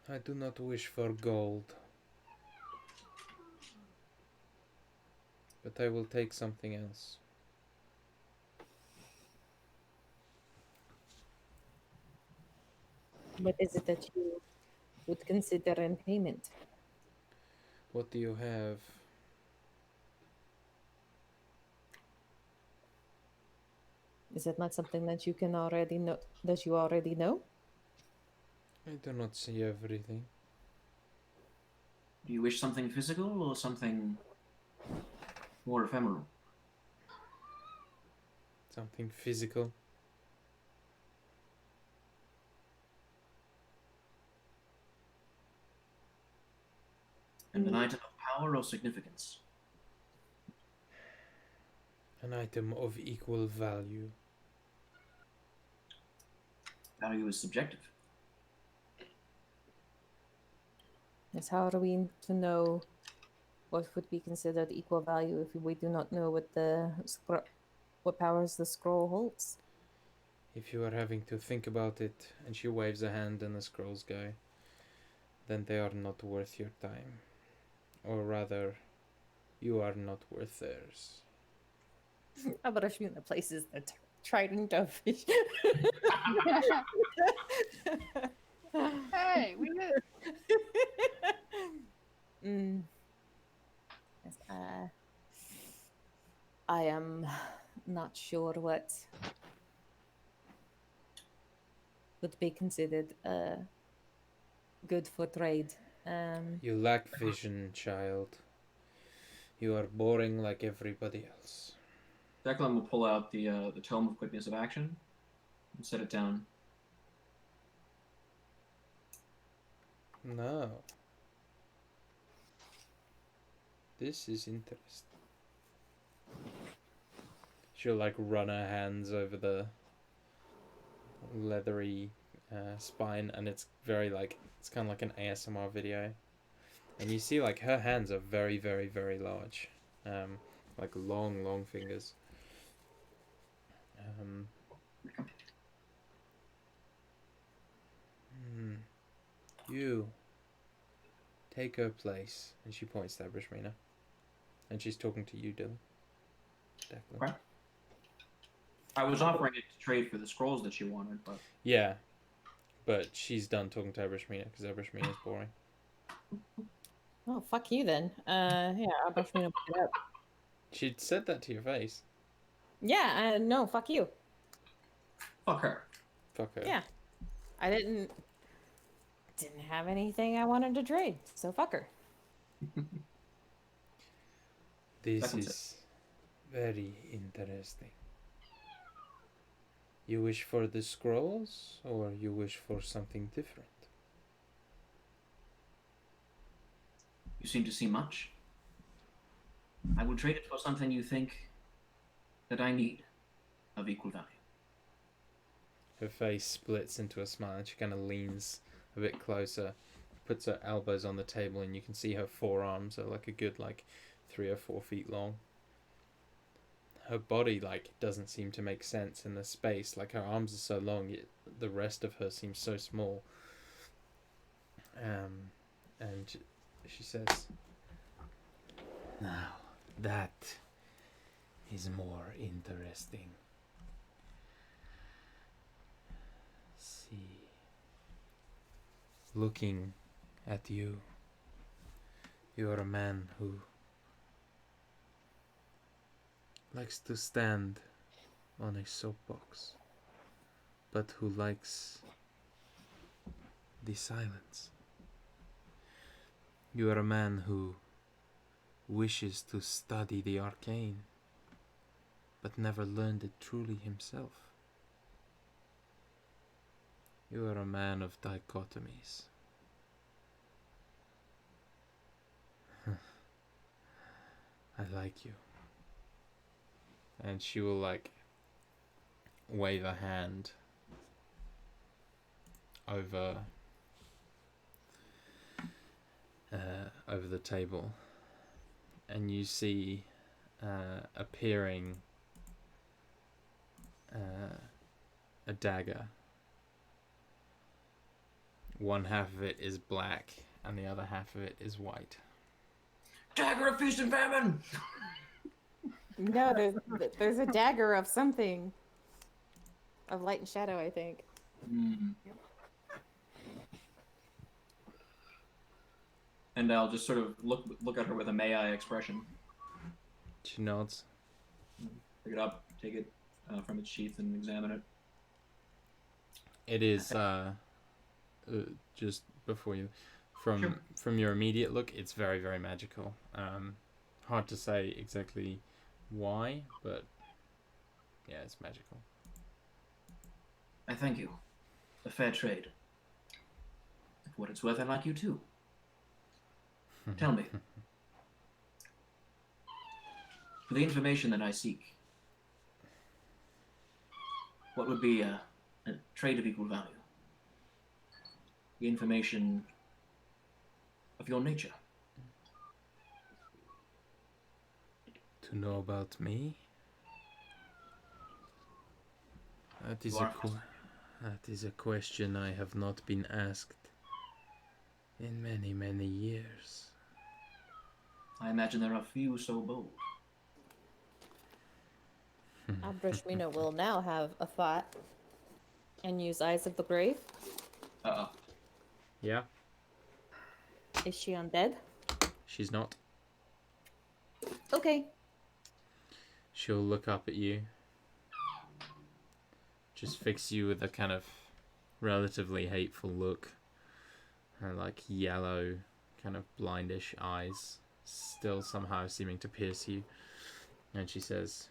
I do not wish for gold, but I will take something else. What is it that you would consider in payment? What do you have? Is it not something that you can already know? That you already know? I do not see everything. Do you wish something physical or something more ephemeral? Something physical. And an item of power or significance? An item of equal value. Value is subjective. Yes, how are we to know what would be considered equal value if we do not know what what powers the scroll holds? If you are having to think about it, and she waves a hand and the scrolls go, then they are not worth your time. Or rather, you are not worth theirs. Abrashmin places the trident of fish. Hey, we did. Mm. Yes, I am not sure what would be considered good for trade. You lack vision, child. You are boring like everybody else. Declan will pull out the tome of quickness of action and set it down. No. This is interesting. She'll like run her hands over the leathery spine, and it's very like, it's kind of like an ASMR video. And you see like her hands are very, very, very large. Like long, long fingers. You take her place. And she points to Abrishmina. And she's talking to you, Dylan. Declan. Right. I was offering it to trade for the scrolls that she wanted, but Yeah. But she's done talking to Abrishmina because Abrishmina is boring. Oh, fuck you then. Yeah, Abrashmin will pick it up. She'd said that to your face. Yeah, no, fuck you. fuck her. Fuck her. Yeah. I didn't have anything I wanted to trade, so fuck her. This Second is very interesting. You wish for the scrolls, or you wish for something different? You seem to see much. I will trade it for something you think that I need of equal value. Her face splits into a smile and she kind of leans a bit closer, puts her elbows on the table, and you can see her forearms are like a good 3 or 4 feet long. Her body doesn't seem to make sense in the space. Like her arms are so long, yet the rest of her seems so small. And she says, Now, that is more interesting. See. looking at you, You are a man who likes to stand on a soapbox, but who likes the silence. You are a man who wishes to study the arcane, but never learned it truly himself. You are a man of dichotomies. I like you. And she will like wave a hand over over the table, and you see appearing a dagger. One half of it is black, and the other half of it is white. Dagger of feast and famine! No, there's a dagger of something. Of light and shadow, I think. And I'll just sort of look at her with a may I expression. She nods. Pick it up, take it from its sheath, and examine it. It is just before you, from your immediate look, it's very, very magical. Hard to say exactly why, but yeah, it's magical. I thank you. A fair trade. For what it's worth, I like you too. Tell me. For the information that I seek, what would be a trade of equal value? The information of your nature. To know about me? That is a question I have not been asked in many, many years. I imagine there are few so bold. Abrashmina will now have a thought and use Eyes of the Grave. Yeah, Is she undead? she's not. Okay. She'll look up at you. Just fix you with a kind of relatively hateful look. Her like yellow, kind of blindish eyes still somehow seeming to pierce you. And she says,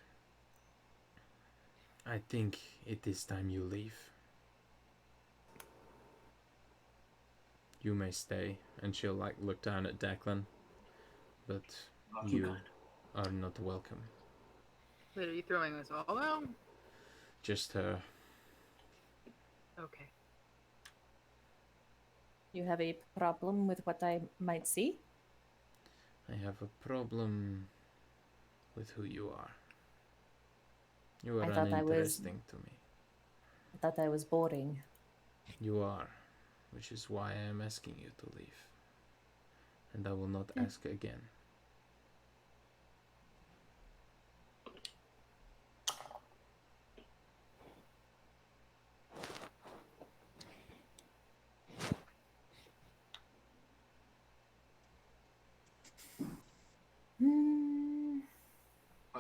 I think it is time you leave. You may stay. And she'll like look down at Declan. But you are not welcome. Wait, are you throwing us all out? Just her. Okay. You have a problem with what I might see? I have a problem with who you are. You are I thought uninteresting to me. I thought I was boring. You are, which is why I am asking you to leave. And I will not ask again.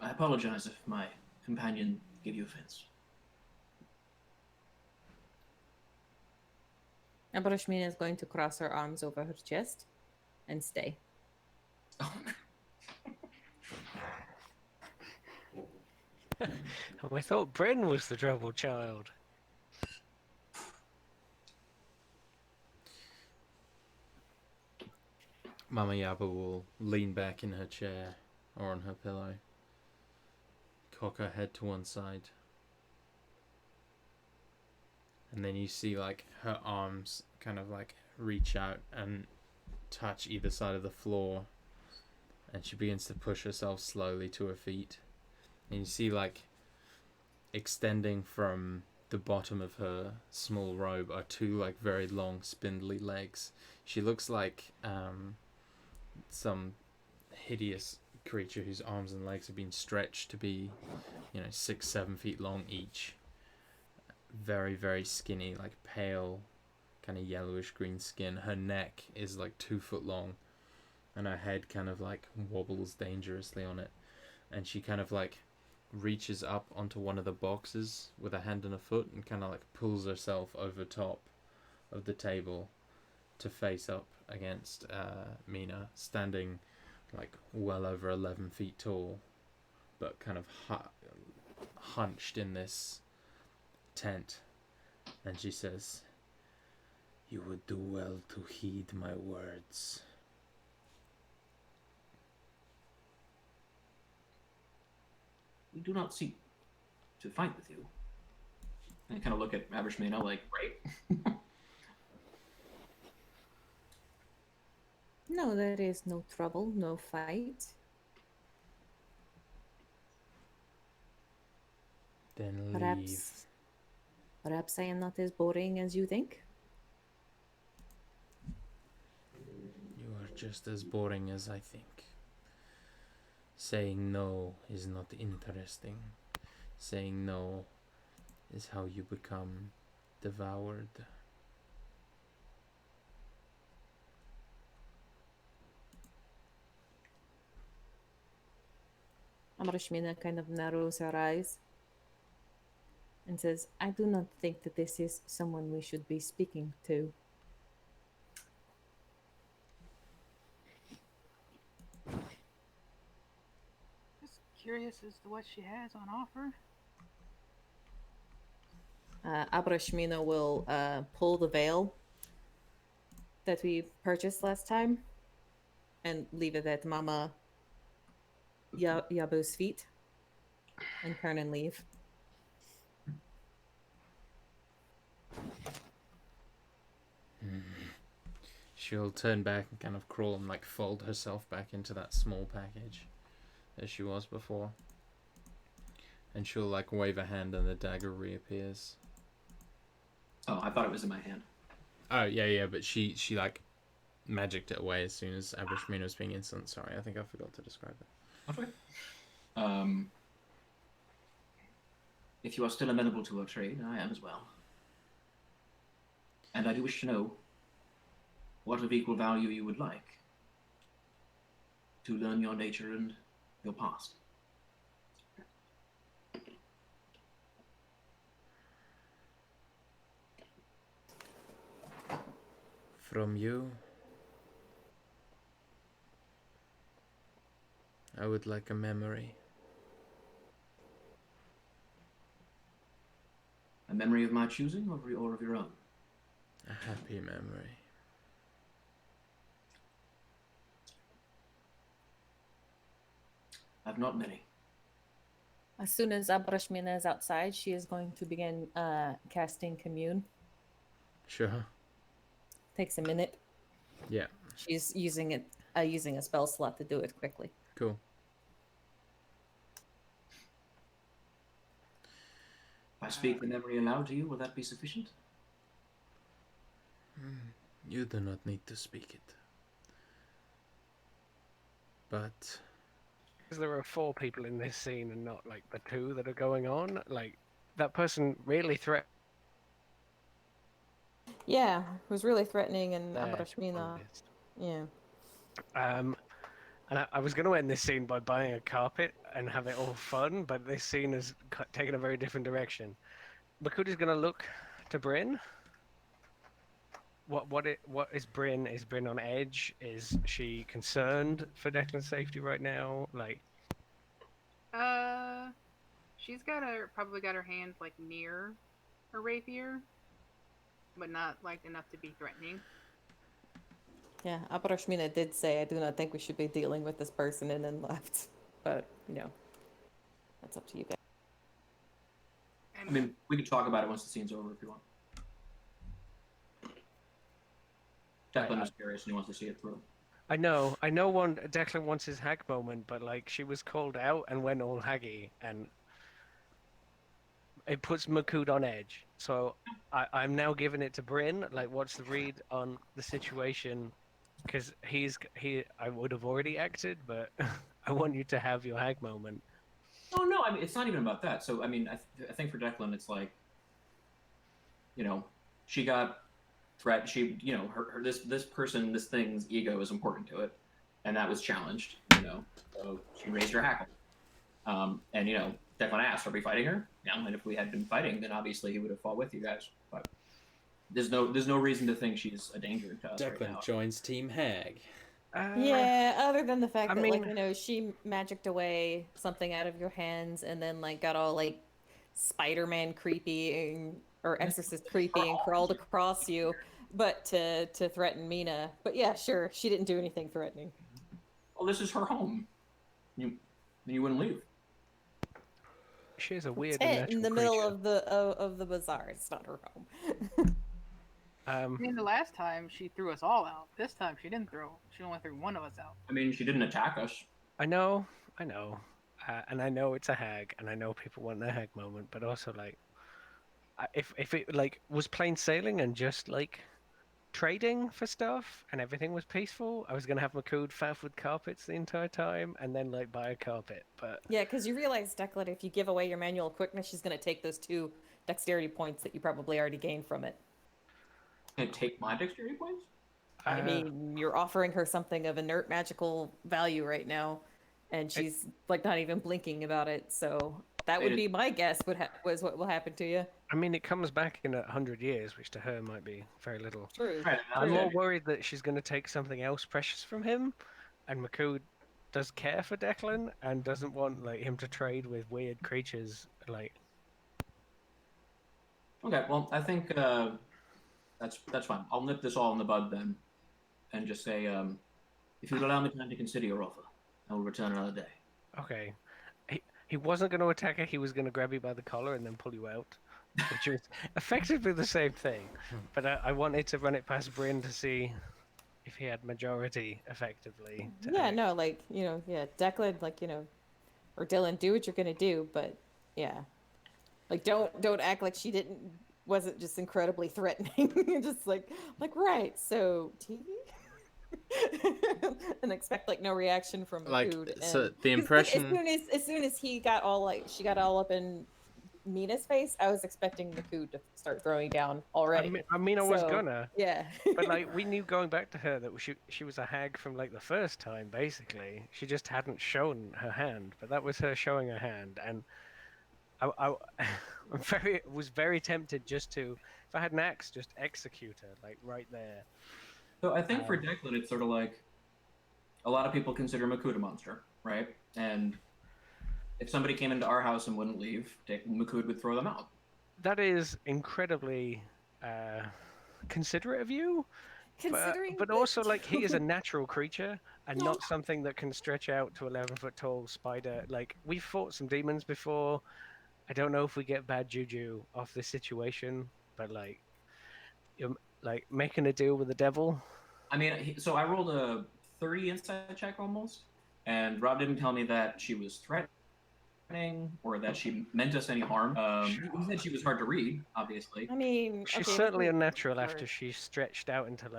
I apologize if my companion gave you offense. Abrashmina is going to cross her arms over her chest and stay. I thought Bryn was the troubled child. Mama Yaba will lean back in her chair or on her pillow, cock her head to one side, and then you see like her arms kind of like reach out and touch either side of the floor, and she begins to push herself slowly to her feet, and you see like extending from the bottom of her small robe are two like very long spindly legs. She looks like some hideous creature whose arms and legs have been stretched to be, 6-7 feet long each. Very, very skinny, like pale, kind of yellowish green skin. Her neck is like 2 foot long, and her head kind of like wobbles dangerously on it, and she kind of like reaches up onto one of the boxes with a hand and a foot and kind of like pulls herself over top of the table to face up against Mina, standing like well over 11 feet tall, but kind of hunched in this tent. And she says, "You would do well to heed my words." We do not seek to fight with you. And I kind of look at Abershmina like, right? No, there is no trouble, no fight. Then leave. Perhaps I am not as boring as you think. You are just as boring as I think. Saying no is not interesting. Saying no is how you become devoured. Amarashmina kind of narrows her eyes and says, I do not think that this is someone we should be speaking to. Just curious as to what she has on offer. Abrashmina will pull the veil that we purchased last time and leave it at Mama Yabu's feet and turn and leave. She'll turn back and kind of crawl and like fold herself back into that small package as she was before. And she'll like wave a hand and the dagger reappears. Oh, I thought it was in my hand. Oh, yeah, but she like magicked it away as soon as Abrashmina was being insolent. Sorry, I think I forgot to describe it. Okay. If you are still amenable to a trade, I am as well. And I do wish to know what of equal value you would like to learn your nature and your past. From you, I would like a memory. A memory of my choosing or of your own? A happy memory. I've not many. As soon as Abrashmina is outside, she is going to begin casting Commune. Sure. Takes a minute. Yeah. She's using a spell slot to do it quickly. Cool. If I speak the memory aloud to you, will that be sufficient? You do not need to speak it. But Because there are 4 people in this scene and not like the 2 that are going on. Like that person really Yeah, it was really threatening, and there, Abrashmina. honest. Yeah. And I was going to end this scene by buying a carpet and have it all fun, but this scene has taken a very different direction. Makuti's going to look to Bryn. What is Bryn? Is Bryn on edge? Is she concerned for Declan's safety right now? Like, She's probably got her hand like near her rapier, but not like enough to be threatening. Yeah, Abrashmina did say, I do not think we should be dealing with this person, and then left. But, that's up to you guys. I mean, we could talk about it once the scene's over if you want. Declan is curious and he wants to see it through. I know Declan wants his hag moment, but like she was called out and went all haggy, and it puts Makut on edge. So I'm now giving it to Bryn. Like, what's the read on the situation? Because I would have already acted, but I want you to have your hag moment. Oh no, I mean it's not even about that. So I mean, I think for Declan, it's like, she got threat. She, her this thing's ego is important to it, and that was challenged. So she raised her hackle. And Declan asked, "Are we fighting her?" Yeah, and if we had been fighting, then obviously he would have fought with you guys. But there's no reason to think she's a danger to us right Declan now. joins Team Hag. Yeah, other than the fact I that mean- she magicked away something out of your hands and then got all Spider-Man creepy or Exorcist creepy and crawled across you, but to threaten Mina. But yeah, sure, she didn't do anything threatening. Well, this is her home. You wouldn't leave. She is a weird Tent and in natural the middle creature. of the bazaar. It's not her home. I mean, the last time she threw us all out. This time she didn't throw. She only threw one of us out. I mean, she didn't attack us. I know. And I know it's a hag, and I know people want their hag moment, but also if it was plain sailing and just trading for stuff and everything was peaceful, I was gonna have Makud faff with carpets the entire time and then buy a carpet. But Yeah, because you realize, Declan, if you give away your manual quickness, she's going to take those 2 dexterity points that you probably already gained from it. And take my dexterity points. I mean, you're offering her something of inert magical value right now, and she's not even blinking about it. So that would be my guess. Was what will happen to you? I mean, it comes back in 100 years, which to her might be very little. True. Right, I'm more worried that she's going to take something else precious from him, and Makud does care for Declan and doesn't want him to trade with weird creatures. Okay, well, I think that's fine. I'll nip this all in the bud then, and just say, if you'd allow me time to consider your offer, I will return another day. Okay, he wasn't going to attack her. He was going to grab you by the collar and then pull you out, which was effectively the same thing. But I wanted to run it past Bryn to see if he had majority effectively. Yeah, no, Declan, or Dylan, do what you're gonna do, but yeah, don't act like she wasn't just incredibly threatening. You're just right, so TV. And expect no reaction from food. So the 'cause, impression as soon as he got all she got all up in Mina's face, I was expecting the food to start throwing down already. I was gonna. Yeah. But we knew going back to her that she was a hag from the first time. Basically, she just hadn't shown her hand. But that was her showing her hand, and I was very tempted just to, if I had an axe, just execute her right there. So I think for Declan, it's sort of a lot of people consider Makud a monster, right? And if somebody came into our house and wouldn't leave, Makud would throw them out. That is incredibly considerate of you. Considering but also he is a natural creature and not something that can stretch out to 11-foot tall spider. We've fought some demons before. I don't know if we get bad juju off this situation, but you're making a deal with the devil. I mean, so I rolled a 30 insight check almost, and Rob didn't tell me that she was threatening or that she meant us any harm. He said she was hard to read, obviously. I mean, she's certainly unnatural after she stretched out into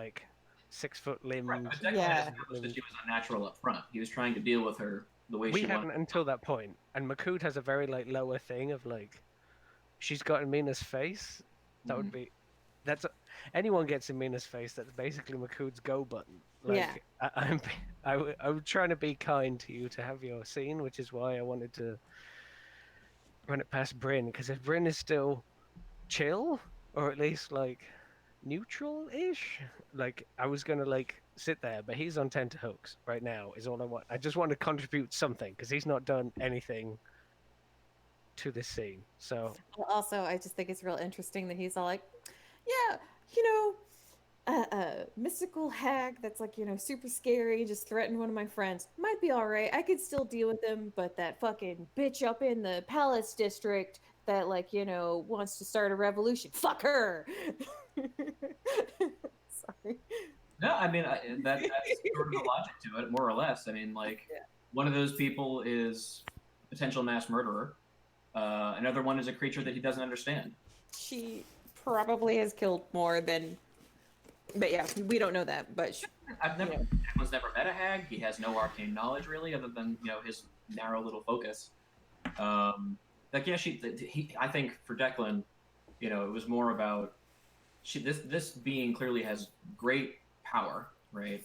6-foot limbs. Right, but Declan established that she was unnatural up front. He was trying to deal with her the way she wanted. We hadn't until that point, and Makud has a very lower thing of she's got in Mina's face. That would be, anyone gets in Mina's face. That's basically Makud's go button. I'm trying to be kind to you to have your scene, which is why I wanted to run it past Bryn, because if Bryn is still chill or at least neutral-ish, I was gonna sit there, but he's on tenterhooks right now is all I want. I just want to contribute something because he's not done anything to this scene. So also, I just think it's real interesting that he's all yeah, mystical hag that's super scary, just threatened one of my friends. Might be all right. I could still deal with him, but that fucking bitch up in the Palace District that wants to start a revolution. Fuck her. Sorry. No, I mean that's sort of the logic to it, more or less. I mean, one of those people is a potential mass murderer. Another one is a creature that he doesn't understand. She probably has killed more than. But yeah, we don't know that. But Declan's never met a hag. He has no arcane knowledge really, other than his narrow little focus. I think for Declan, it was more about this being clearly has great power, right?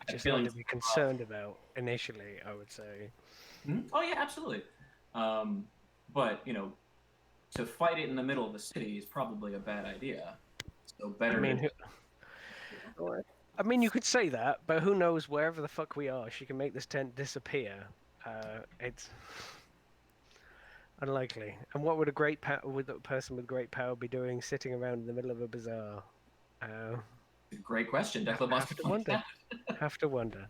Which is feeling not to be concerned about initially, I would say. Oh yeah, absolutely. But to fight it in the middle of the city is probably a bad idea. So better to. Or I mean, you could say that, but who knows? Wherever the fuck we are, she can make this tent disappear. It's unlikely. And what would would a person with great power be doing, sitting around in the middle of a bazaar? Great question. Declan Have to wonder. Have to wonder.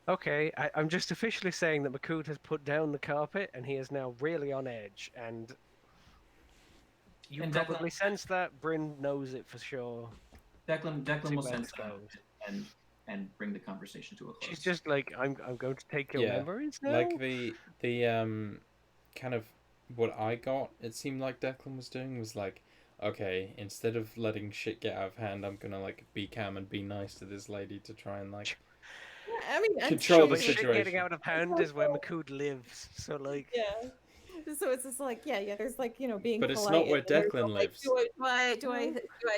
Okay, I'm just officially saying that Makut has put down the carpet, and he is now really on edge. And you And probably sense that. Bryn knows it for sure. Declan See will where sense this that goes. and bring the conversation to a close. She's just like, I'm going to take your Yeah, memories now. like the kind of what I got, it seemed like Declan was doing was like, okay, instead of letting shit get out of hand, I'm gonna like be calm and be nice to this lady to try and like I mean, I'm control sure the But shit getting situation. out of hand is where Makut lives. So like, Yeah. So it's just like, yeah. There's like, being But it's polite. not where and then there's Declan like, lives. do I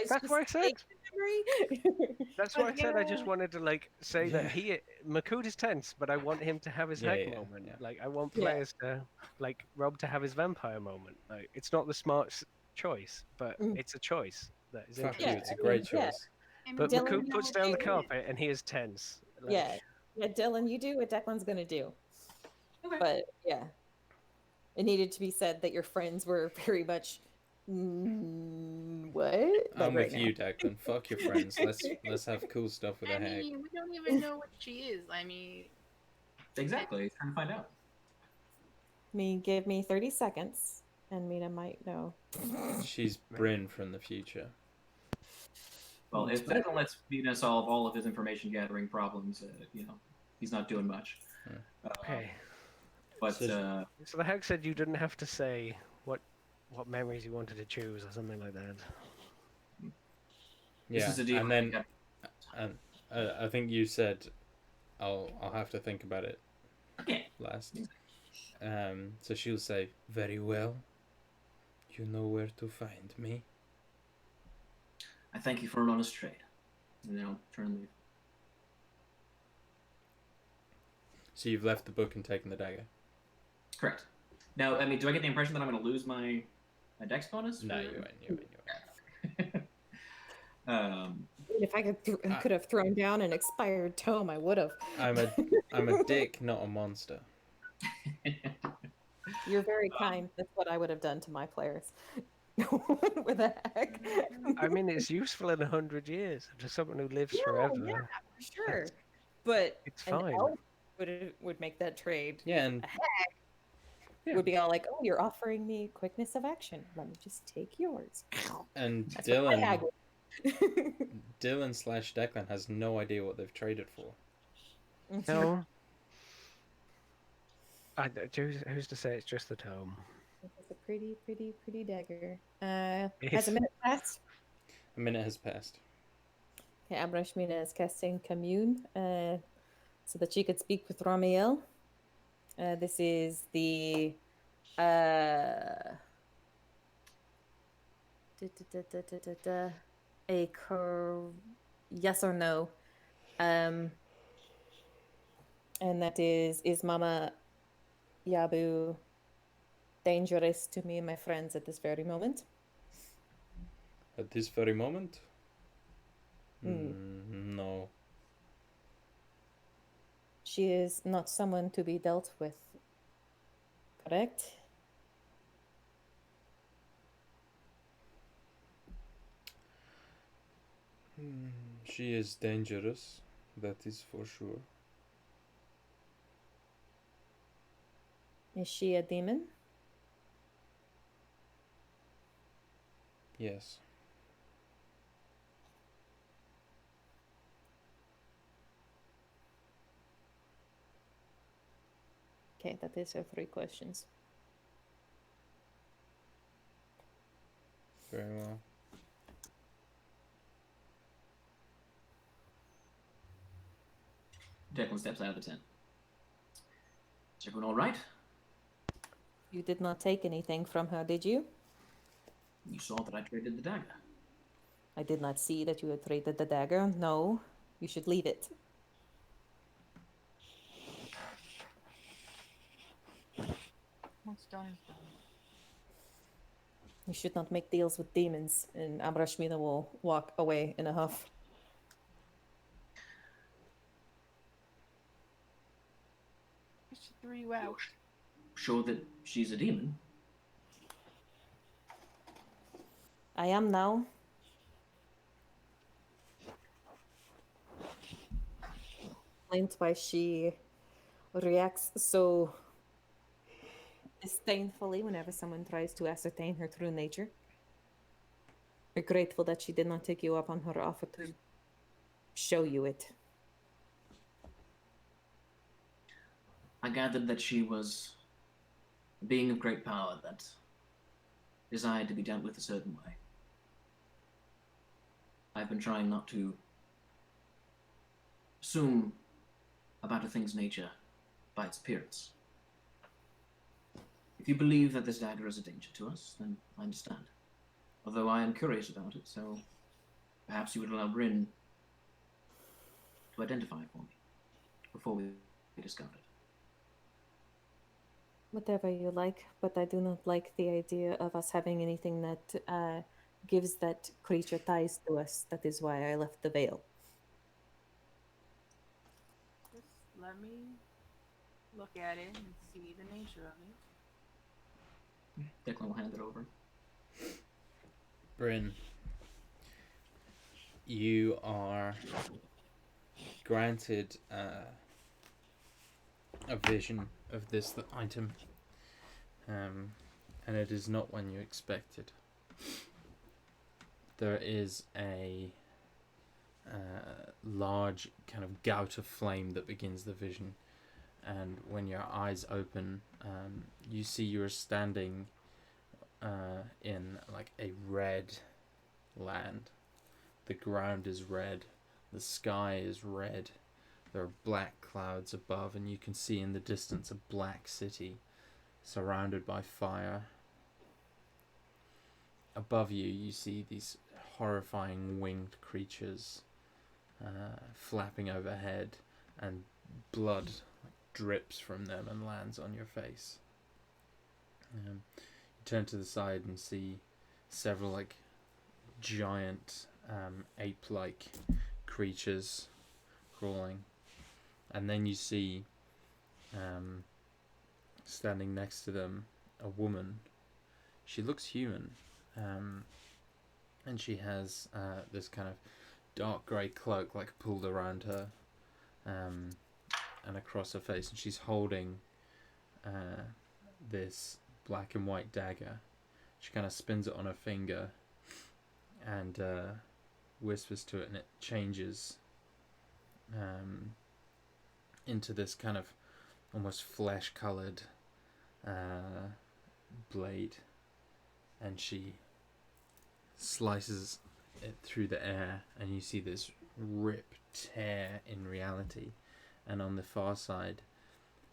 That's what I just said. take the memory? That's But, what I said. I just wanted to like say that Makut is tense, but I want him to have his Yeah, heck yeah, moment. yeah. Like I want Yeah. players to like Rob to have his vampire moment. Like it's not the smart choice, but it's a choice that is Fuck interesting. you, it's a great choice. But Dylan Makut puts down the has- carpet and he is tense. Like, yeah, Dylan, you do what Declan's gonna do. Okay. But yeah, it needed to be said that your friends were very much what? I'm right with you, Declan. Fuck your friends. Let's have cool stuff with a I hack. mean, we don't even know what she is. I mean, Exactly. Trying to find out. Give me 30 seconds, and Mina might know. She's Bryn from the future. Well, if Declan lets Mina solve all of his information gathering problems, he's not doing much. okay. But So the hack said you didn't have to say what memories you wanted to choose or something like that. this Yeah, is a deal. and then I think you said I'll have to think about it Okay. last. So she'll say, "Very well. You know where to find me." I thank you for an honest trade. And then I'll turn and leave. So you've left the book and taken the dagger. Correct. Now, I mean, do I get the impression that I'm going to lose my dex bonus? No, you ain't. If I could have thrown down an expired tome, I would have. I'm a dick, not a monster. You're very kind. That's what I would have done to my players. With the heck. I mean, it's useful in 100 years to someone who lives forever. Yeah, for sure. But It's an fine. elf would make that trade. Yeah, and Would be all like, "Oh, you're offering me quickness of action. Let me just take yours." and That's what my hag Dylan / Declan has no idea what they've traded for. would- No. Who's to say it's just the tome? It's a pretty, pretty, pretty dagger. Has a minute passed? A minute has passed. Okay, Abrashmina is casting Commune so that she could speak with Ramiel. This is the yes or no. And that is Mama Yabu dangerous to me and my friends at this very moment? At this very moment? Hmm. No. She is not someone to be dealt with, correct? She is dangerous, that is for sure. Is she a demon? Yes. Okay, that is her 3 questions. Very well. Declan steps out of the tent. Is everyone all right? You did not take anything from her, did you? You saw that I traded the dagger. I did not see that you had traded the dagger. No, you should leave it. What's done is done. You should not make deals with demons. And Abrashmina will walk away in a huff. I should throw you out. Sure that she's a demon? I am now. Explains why she reacts so disdainfully whenever someone tries to ascertain her true nature. We're grateful that she did not take you up on her offer to show you it. I gathered that she was a being of great power that desired to be dealt with a certain way. I've been trying not to assume about a thing's nature by its appearance. If you believe that this dagger is a danger to us, then I understand. Although I am curious about it, so perhaps you would allow Bryn to identify it for me before we discover it. Whatever you like, but I do not like the idea of us having anything that gives that creature ties to us. That is why I left the veil. Just let me look at it and see the nature of it. Declan will hand it over. Bryn, you are granted a vision of this item, and it is not one you expected. There is a large kind of gout of flame that begins the vision, and when your eyes open, you see you're standing in like a red land. The ground is red, the sky is red, there are black clouds above, and you can see in the distance a black city surrounded by fire. Above you, you see these horrifying winged creatures flapping overhead, and blood drips from them and lands on your face. You turn to the side and see several like giant ape-like creatures crawling, and then you see standing next to them a woman. She looks human, and she has this kind of dark grey cloak like pulled around her and across her face, and she's holding this black and white dagger. She kind of spins it on her finger and whispers to it, and it changes into this kind of almost flesh-coloured blade, and she slices it through the air, and you see this rip tear in reality, and on the far side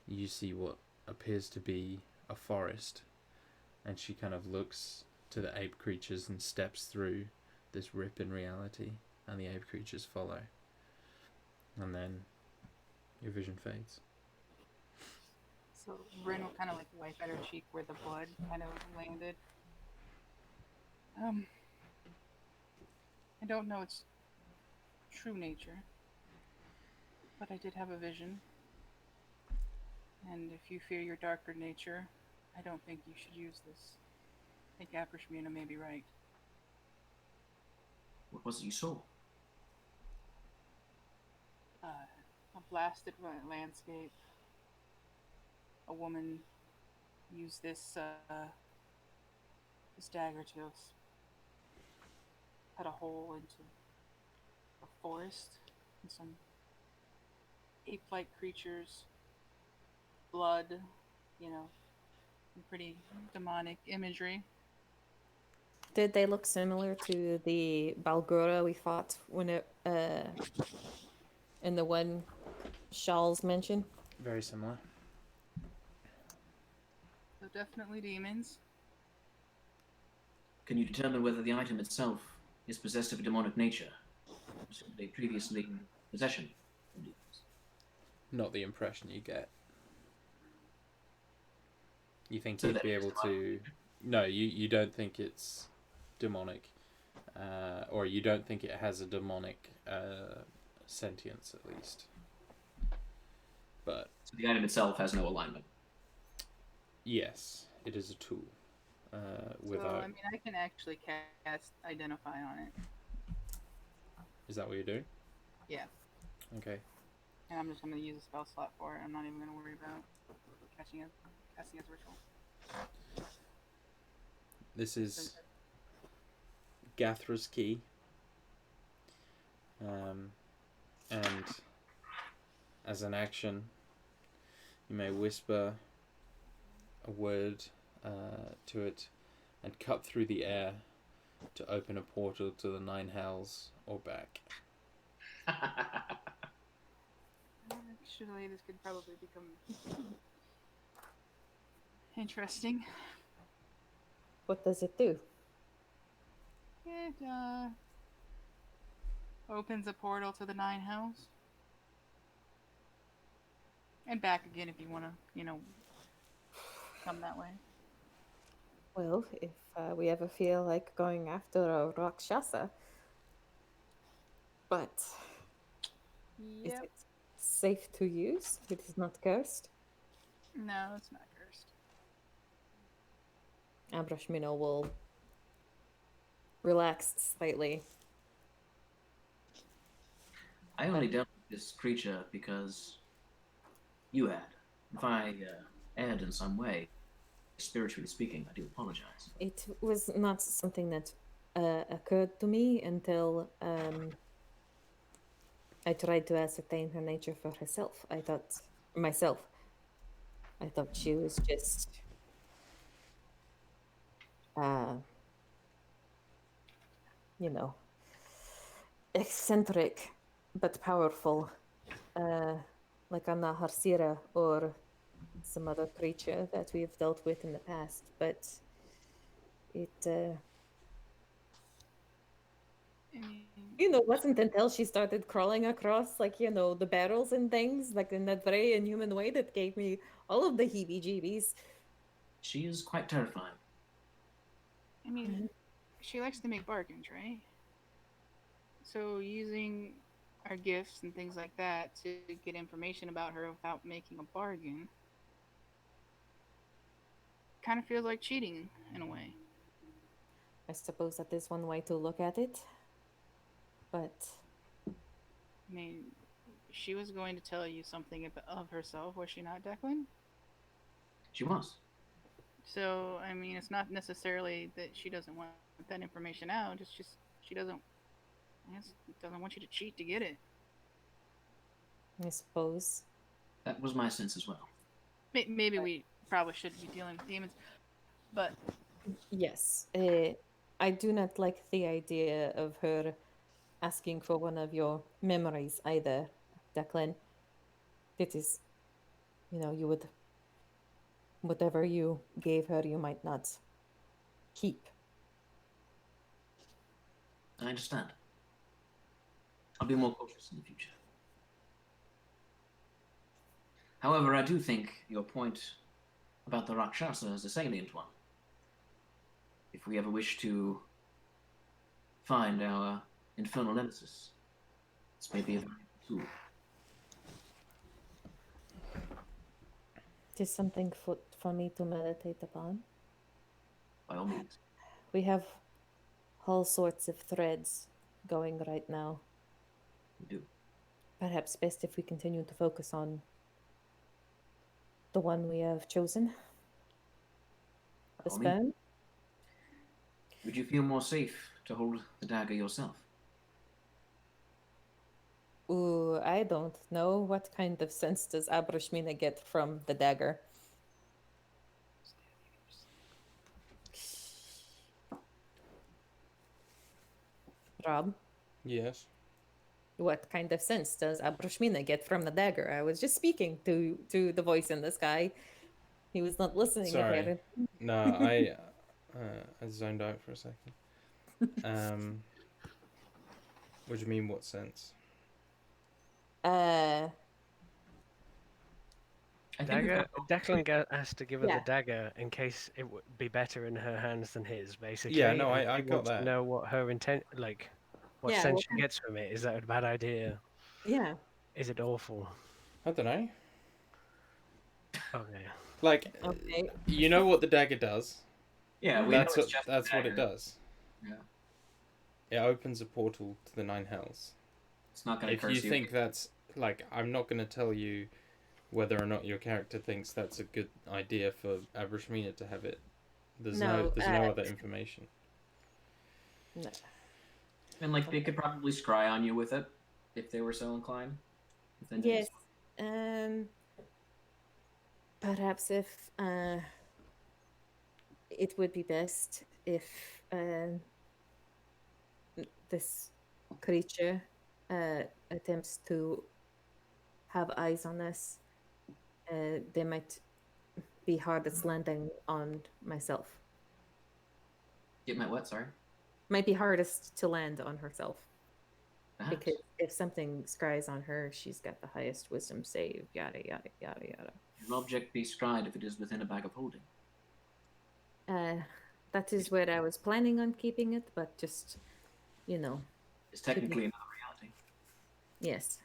you see what appears to be a forest, and she kind of looks to the ape creatures and steps through this rip in reality, and the ape creatures follow, and then your vision fades. So Bryn will kind of like wipe at her cheek where the blood kind of landed. I don't know its true nature, but I did have a vision. And if you fear your darker nature, I don't think you should use this. I think Aprishmina may be right. What was it you saw? A blasted landscape. A woman used this this dagger to cut a hole into a forest and some ape-like creatures, blood, some pretty demonic imagery. Did they look similar to the Balgura we fought when it in the one Shawls mentioned? Very similar. So definitely demons. Can you determine whether the item itself is possessed of a demonic nature? Or simply previously in possession of demons? Not the impression you get. You think So you'd that be is able to? No, you don't think it's demonic, or you don't think it has a demonic sentience at least. But So the item itself has no alignment. yes, it is a tool. So, Without I mean, I can actually cast Identify on it. is that what you're doing? Yeah. Okay. And I'm just going to use a spell slot for it. I'm not even going to worry about casting as ritual. This is Gathra's key. And as an action, you may whisper a word to it and cut through the air to open a portal to the Nine Hells or back. Actually, this could probably become interesting. What does it do? It opens a portal to the Nine Hells. And back again if you want to, come that way. Well, if we ever feel like going after a Rakshasa, but is Yep. it safe to use? It is not cursed. No, it's not cursed. Abrashmino will relax slightly. I only dealt with this creature because you had. If I erred in some way, spiritually speaking, I do apologize. It was not something that occurred to me until I tried to ascertain her nature for herself. I thought she was just you know, eccentric but powerful, like Anna Harsira or some other creature that we've dealt with in the past. But it, wasn't until she started crawling across, like, the barrels and things, like in that very inhuman way, that gave me all of the heebie-jeebies. She is quite terrifying. I mean, she likes to make bargains, right? So using our gifts and things like that to get information about her without making a bargain kind of feels like cheating in a way. I suppose that is one way to look at it. But I mean, she was going to tell you something of herself, was she not, Declan? She was. So, I mean, it's not necessarily that she doesn't want that information out. It's just she doesn't want you to cheat to get it. I suppose. That was my sense as well. Maybe we probably shouldn't be dealing with demons, but Yes. I do not like the idea of her asking for one of your memories either, Declan. It is, you would, whatever you gave her, you might not keep. I understand. I'll be more cautious in the future. However, I do think your point about the Rakshasa is a salient one. If we ever wish to find our infernal nemesis, this may be a valuable tool. It is something for me to meditate upon. By all means. We have all sorts of threads going right now. We do. Perhaps best if we continue to focus on the one we have chosen. The By all means. sperm. Would you feel more safe to hold the dagger yourself? Ooh, I don't know. What kind of sense does Abrashmina get from the dagger? Rob, Yes. what kind of sense does Abrashmina get from the dagger? I was just speaking to the voice in the sky. He was not listening. Sorry. Apparently. No, I zoned out for a second. What do you mean? What sense? I think we've Dagger. got Has to give her Yeah. the dagger in case it would be better in her hands than his, basically. Yeah, no, and I he got wants that. to know what her intent, like, what Yeah, sense what she kind- gets from it. Is that a bad idea? Yeah. Is it awful? I don't know. Okay. Like, Okay. you know what the dagger does. Yeah, we That's know it's what just a that's what it dagger. does. Yeah. It opens a portal to the Nine Hells. It's not going to If curse you you. think that's like, I'm not going to tell you whether or not your character thinks that's a good idea for Abrishmina to have it. There's No, no other information. No. And like they could probably scry on you with it if they were so inclined. If they Yes. noticed. Perhaps if it would be best if this creature attempts to have eyes on us. They might be hardest landing on myself. Get my what? Sorry. Might be hardest to land on herself. Perhaps. Because if something scries on her, she's got the highest wisdom save, yada, yada, yada, yada. An object be scried if it is within a bag of holding. That is where I was planning on keeping it, but just, you know, It's technically another reality. yes.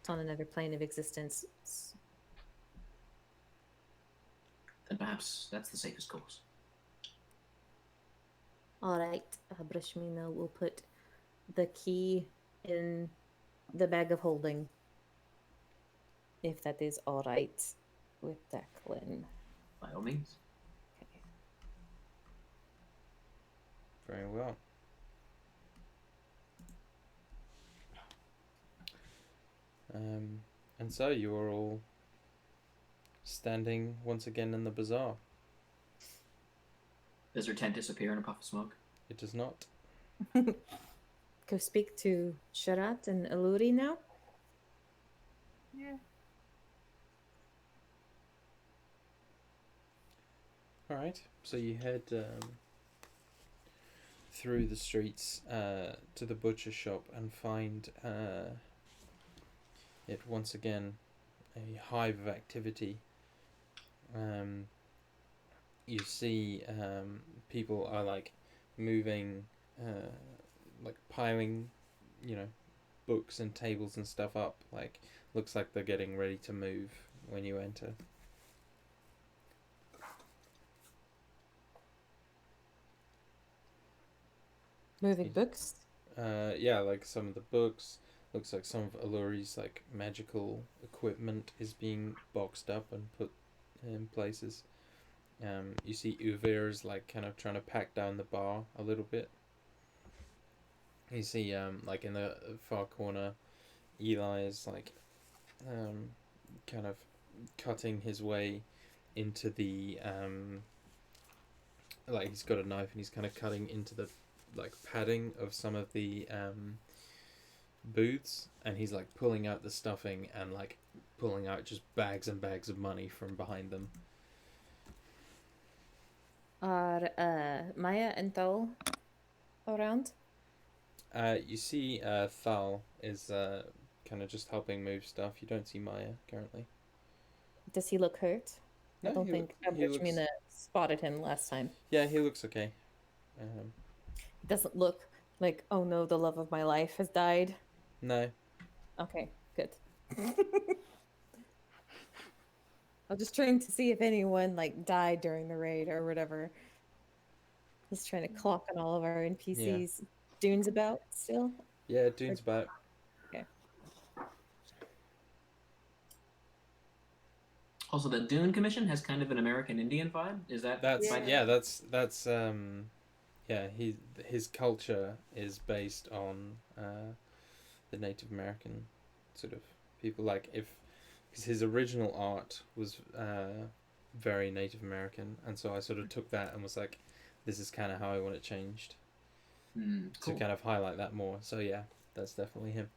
It's on another plane of existence. Then perhaps that's the safest course. All right, Brashmina will put the key in the bag of holding, if that is all right with Declan. By all means. Okay. Very well. And so you are all standing once again in the bazaar. Does her tent disappear in a puff of smoke? It does not. Go speak to Sharat and Aluri now. Yeah. All right. So you head through the streets to the butcher shop and find it once again a hive of activity. You see people are like moving, like piling, books and tables and stuff up. Like, looks like they're getting ready to move when you enter. Moving books. Yeah, like some of the books. Looks like some of Aluri's like magical equipment is being boxed up and put in places. You see Uvir's like kind of trying to pack down the bar a little bit. You see like in the far corner, Eli is like kind of cutting his way into the like he's got a knife and he's kind of cutting into the like padding of some of the booths, and he's like pulling out the stuffing and like pulling out just bags and bags of money from behind them. Are Maya and Thal around? You see Thal is kind of just helping move stuff. You don't see Maya currently. Does he look hurt? I No, don't he think looks- Brashmina spotted him last time. Yeah, he looks okay. He doesn't look like, oh no, the love of my life has died. No. Okay, good. I'm just trying to see if anyone like died during the raid or whatever. Just trying to clock on all of our NPCs. Dune's about still? Yeah, Dune's about. Okay. Also, the Dune Commission has kind of an American Indian vibe. Is that That's Yeah. that's his culture is based on the Native American sort of people. Like, because his original art was very Native American, and so I sort of took that and was like, this is kind of how I want it changed cool. to kind of highlight that more. So yeah, that's definitely him.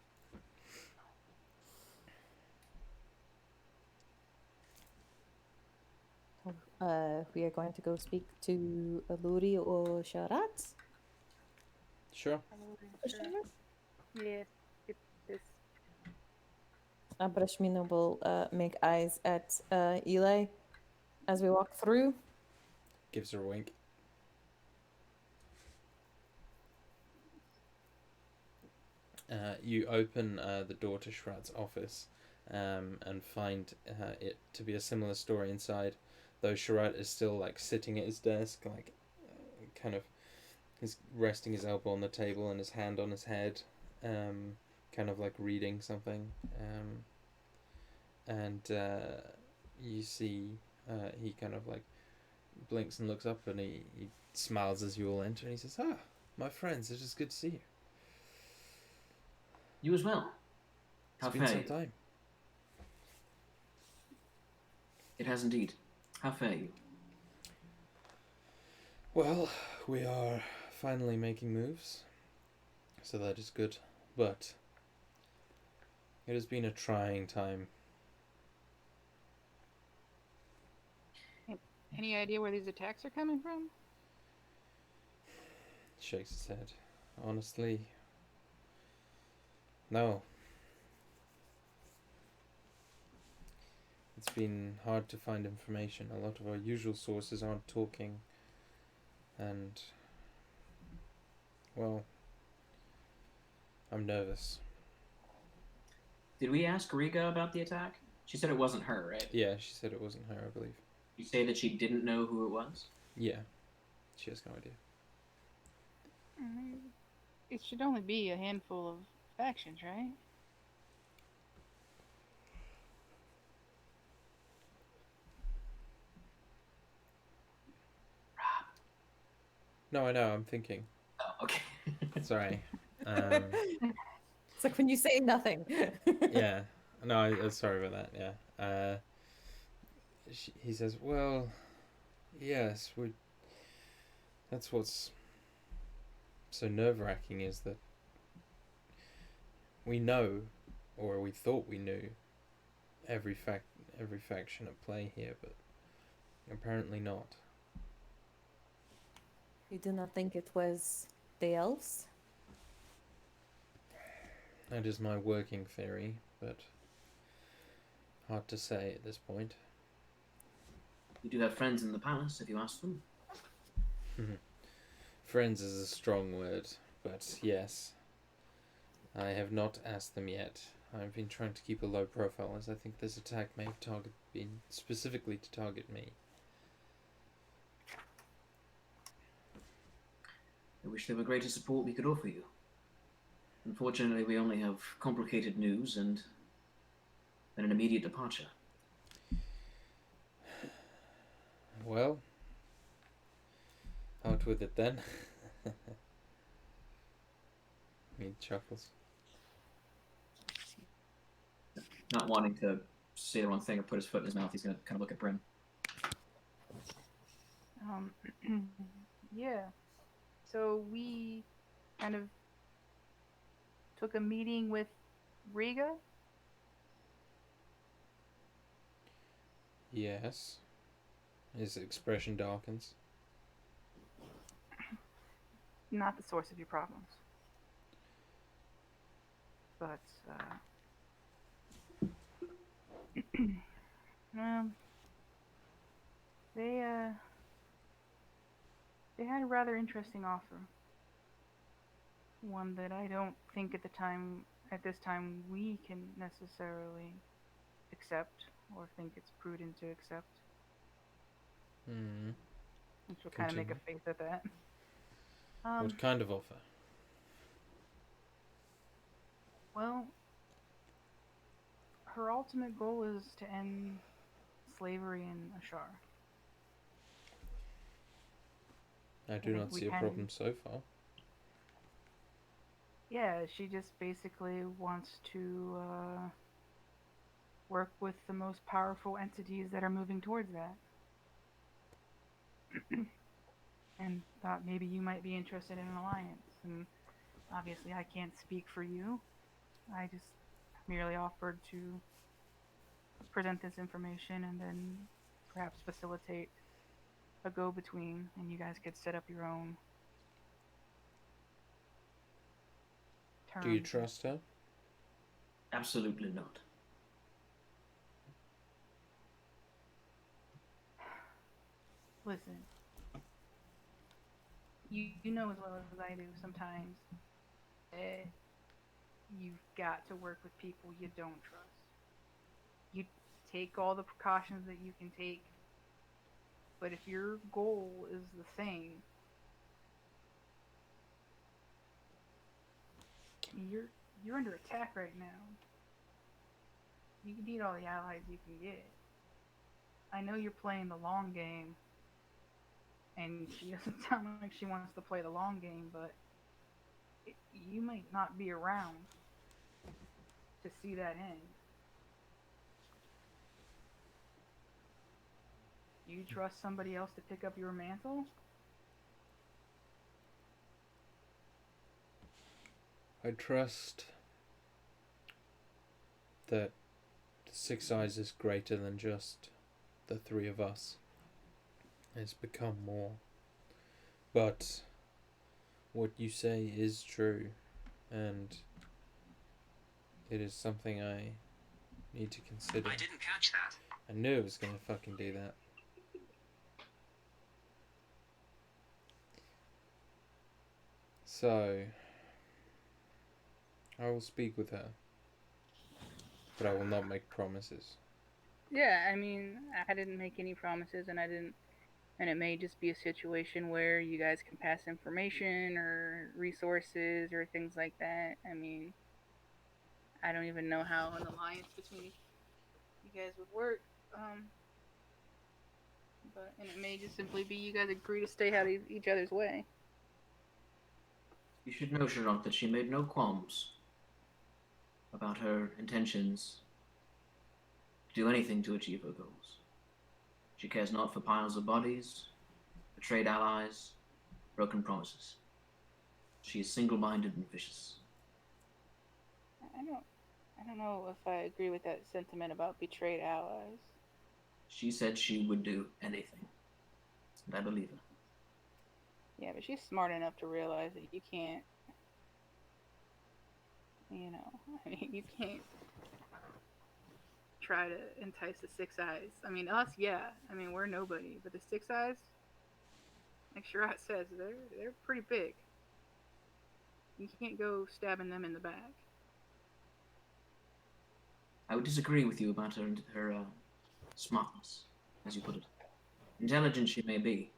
We are going to go speak to Aluri or Sharat. Sure. Yeah. Get this. Abrashmina will make eyes at Eli as we walk through. Gives her a wink. You open the door to Shrat's office and find it to be a similar story inside, though Shrat is still like sitting at his desk, like kind of he's resting his elbow on the table and his hand on his head, kind of like reading something. And you see he kind of like blinks and looks up and he smiles as you all enter and he says, "Ah, my friends, it is good to see you. You as well. It's How been fare some you? time." It has indeed. How fare you? Well, we are finally making moves, so that is good. But it has been a trying time. Any idea where these attacks are coming from? Shakes his head. Honestly, no. It's been hard to find information. A lot of our usual sources aren't talking, and well, I'm nervous. Did we ask Riga about the attack? She said it wasn't her, right? Yeah, she said it wasn't her, I believe. You say that she didn't know who it was? Yeah, she has no idea. It should only be a handful of factions, right? No, I know. I'm thinking. Oh, okay. Sorry. It's like when you say nothing. Yeah. No, sorry about that. Yeah. He says, "Well, yes, we. That's what's so nerve-wracking is that we know, or we thought we knew, every faction at play here, but apparently not." You do not think it was the elves? That is my working theory, but hard to say at this point. You do have friends in the palace if you ask them. Friends is a strong word, but yes. I have not asked them yet. I've been trying to keep a low profile as I think this attack may have been specifically to target me. I wish there were greater support we could offer you. Unfortunately, we only have complicated news and an immediate departure. Well, out with it then. He chuckles. Not wanting to say the wrong thing or put his foot in his mouth, he's going to kind of look at Brim. Yeah. So we kind of took a meeting with Riga. Yes. His expression darkens. Not the source of your problems. But, they had a rather interesting offer. One that I don't think at this time we can necessarily accept or think it's prudent to accept. Which will kind of make a face at that. What kind of offer? Well, her ultimate goal is to end slavery in Ashar. I do not see a problem so far. Yeah, she just basically wants to work with the most powerful entities that are moving towards that. And thought maybe you might be interested in an alliance. And obviously I can't speak for you. I just merely offered to present this information and then perhaps facilitate a go-between, and you guys could set up your own terms. Do you trust her? Absolutely not. Listen, you know as well as I do sometimes that you've got to work with people you don't trust. You take all the precautions that you can take, but if your goal is the same, you're under attack right now. You need all the allies you can get. I know you're playing the long game, and she doesn't sound like she wants to play the long game, but you might not be around to see that end. You trust somebody else to pick up your mantle? I trust that the Six Eyes is greater than just the three of us. It's become more. But what you say is true, and it is something I need to consider. I didn't catch that. I knew it was gonna fucking do that. So, I will speak with her, but I will not make promises. Yeah, I mean, I didn't make any promises, and it may just be a situation where you guys can pass information or resources or things like that. I mean, I don't even know how an alliance between you guys would work. And it may just simply be you guys agree to stay out of each other's way. You should know, Charlotte, that she made no qualms about her intentions to do anything to achieve her goals. She cares not for piles of bodies, betrayed allies, broken promises. She is single-minded and vicious. I don't know if I agree with that sentiment about betrayed allies. She said she would do anything, and I believe her. Yeah, but she's smart enough to realize that you can't, I mean, you can't try to entice the Six Eyes. I mean, us, yeah. I mean, we're nobody, but the Six Eyes, like Shirat says, they're pretty big. You can't go stabbing them in the back. I would disagree with you about her smartness, as you put it. Intelligent she may be,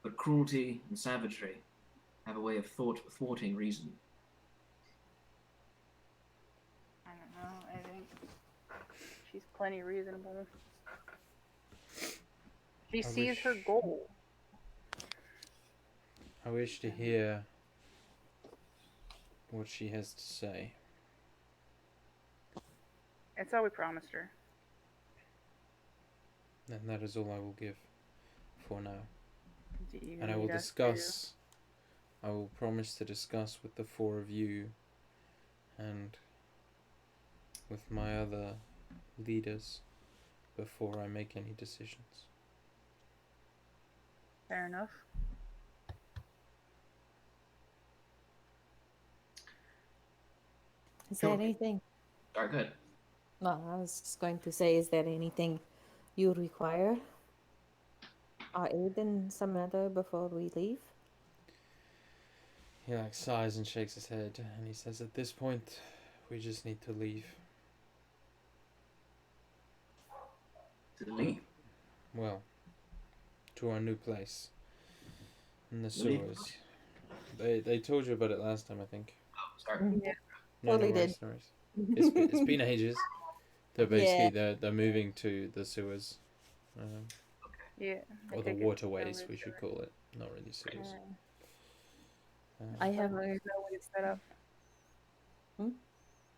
but cruelty and savagery have a way of thwarting reason. I don't know. I think she's plenty reasonable. She sees her goal. I wish to hear what she has to say. That's all we promised her. And that is all I will give for now. And I will discuss. I will promise to discuss with the four of you and with my other leaders before I make any decisions. Fair enough. Is there anything? Are good. Well, I was just going to say, is there anything you require our aid in some matter before we leave? He sighs and shakes his head, and he says, "At this point, we just need to leave." To leave. Well, to our new place in the sewers. They told you about it last time, I think. Oh, sorry. Yeah. No, Totally no worries, did. no worries. It's been ages. They're basically they're moving to the sewers, Yeah. or the waterways we should call it. Not really sewers. I have Let us know when you're set up.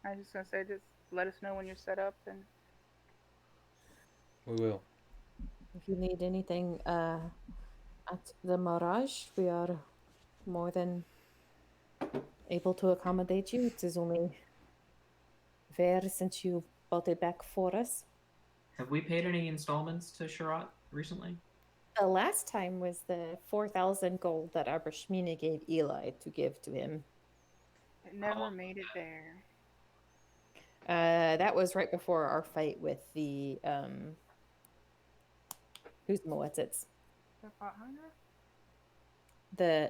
I was just gonna say, just let us know when you're set up, and We will. if you need anything at the Mirage, we are more than able to accommodate you. It is only fair since you bought it back for us. Have we paid any installments to Sharat recently? The last time was the 4,000 gold that Abrashmina gave Eli to give to him. it never made it there. That was right before our fight with the Who's the Moetzits? The pot hunter? The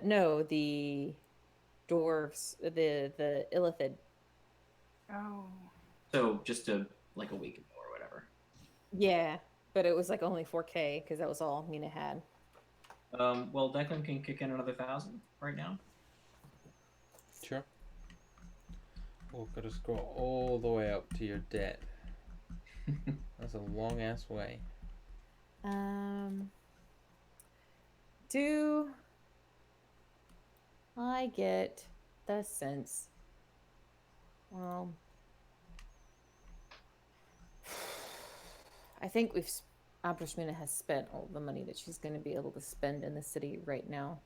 dwarves, the Illithid. Oh. So just like a week ago or whatever. Yeah, but it was like only 4K because that was all Mina had. Well, Declan can kick in another 1,000 right now. Sure. We've got to scroll all the way up to your debt. That's a long ass way. Do I get the sense? Well, I think Abrashmina has spent all the money that she's going to be able to spend in the city right now.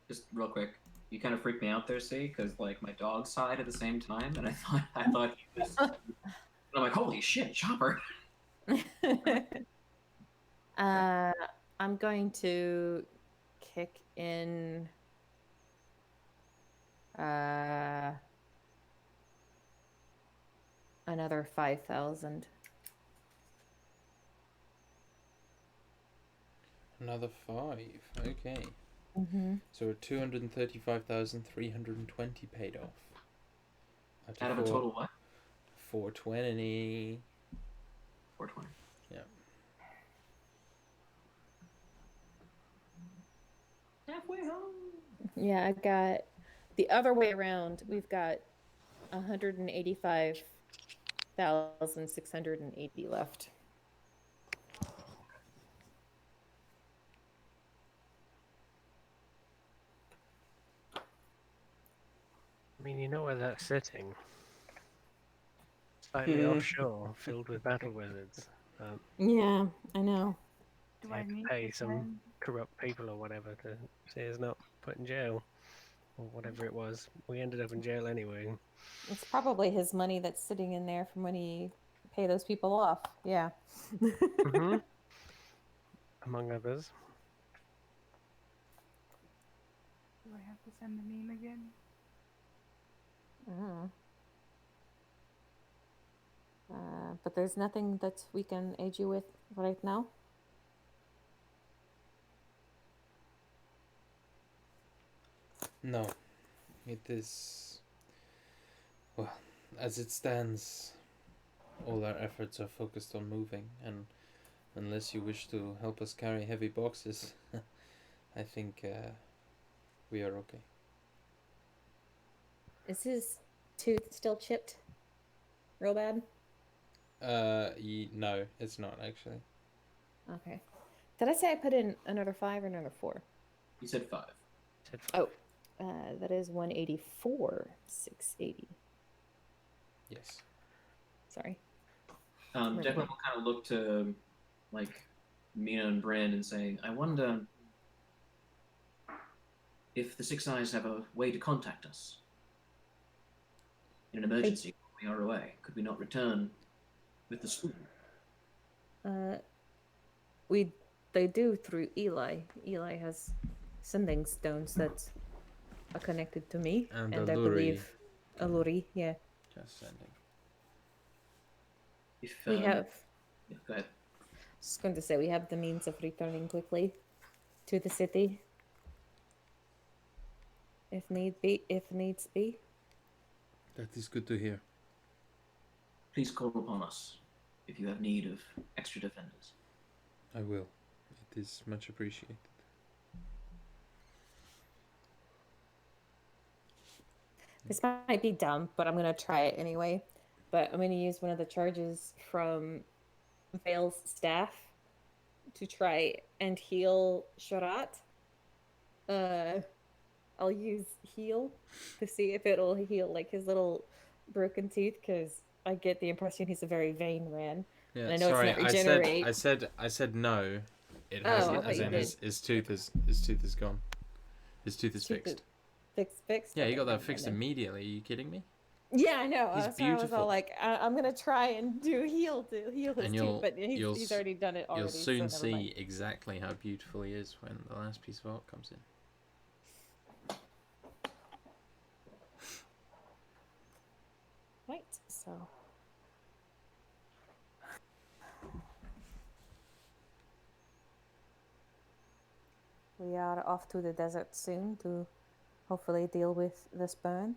Just real quick, you kind of freaked me out there, see, because like my dog sighed at the same time, and I thought he was. And I'm like, holy shit, Chopper! I'm going to kick in another 5,000. Another 5. Okay. Mm-hmm. So we're 235,320 paid off. Out of a total what? 420. 420. Yeah. Halfway home. Yeah, I've got the other way around. We've got 185,680 left. I mean, you know where that's sitting. Slightly offshore, filled with battle wizards. Yeah, I know. Do You I have to need pay to some send? corrupt people or whatever to say he's not put in jail. Or whatever it was. We ended up in jail anyway. It's probably his money that's sitting in there from when he paid those people off. Yeah. Mm-hmm. Among others. Do I have to send the meme again? But there's nothing that we can aid you with right now. No. It is. Well, as it stands, all our efforts are focused on moving, and unless you wish to help us carry heavy boxes, I think we are okay. Is his tooth still chipped? Real bad? No, it's not actually. Okay. Did I say I put in another 5 or another 4? You said 5. Oh, that is 184,680. Yes. Sorry. Declan will kind of look to like Mina and Brand and say, I wonder if the Six Eyes have a way to contact us. In an emergency, we are away. Could we not return with the spoon? They do through Eli. Eli has sending stones that are connected to me, And I Alluri. believe Alluri, yeah. Just sending. If We have. Yeah, go ahead. Just going to say we have the means of returning quickly to the city, if needs be. That is good to hear. Please call upon us if you have need of extra defenders. I will. It is much appreciated. This might be dumb, but I'm going to try it anyway. But I'm going to use one of the charges from Vale's staff to try and heal Sharat. I'll use heal to see if it'll heal like his little broken tooth, because I get the impression he's a very vain man. Yeah, and I know sorry, it's not regenerate. I said no. It Oh, hasn't. I As thought in you his tooth is gone. His tooth is fixed. Fixed. Yeah, you Okay, got that never fixed mind then. immediately. Are you kidding me? Yeah, I know. He's That's why I was beautiful. all like, I'm gonna try and do heal to heal his And tooth, but he's already done it already. You'll soon so never mind. see exactly how beautiful he is when the last piece of art comes in. Right. So. are off to the desert soon to hopefully deal with this burn.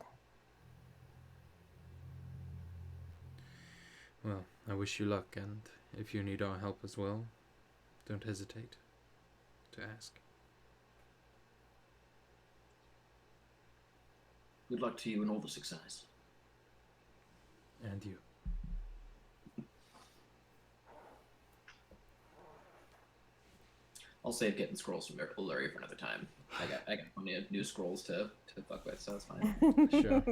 Well, I wish you luck, and if you need our help as well, don't hesitate to ask. Good luck to you and all the success. And you. I'll save getting scrolls from Uluri for another time. I got plenty of new scrolls to fuck with, so it's fine. Sure.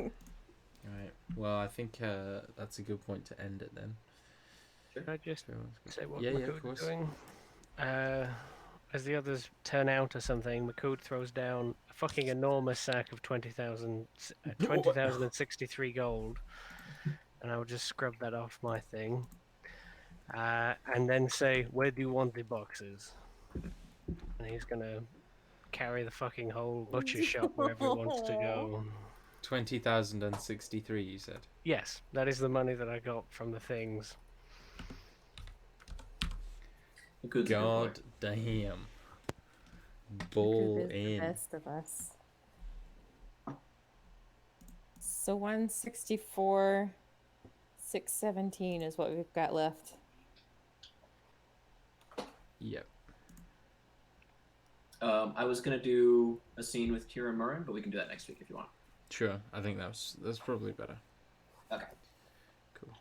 Alright. Well, I think that's a good point to end it then. Should I just say what Yeah, of Makood's course. doing? As the others turn out or something, Makood throws down a fucking enormous sack of 20,063 gold, and I will just scrub that off my thing, and then say, "Where do you want the boxes?" And he's gonna carry the fucking whole butcher shop wherever he wants to go. 20,063, you said. Yes, that is the money that I got from the things. Good God damn. Ball The in. best of us. So 164, 617 is what we've got left. Yep. I was gonna do a scene with Kira and Murren, but we can do that next week if you want. Sure. I think that's probably better. Okay. Cool.